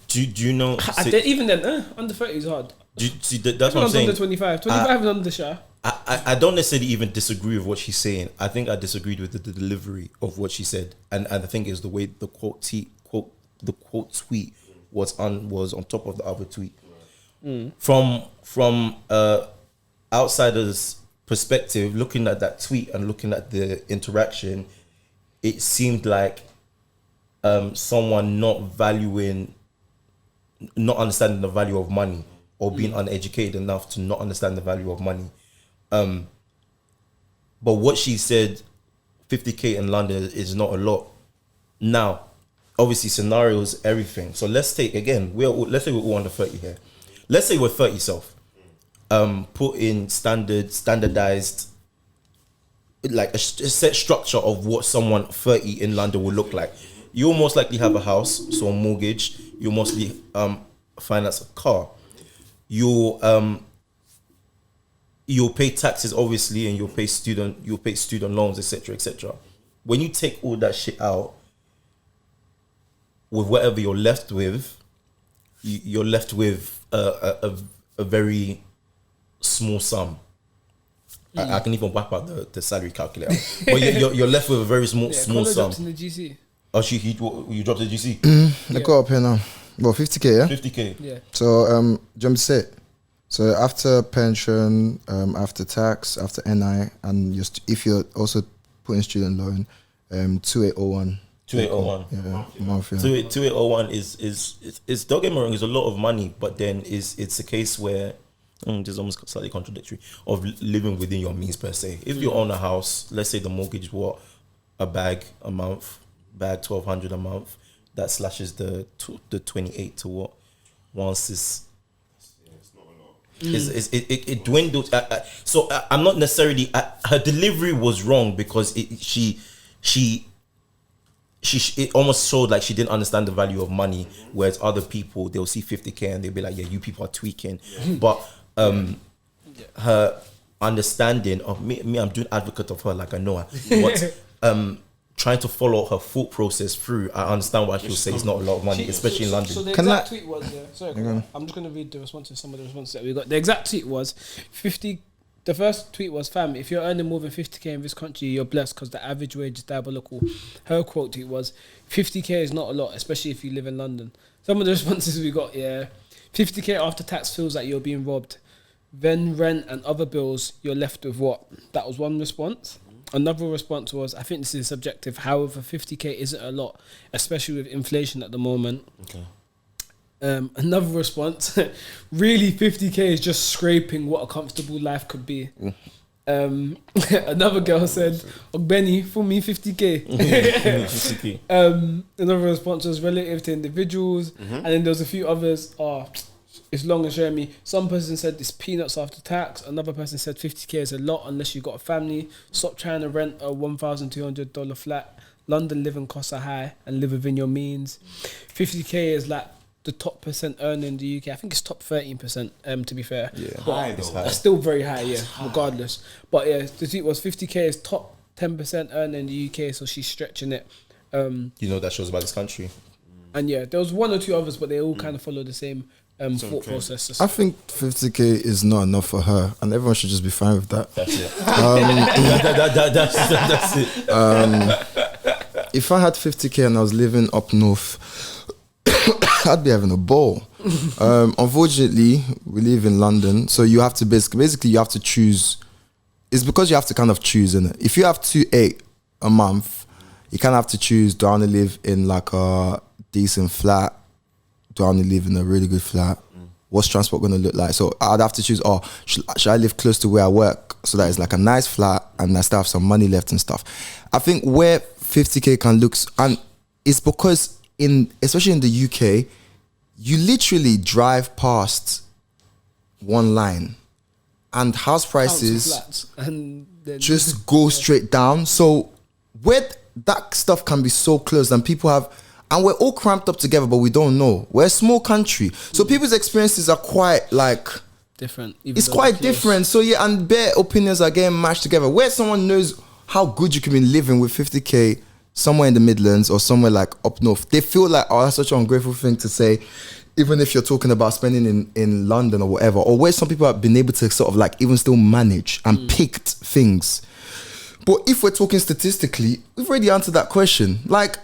[SPEAKER 1] Do you know?
[SPEAKER 3] even then, under 30 is hard.
[SPEAKER 1] See, that's what I'm saying.
[SPEAKER 3] Under 25. 25 is under the share.
[SPEAKER 1] I don't necessarily even disagree with what she's saying. I think I disagreed with the delivery of what she said, and I think it's the way the quote tweet was on top of the other tweet. From outsiders' perspective, looking at that tweet and looking at the interaction, it seemed like someone not understanding the value of money, or being uneducated enough to not understand the value of money. But what she said, 50k in London is not a lot. Now, obviously, scenarios, everything. So let's take again. Let's say we're all under 30 here. Let's say we're 30 self. Put in standardized, like a set structure of what someone 30 in London will look like. You'll most likely have a house, so a mortgage. You'll mostly finance a car. You'll pay taxes, obviously, and you'll pay student loans, etc., etc. When you take all that shit out, with whatever you're left with, you're left with a very small sum. I can even wipe out the salary calculator, but you're left with a very small sum.
[SPEAKER 3] In the GC.
[SPEAKER 1] Oh, you dropped the GC.
[SPEAKER 2] I got up here now. Well, 50k, yeah.
[SPEAKER 1] 50k.
[SPEAKER 3] Yeah.
[SPEAKER 2] So, do you want me to say it? So after pension, after tax, after NI, and if you're also putting student loan, 2801.
[SPEAKER 1] 2801.
[SPEAKER 2] Yeah, month. Yeah.
[SPEAKER 1] 2801 is don't get me wrong, it's a lot of money, but then it's a case where there's almost slightly contradictory of living within your means per se. If you own a house, let's say the mortgage is what, a bag a month, bag 1,200 a month, that slashes the 28 to what, once is. It dwindled. So I'm not necessarily. Her delivery was wrong because she it almost showed like she didn't understand the value of money. Whereas other people, they'll see 50k and they'll be like, yeah, you people are tweaking. But her understanding of me, I'm doing advocate of her like I know her. But trying to follow her thought process through, I understand why she'll say it's not a lot of money, especially in London.
[SPEAKER 3] So the exact tweet was, I'm just going to read the responses, some of the responses that we got. The exact tweet was 50. The first tweet was, fam, if you're earning more than 50k in this country, you're blessed because the average wage is diabolical. Her quote tweet was, 50k is not a lot, especially if you live in London. Some of the responses we got, 50k after tax feels like you're being robbed. Then rent and other bills, you're left with what? That was one response. Another response was, I think this is subjective, however, 50k isn't a lot, especially with inflation at the moment.
[SPEAKER 1] Okay.
[SPEAKER 3] Another response, really 50k is just scraping what a comfortable life could be. Another girl said, Benny, for me 50k.
[SPEAKER 1] 50k.
[SPEAKER 3] Another response was relative to individuals, and then there was a few others, it's long and share me. Some person said it's peanuts after tax. Another person said 50k is a lot unless you've got a family. Stop trying to rent a $1,200 flat. London living costs are high and live within your means. 50k is like the top percent earner in the UK. I think it's top 13%, to be fair.
[SPEAKER 2] Yeah,
[SPEAKER 4] high though.
[SPEAKER 3] That's still very high, regardless. But yeah, the tweet was 50k is top 10% earner in the UK, so she's stretching it.
[SPEAKER 1] That shows about this country.
[SPEAKER 3] And yeah, there was one or two others, but they all kind of follow the same thought process.
[SPEAKER 2] I think 50k is not enough for her, and everyone should just be fine with that.
[SPEAKER 1] That's it. That's it.
[SPEAKER 2] If I had 50k and I was living up north, I'd be having a ball. Unfortunately, we live in London, so you have to basically you have to choose. It's because you have to kind of choose, innit? If you have 2.8 a month, you kind of have to choose, do I want to live in like a decent flat? Do I want to live in a really good flat? What's transport going to look like? So I'd have to choose, should I live close to where I work so that it's like a nice flat and I still have some money left and stuff. I think where 50k can look, and it's because especially in the UK, you literally drive past one line and house prices
[SPEAKER 3] and
[SPEAKER 2] just go straight down. So where that stuff can be so close and people have, and we're all cramped up together, but we don't know. We're a small country. So people's experiences are quite like
[SPEAKER 3] different.
[SPEAKER 2] It's quite different. So yeah, and bare opinions are getting mashed together. Where someone knows how good you can be living with 50k somewhere in the Midlands or somewhere like up north, they feel like, that's such an ungrateful thing to say, even if you're talking about spending in London or whatever, or where some people have been able to sort of like even still manage and picked things. But if we're talking statistically, we've already answered that question. Like,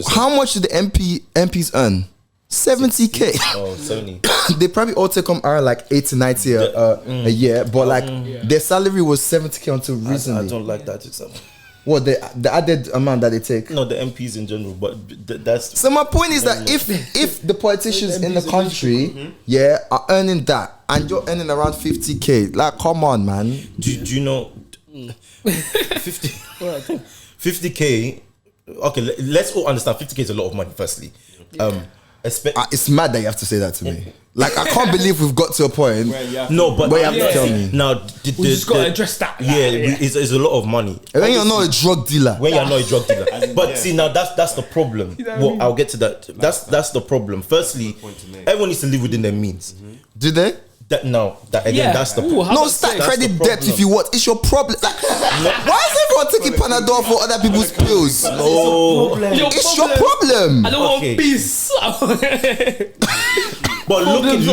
[SPEAKER 2] how much do the MPs earn? 70k.
[SPEAKER 1] Oh, 70.
[SPEAKER 2] They probably all take home around like 80, 90 a year, but their salary was 70k until recently.
[SPEAKER 1] I don't like that example.
[SPEAKER 2] What, the added amount that they take?
[SPEAKER 1] No, the MPs in general, but that's...
[SPEAKER 2] So my point is that if the politicians in the country, are earning that, and you're earning around 50k, like, come on, man.
[SPEAKER 1] Do you know... 50k okay, let's all understand 50k is a lot of money. Firstly,
[SPEAKER 2] it's mad that you have to say that to me. Like, I can't believe we've got to a point.
[SPEAKER 1] But you have to tell me now.
[SPEAKER 3] We just got to address that.
[SPEAKER 1] It's a lot of money.
[SPEAKER 2] And when you're not a drug dealer.
[SPEAKER 1] When you're not a drug dealer. But see, now that's the problem. Well, I'll get to that. That's the problem. Firstly, everyone needs to live within their means.
[SPEAKER 2] Do they?
[SPEAKER 1] That's the problem.
[SPEAKER 2] No, start credit debt if you want. It's your problem. Like, why is everyone taking Panadol for other people's pills?
[SPEAKER 1] No,
[SPEAKER 2] it's your problem.
[SPEAKER 3] I don't want peace.
[SPEAKER 1] But looking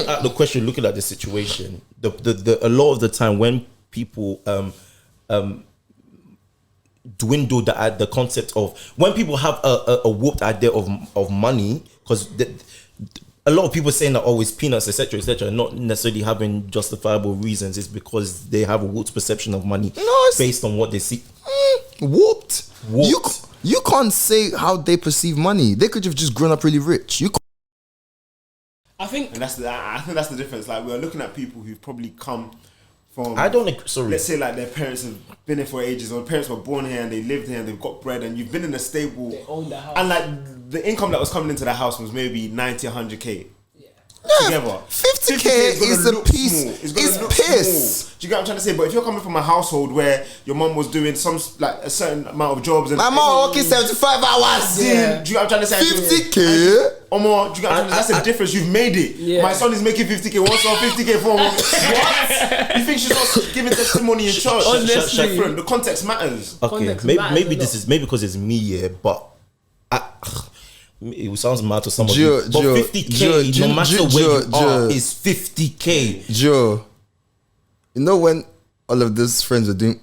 [SPEAKER 1] at the question, looking at the situation, a lot of the time when people dwindle the concept of, when people have a warped idea of money, because a lot of people saying that it's peanuts, etc., not necessarily having justifiable reasons. It's because they have a warped perception of money based on what they see.
[SPEAKER 2] Warped. You can't say how they perceive money. They could have just grown up really rich.
[SPEAKER 4] I think that's the difference. Like, we're looking at people who've probably come from.
[SPEAKER 1] Let's
[SPEAKER 4] say like their parents have been here for ages, or parents were born here and they lived here and they've got bread, and you've been in a stable.
[SPEAKER 3] They own the house.
[SPEAKER 4] And like the income that was coming into the house was maybe 90, 100k. Together.
[SPEAKER 2] 50k is a piece. It's piss.
[SPEAKER 4] Do you get what I'm trying to say? But if you're coming from a household where your mum was doing a certain amount of jobs, and
[SPEAKER 2] my mum working 75 hours.
[SPEAKER 4] Do you get what I'm trying to say?
[SPEAKER 2] 50k
[SPEAKER 4] or more. Do you get what I'm trying to say? That's the difference. You've made it. Yeah. My son is making 50k. What's on 50k for? What? You think she's not giving testimony in church?
[SPEAKER 3] Honestly,
[SPEAKER 4] the context matters.
[SPEAKER 1] Okay, maybe this is because it's me, but it sounds mad to somebody. But 50k, no matter where you are, is 50k.
[SPEAKER 2] Joe, you know when all of those friends are doing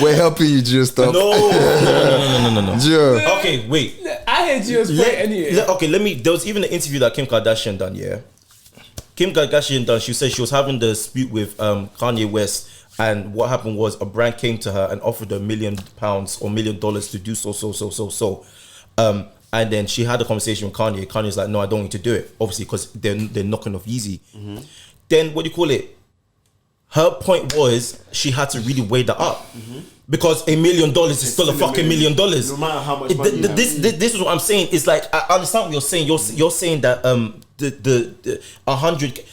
[SPEAKER 2] we're helping you, Joe. Stop.
[SPEAKER 1] No.
[SPEAKER 2] Joe.
[SPEAKER 1] Okay, wait.
[SPEAKER 3] I heard Joe's point anyway.
[SPEAKER 1] There was even an interview that Kim Kardashian done. She said she was having the dispute with Kanye West. And what happened was a brand came to her and offered £1 million or $1 million to do so. And then she had a conversation with Kanye. Kanye's like, no, I don't want you to do it. Obviously, because they're knocking off Yeezy. Mm-hmm. Then her point was she had to really weigh that up. Mm-hmm. Because $1 million is still a fucking $1 million.
[SPEAKER 4] No matter how much money you have.
[SPEAKER 1] This is what I'm saying. It's like, I understand what you're saying. You're saying that the 100...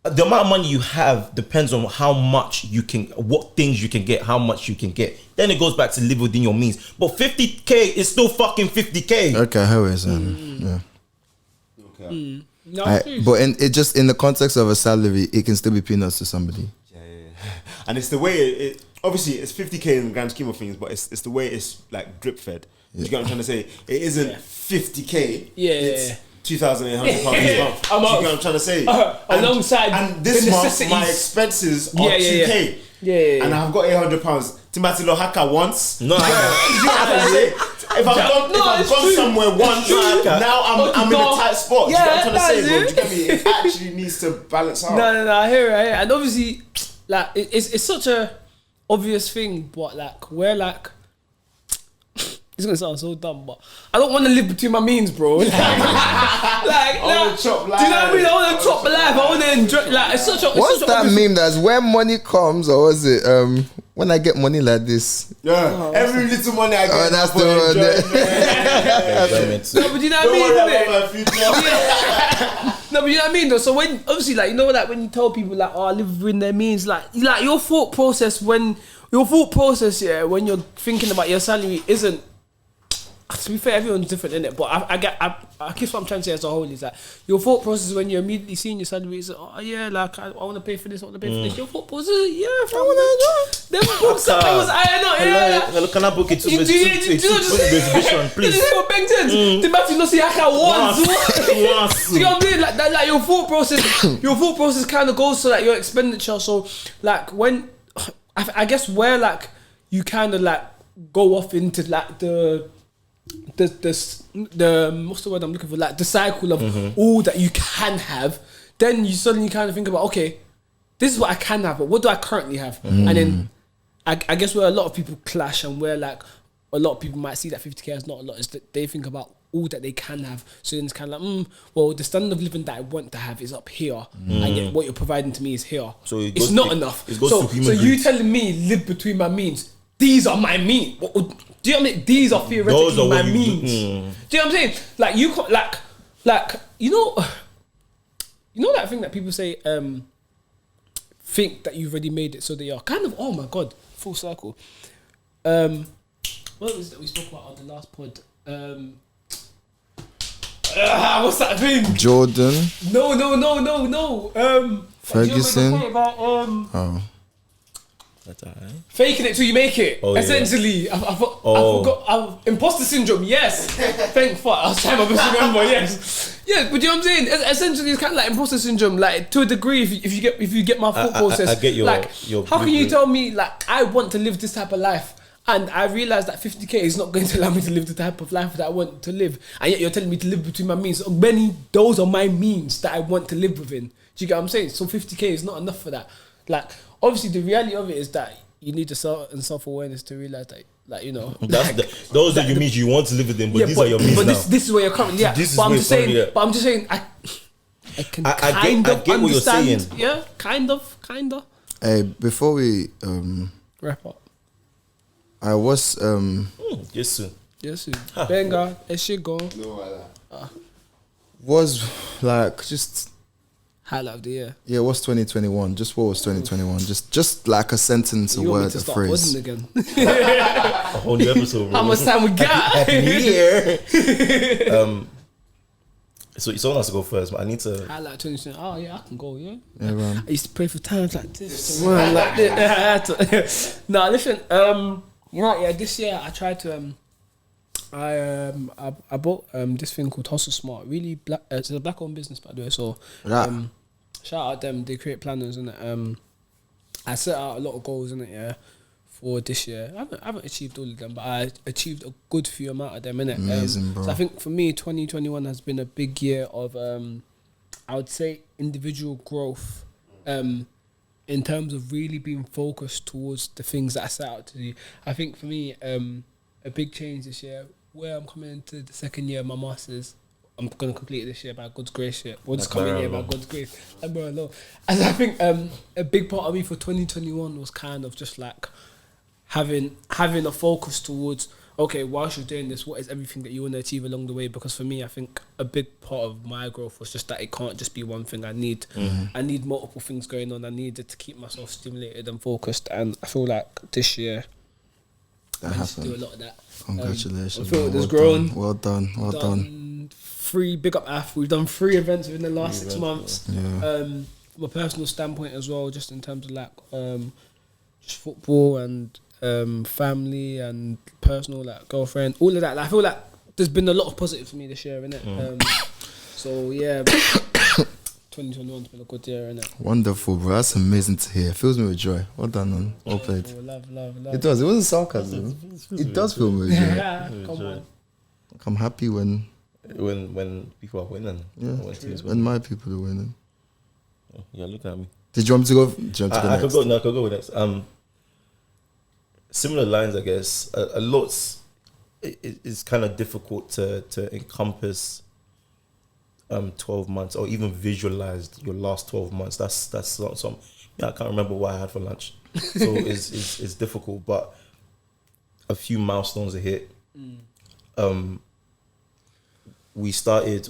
[SPEAKER 1] The amount of money you have depends on how much you can, what things you can get, how much you can get. Then it goes back to live within your means. But 50k is still fucking 50k.
[SPEAKER 2] Okay, how is yeah.
[SPEAKER 4] Okay.
[SPEAKER 2] But it just in the context of a salary, it can still be peanuts to somebody.
[SPEAKER 4] Yeah. And it's the way it obviously it's 50k in the grand scheme of things, but it's the way it's like drip fed. You get what I'm trying to say? It isn't 50k.
[SPEAKER 3] Yeah.
[SPEAKER 4] £2,800 a month. You know what I'm trying to say?
[SPEAKER 3] Alongside
[SPEAKER 4] and this month my expenses are 2k.
[SPEAKER 3] Yeah.
[SPEAKER 4] And I've got £800. Timothy Lohaka once.
[SPEAKER 1] No.
[SPEAKER 4] You know what I'm trying to say? If I've gone somewhere once, now I'm in a tight spot. Do you know what I'm trying to say? Bro? Do you get me? It actually needs to balance out.
[SPEAKER 3] No. I hear it. And obviously, like it's such a obvious thing, but like we're like. It's gonna sound so dumb, but I don't want to live between my means, bro. I
[SPEAKER 4] want to chop life.
[SPEAKER 3] Do you know what I mean? I want to chop life. I want to enjoy. Like, it's such a.
[SPEAKER 2] What's that meme? That's when money comes, or was it? When I get money like this.
[SPEAKER 4] Yeah, every little money I get.
[SPEAKER 2] Oh, that's the
[SPEAKER 3] one. No, but you know what I mean?
[SPEAKER 4] Don't worry about my future.
[SPEAKER 3] No, but you know what I mean, though. So when obviously, like, you know, like when you tell people like, "Oh, I live within their means," like your thought process when you're thinking about your salary isn't. To be fair, everyone's different, innit? But I guess what I'm trying to say as a whole is that your thought process when you're immediately seeing your salary is, oh yeah, like I want to pay for this, I want to pay for this. Your thought process, yeah, I want to enjoy. Them books that was
[SPEAKER 1] Hello, can I book it to exhibition, please?
[SPEAKER 3] This is what Ben said. The battery not see how once. You know what I mean? Like your thought process kind of goes to like your expenditure. So like when I guess where like you kind of like go off into like the what's the word I'm looking for? Like the cycle of all that you can have. Then you suddenly kind of think about, okay, this is what I can have, but what do I currently have? And then I guess where a lot of people clash and where like a lot of people might see that 50k as not a lot is that they think about all that they can have. So then it's kind of like, well, the standard of living that I want to have is up here, and yet what you're providing to me is here. So it's not enough. So you telling me live between my means? these are my means. Do you know what I mean? These are theoretically my means. Do you know what I'm saying? Like you can't, like you know that thing that people say, think that you've already made it, so they are kind of. Oh my god, full circle. What was that we spoke about on the last pod? What's that thing?
[SPEAKER 2] Jordan.
[SPEAKER 3] No.
[SPEAKER 2] Ferguson.
[SPEAKER 3] About,
[SPEAKER 1] That's alright.
[SPEAKER 3] faking it till you make it.
[SPEAKER 1] Oh, yeah.
[SPEAKER 3] Essentially, I forgot. Imposter syndrome. Yes. Thank fuck. I was trying my best to remember. Yes. Yeah, but you know what I'm saying? Essentially, it's kind of like imposter syndrome. Like to a degree, if you get my thought process.
[SPEAKER 1] I get your.
[SPEAKER 3] How can you tell me like I want to live this type of life? And I realised that 50k is not going to allow me to live the type of life that I want to live. And yet you're telling me to live between my means. So many, those are my means that I want to live within. Do you get what I'm saying? So 50k is not enough for that. Like, obviously the reality of it is that you need a certain self-awareness to realise that, like, you know.
[SPEAKER 1] Those are your means you want to live within, but these are your means now.
[SPEAKER 3] This is where you're currently at. But I'm just saying, I can
[SPEAKER 1] I get what you're saying.
[SPEAKER 3] Yeah, kind of.
[SPEAKER 2] Hey, before we
[SPEAKER 3] Wrap up.
[SPEAKER 2] I was
[SPEAKER 1] Yes, sir.
[SPEAKER 3] Benga, it should go.
[SPEAKER 2] was like just
[SPEAKER 3] Highlight of the year.
[SPEAKER 2] yeah. What's 2021? Just what was 2021? Just like a sentence, a
[SPEAKER 3] You want me
[SPEAKER 2] word,
[SPEAKER 3] to
[SPEAKER 2] a
[SPEAKER 3] start
[SPEAKER 2] phrase.
[SPEAKER 3] again?
[SPEAKER 1] A whole new episode, bro.
[SPEAKER 3] How much time we got?
[SPEAKER 1] Happy New Year. So someone has to go first, but I need to.
[SPEAKER 3] Highlight 2020. Oh yeah, I can go. Yeah.
[SPEAKER 2] Yeah, man.
[SPEAKER 3] I used to pray for times like this, run like this. Nah, listen. You know, yeah. This year I tried to. I bought this thing called Hustle Smart. Really black. It's a black-owned business, by the way. So shout out them. They create planners, and I set out a lot of goals in it. Yeah, for this year. I haven't achieved all of them, but I achieved a good few amount of them, innit?
[SPEAKER 2] Amazing, bro.
[SPEAKER 3] So I think for me, 2021 has been a big year of, I would say, individual growth, in terms of really being focused towards the things that I set out to do. I think for me, a big change this year, where I'm coming into the second year of my masters. I'm going to complete it this year by God's grace. Or this coming year by God's grace. And I think a big part of me for 2021 was kind of just like having a focus towards, okay, whilst you're doing this, what is everything that you want to achieve along the way? Because for me, I think a big part of my growth was just that it can't just be one thing. I need multiple things going on. I needed to keep myself stimulated and focused. And I feel like this year, I managed to do a lot of that.
[SPEAKER 2] Congratulations.
[SPEAKER 3] I feel it has grown.
[SPEAKER 2] Well done.
[SPEAKER 3] Big up AF. We've done 3 events within the last 6 months.
[SPEAKER 2] Yeah.
[SPEAKER 3] From a personal standpoint as well, just in terms of like just football and family and personal, like girlfriend, all of that. Like, I feel like there's been a lot of positive for me this year, innit? So yeah, 2021's been a good year, innit?
[SPEAKER 2] Wonderful, bro. That's amazing to hear. Fills me with joy. Well done, man. Well played.
[SPEAKER 3] Love.
[SPEAKER 2] It does. It wasn't sarcasm. It does fill me with joy.
[SPEAKER 3] Yeah, come on.
[SPEAKER 2] I'm happy when
[SPEAKER 1] people are winning.
[SPEAKER 2] Yeah.
[SPEAKER 1] When teams win.
[SPEAKER 2] when my people are winning.
[SPEAKER 1] Yeah, look at me.
[SPEAKER 2] Did you want me to go?
[SPEAKER 1] I could go. No, I could go with next. Similar lines, I guess. A lot's. It's kind of difficult to encompass 12 months or even visualize your last 12 months. That's not some. Yeah, I can't remember what I had for lunch, so it's difficult. But a few milestones are hit. We started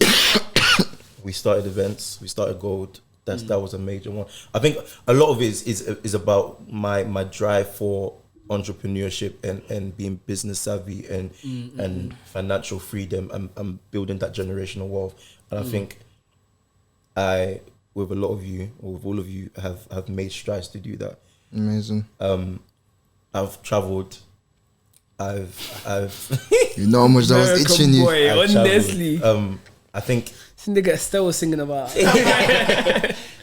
[SPEAKER 1] events. We started Gold. That was a major one. I think a lot of it is about my drive for entrepreneurship and being business savvy and financial freedom and building that generational wealth. And I think with a lot of you, or with all of you, have made strides to do that.
[SPEAKER 2] Amazing.
[SPEAKER 1] I've travelled. I've
[SPEAKER 2] You know how much that was itching you.
[SPEAKER 3] Boy, honestly.
[SPEAKER 1] I think
[SPEAKER 3] this nigga still was singing about.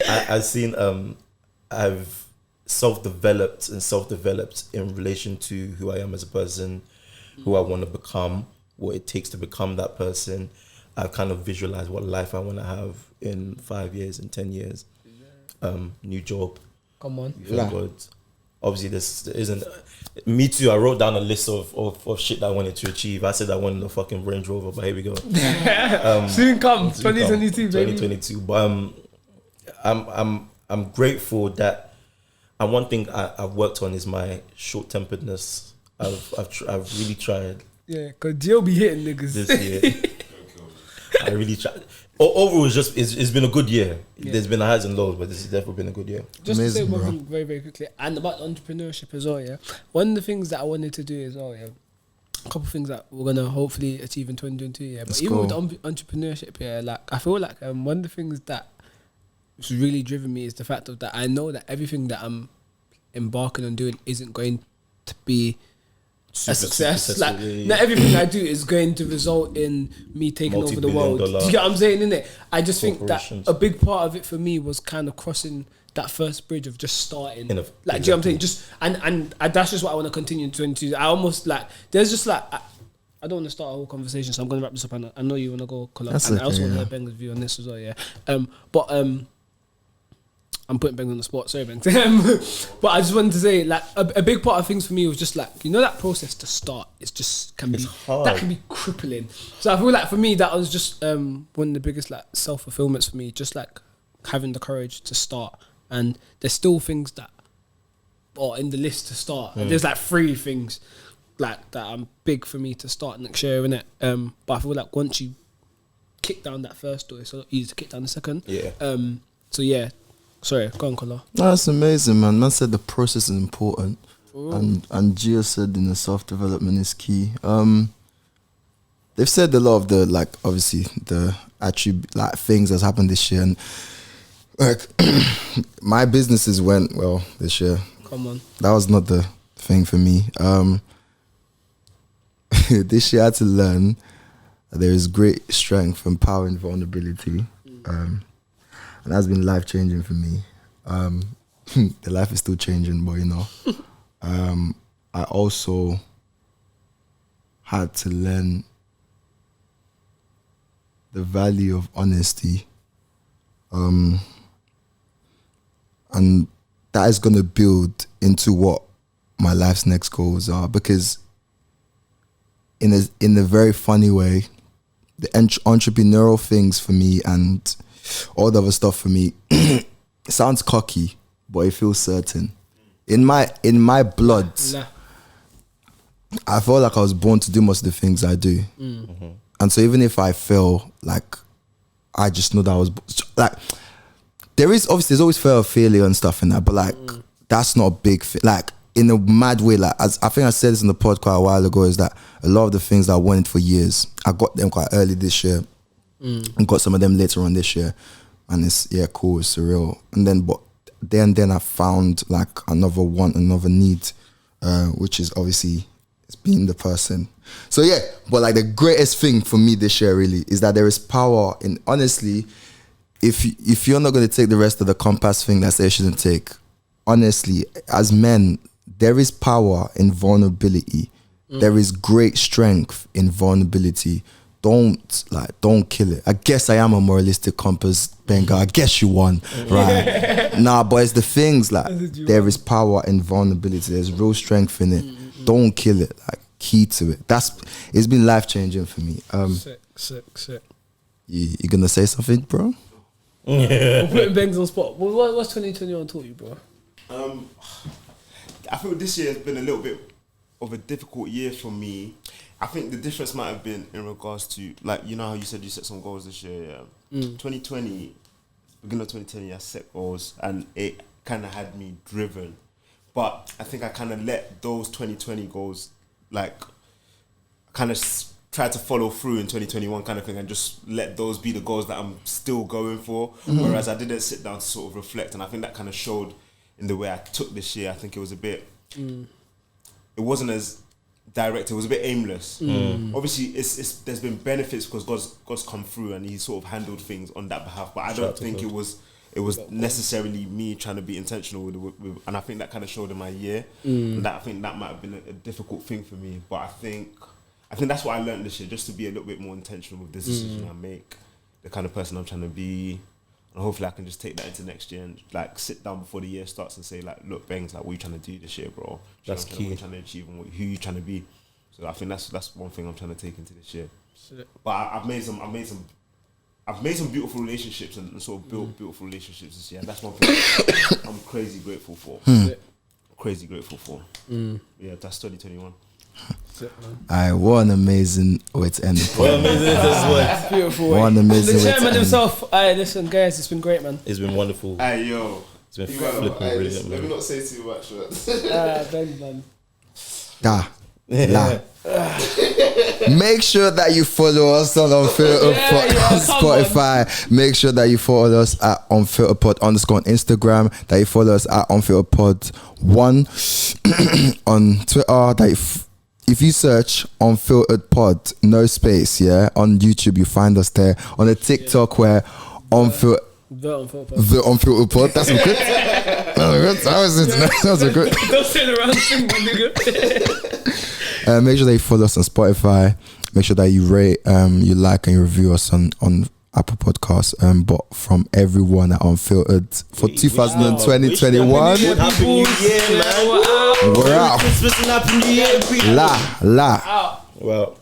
[SPEAKER 1] I've seen I've self-developed in relation to who I am as a person, who I want to become, what it takes to become that person. I've kind of visualized what life I want to have in 5 years, in 10 years. New job.
[SPEAKER 3] Come on.
[SPEAKER 1] Thank God. Obviously, there isn't. Me too. I wrote down a list of shit that I wanted to achieve. I said I wanted a fucking Range Rover, but here we go.
[SPEAKER 3] Soon come 2022, baby.
[SPEAKER 1] 2022. But I'm grateful that. And one thing I've worked on is my short-temperedness. I've really tried
[SPEAKER 3] Yeah, because Gio be hitting niggas.
[SPEAKER 1] this year. I really tried. Overall, it's been a good year.
[SPEAKER 3] Yeah.
[SPEAKER 1] There's been highs and lows, but this has definitely been a good year.
[SPEAKER 3] Just
[SPEAKER 2] Amazing,
[SPEAKER 3] to say one
[SPEAKER 2] bro.
[SPEAKER 3] thing very, very quickly, and about entrepreneurship as well, yeah. One of the things that I wanted to do as well, yeah, a couple of things that we're gonna hopefully achieve in 2022, yeah. But
[SPEAKER 2] Let's
[SPEAKER 3] even
[SPEAKER 2] go.
[SPEAKER 3] with entrepreneurship, yeah, like I feel like one of the things that has really driven me is the fact of that I know that everything that I'm embarking on doing isn't going to be a success.
[SPEAKER 1] successful,
[SPEAKER 3] Like
[SPEAKER 1] yeah.
[SPEAKER 3] not everything I do is going to result in me taking over the world.
[SPEAKER 1] Multi-billion-dollar
[SPEAKER 3] Do you get what I'm saying? Innit? I just think that
[SPEAKER 1] corporations.
[SPEAKER 3] a big part of it for me was kind of crossing that first bridge of just starting.
[SPEAKER 1] Enough.
[SPEAKER 3] Like, do you know what I'm saying? Just and that's just what I want to continue to do. I almost like there's just like I don't want to start a whole conversation, so I'm going to wrap this up. And I know you want to go, Colin,
[SPEAKER 2] That's
[SPEAKER 3] and I also
[SPEAKER 2] okay,
[SPEAKER 3] want to hear Benga's view on this as well. Yeah, but I'm putting Benga on the spot, sorry Ben. But I just wanted to say, like, a big part of things for me was just like, you know, that process to start is just
[SPEAKER 1] It's hard.
[SPEAKER 3] that can be crippling. So I feel like for me that was just one of the biggest like self-fulfillments for me, just like having the courage to start. And there's still things that are in the list to start. And there's like 3 things like that are big for me to start next year, innit? But I feel like once you kick down that first door, it's so easy to kick down the second.
[SPEAKER 1] Yeah.
[SPEAKER 3] So yeah. Sorry, go on, Kola.
[SPEAKER 2] That's amazing, man. Man said the process is important, and Gio said the self-development is key. They've said a lot of the like obviously the like things that's happened this year, and like my businesses went well this year.
[SPEAKER 3] Come on.
[SPEAKER 2] That was not the thing for me. This year I had to learn that there is great strength and power in vulnerability. And that's been life changing for me. The life is still changing, but you know. I also had to learn the value of honesty. And that is gonna build into what my life's next goals are, because in a very funny way, the entrepreneurial things for me and all the other stuff for me sounds cocky, but it feels certain. In my blood,
[SPEAKER 3] Nah.
[SPEAKER 2] I felt like I was born to do most of the things I do. And so even if I fail, like, I just know that I was like, there's always fear of failure and stuff in that, but like that's not a big thing. Like in a mad way, like as I think I said this in the pod quite a while ago, is that a lot of the things that I wanted for years, I got them quite early this year. And got some of them later on this year, and it's cool, it's surreal. And then I found like another want, another need, which is obviously it's being the person. So yeah, but like the greatest thing for me this year really is that there is power in, honestly, if you're not going to take the rest of the compass thing that they shouldn't take, honestly, as men, there is power in vulnerability. There is great strength in vulnerability. Don't kill it. I guess I am a moralistic compass, Benga. I guess you won, right? Nah, but it's the things like there is power in vulnerability. There's real strength in it. Don't kill it. Like, key to it. It's been life changing for me.
[SPEAKER 3] Sick.
[SPEAKER 2] You gonna say something, bro?
[SPEAKER 3] We're putting Bengs on the spot. What's 2021 taught you, bro?
[SPEAKER 4] I feel this year has been a little bit of a difficult year for me. I think the difference might have been in regards to, like, you know how you said you set some goals this year, yeah? 2020, beginning of 2020, I set goals and it kind of had me driven. But I think I kind of let those 2020 goals, like, kind of try to follow through in 2021 kind of thing and just let those be the goals that I'm still going for. Whereas I didn't sit down to sort of reflect, and I think that kind of showed in the way I took this year. I think it was a bit, it wasn't as direct, it was a bit aimless. Obviously, it's there's been benefits because God's come through and He sort of handled things on that behalf. But I don't think it was necessarily me trying to be intentional with and I think that kind of showed in my year. And that I think that might have been a difficult thing for me. But I think that's what I learned this year, just to be a little bit more intentional with the decision I make, the kind of person I'm trying to be. And hopefully I can just take that into next year and like sit down before the year starts and say, like, look, Bengs, like, what are you trying to do this year, bro?
[SPEAKER 1] That's
[SPEAKER 4] What
[SPEAKER 1] key.
[SPEAKER 4] are you trying to achieve and who you trying to be? So I think that's one thing I'm trying to take into this year.
[SPEAKER 3] Shit.
[SPEAKER 4] But I've made some beautiful relationships and sort of built beautiful relationships this year. And that's one thing I'm crazy grateful for. Crazy grateful for. Yeah, that's 2021.
[SPEAKER 2] What an amazing way to end the
[SPEAKER 1] What
[SPEAKER 2] podcast.
[SPEAKER 1] amazing this was.
[SPEAKER 3] Beautiful.
[SPEAKER 2] What an amazing
[SPEAKER 3] The
[SPEAKER 2] way to
[SPEAKER 3] chairman
[SPEAKER 2] end.
[SPEAKER 3] himself. Listen, guys, it's been great, man.
[SPEAKER 1] It's been wonderful.
[SPEAKER 4] Hey, yo.
[SPEAKER 1] It's been
[SPEAKER 4] You gotta-
[SPEAKER 1] flipping
[SPEAKER 4] hey,
[SPEAKER 1] brilliant,
[SPEAKER 4] let me
[SPEAKER 1] man.
[SPEAKER 4] not say too much, man.
[SPEAKER 3] Ben.
[SPEAKER 2] La. Make sure that you follow us on Unfiltered Pod on
[SPEAKER 3] come
[SPEAKER 2] Spotify. Make sure that you follow us at Unfiltered Pod _ on Instagram. That you follow us at Unfiltered Pod 1 on Twitter. That if you search Unfiltered Pod, no space, yeah, on YouTube, you find us there. On the TikTok, where Unfiltered. The Unfiltered Pod. That's good. That was a good.
[SPEAKER 3] Don't say the wrong thing, my nigga.
[SPEAKER 2] Make sure that you follow us on Spotify. Make sure that you rate, you like, and you review us on Apple Podcasts. But from everyone at Unfiltered for 2020-21,
[SPEAKER 1] Happy New Year, man.
[SPEAKER 2] we're out.
[SPEAKER 1] Christmas and Happy New Year.
[SPEAKER 2] La.
[SPEAKER 3] Out.
[SPEAKER 1] Well.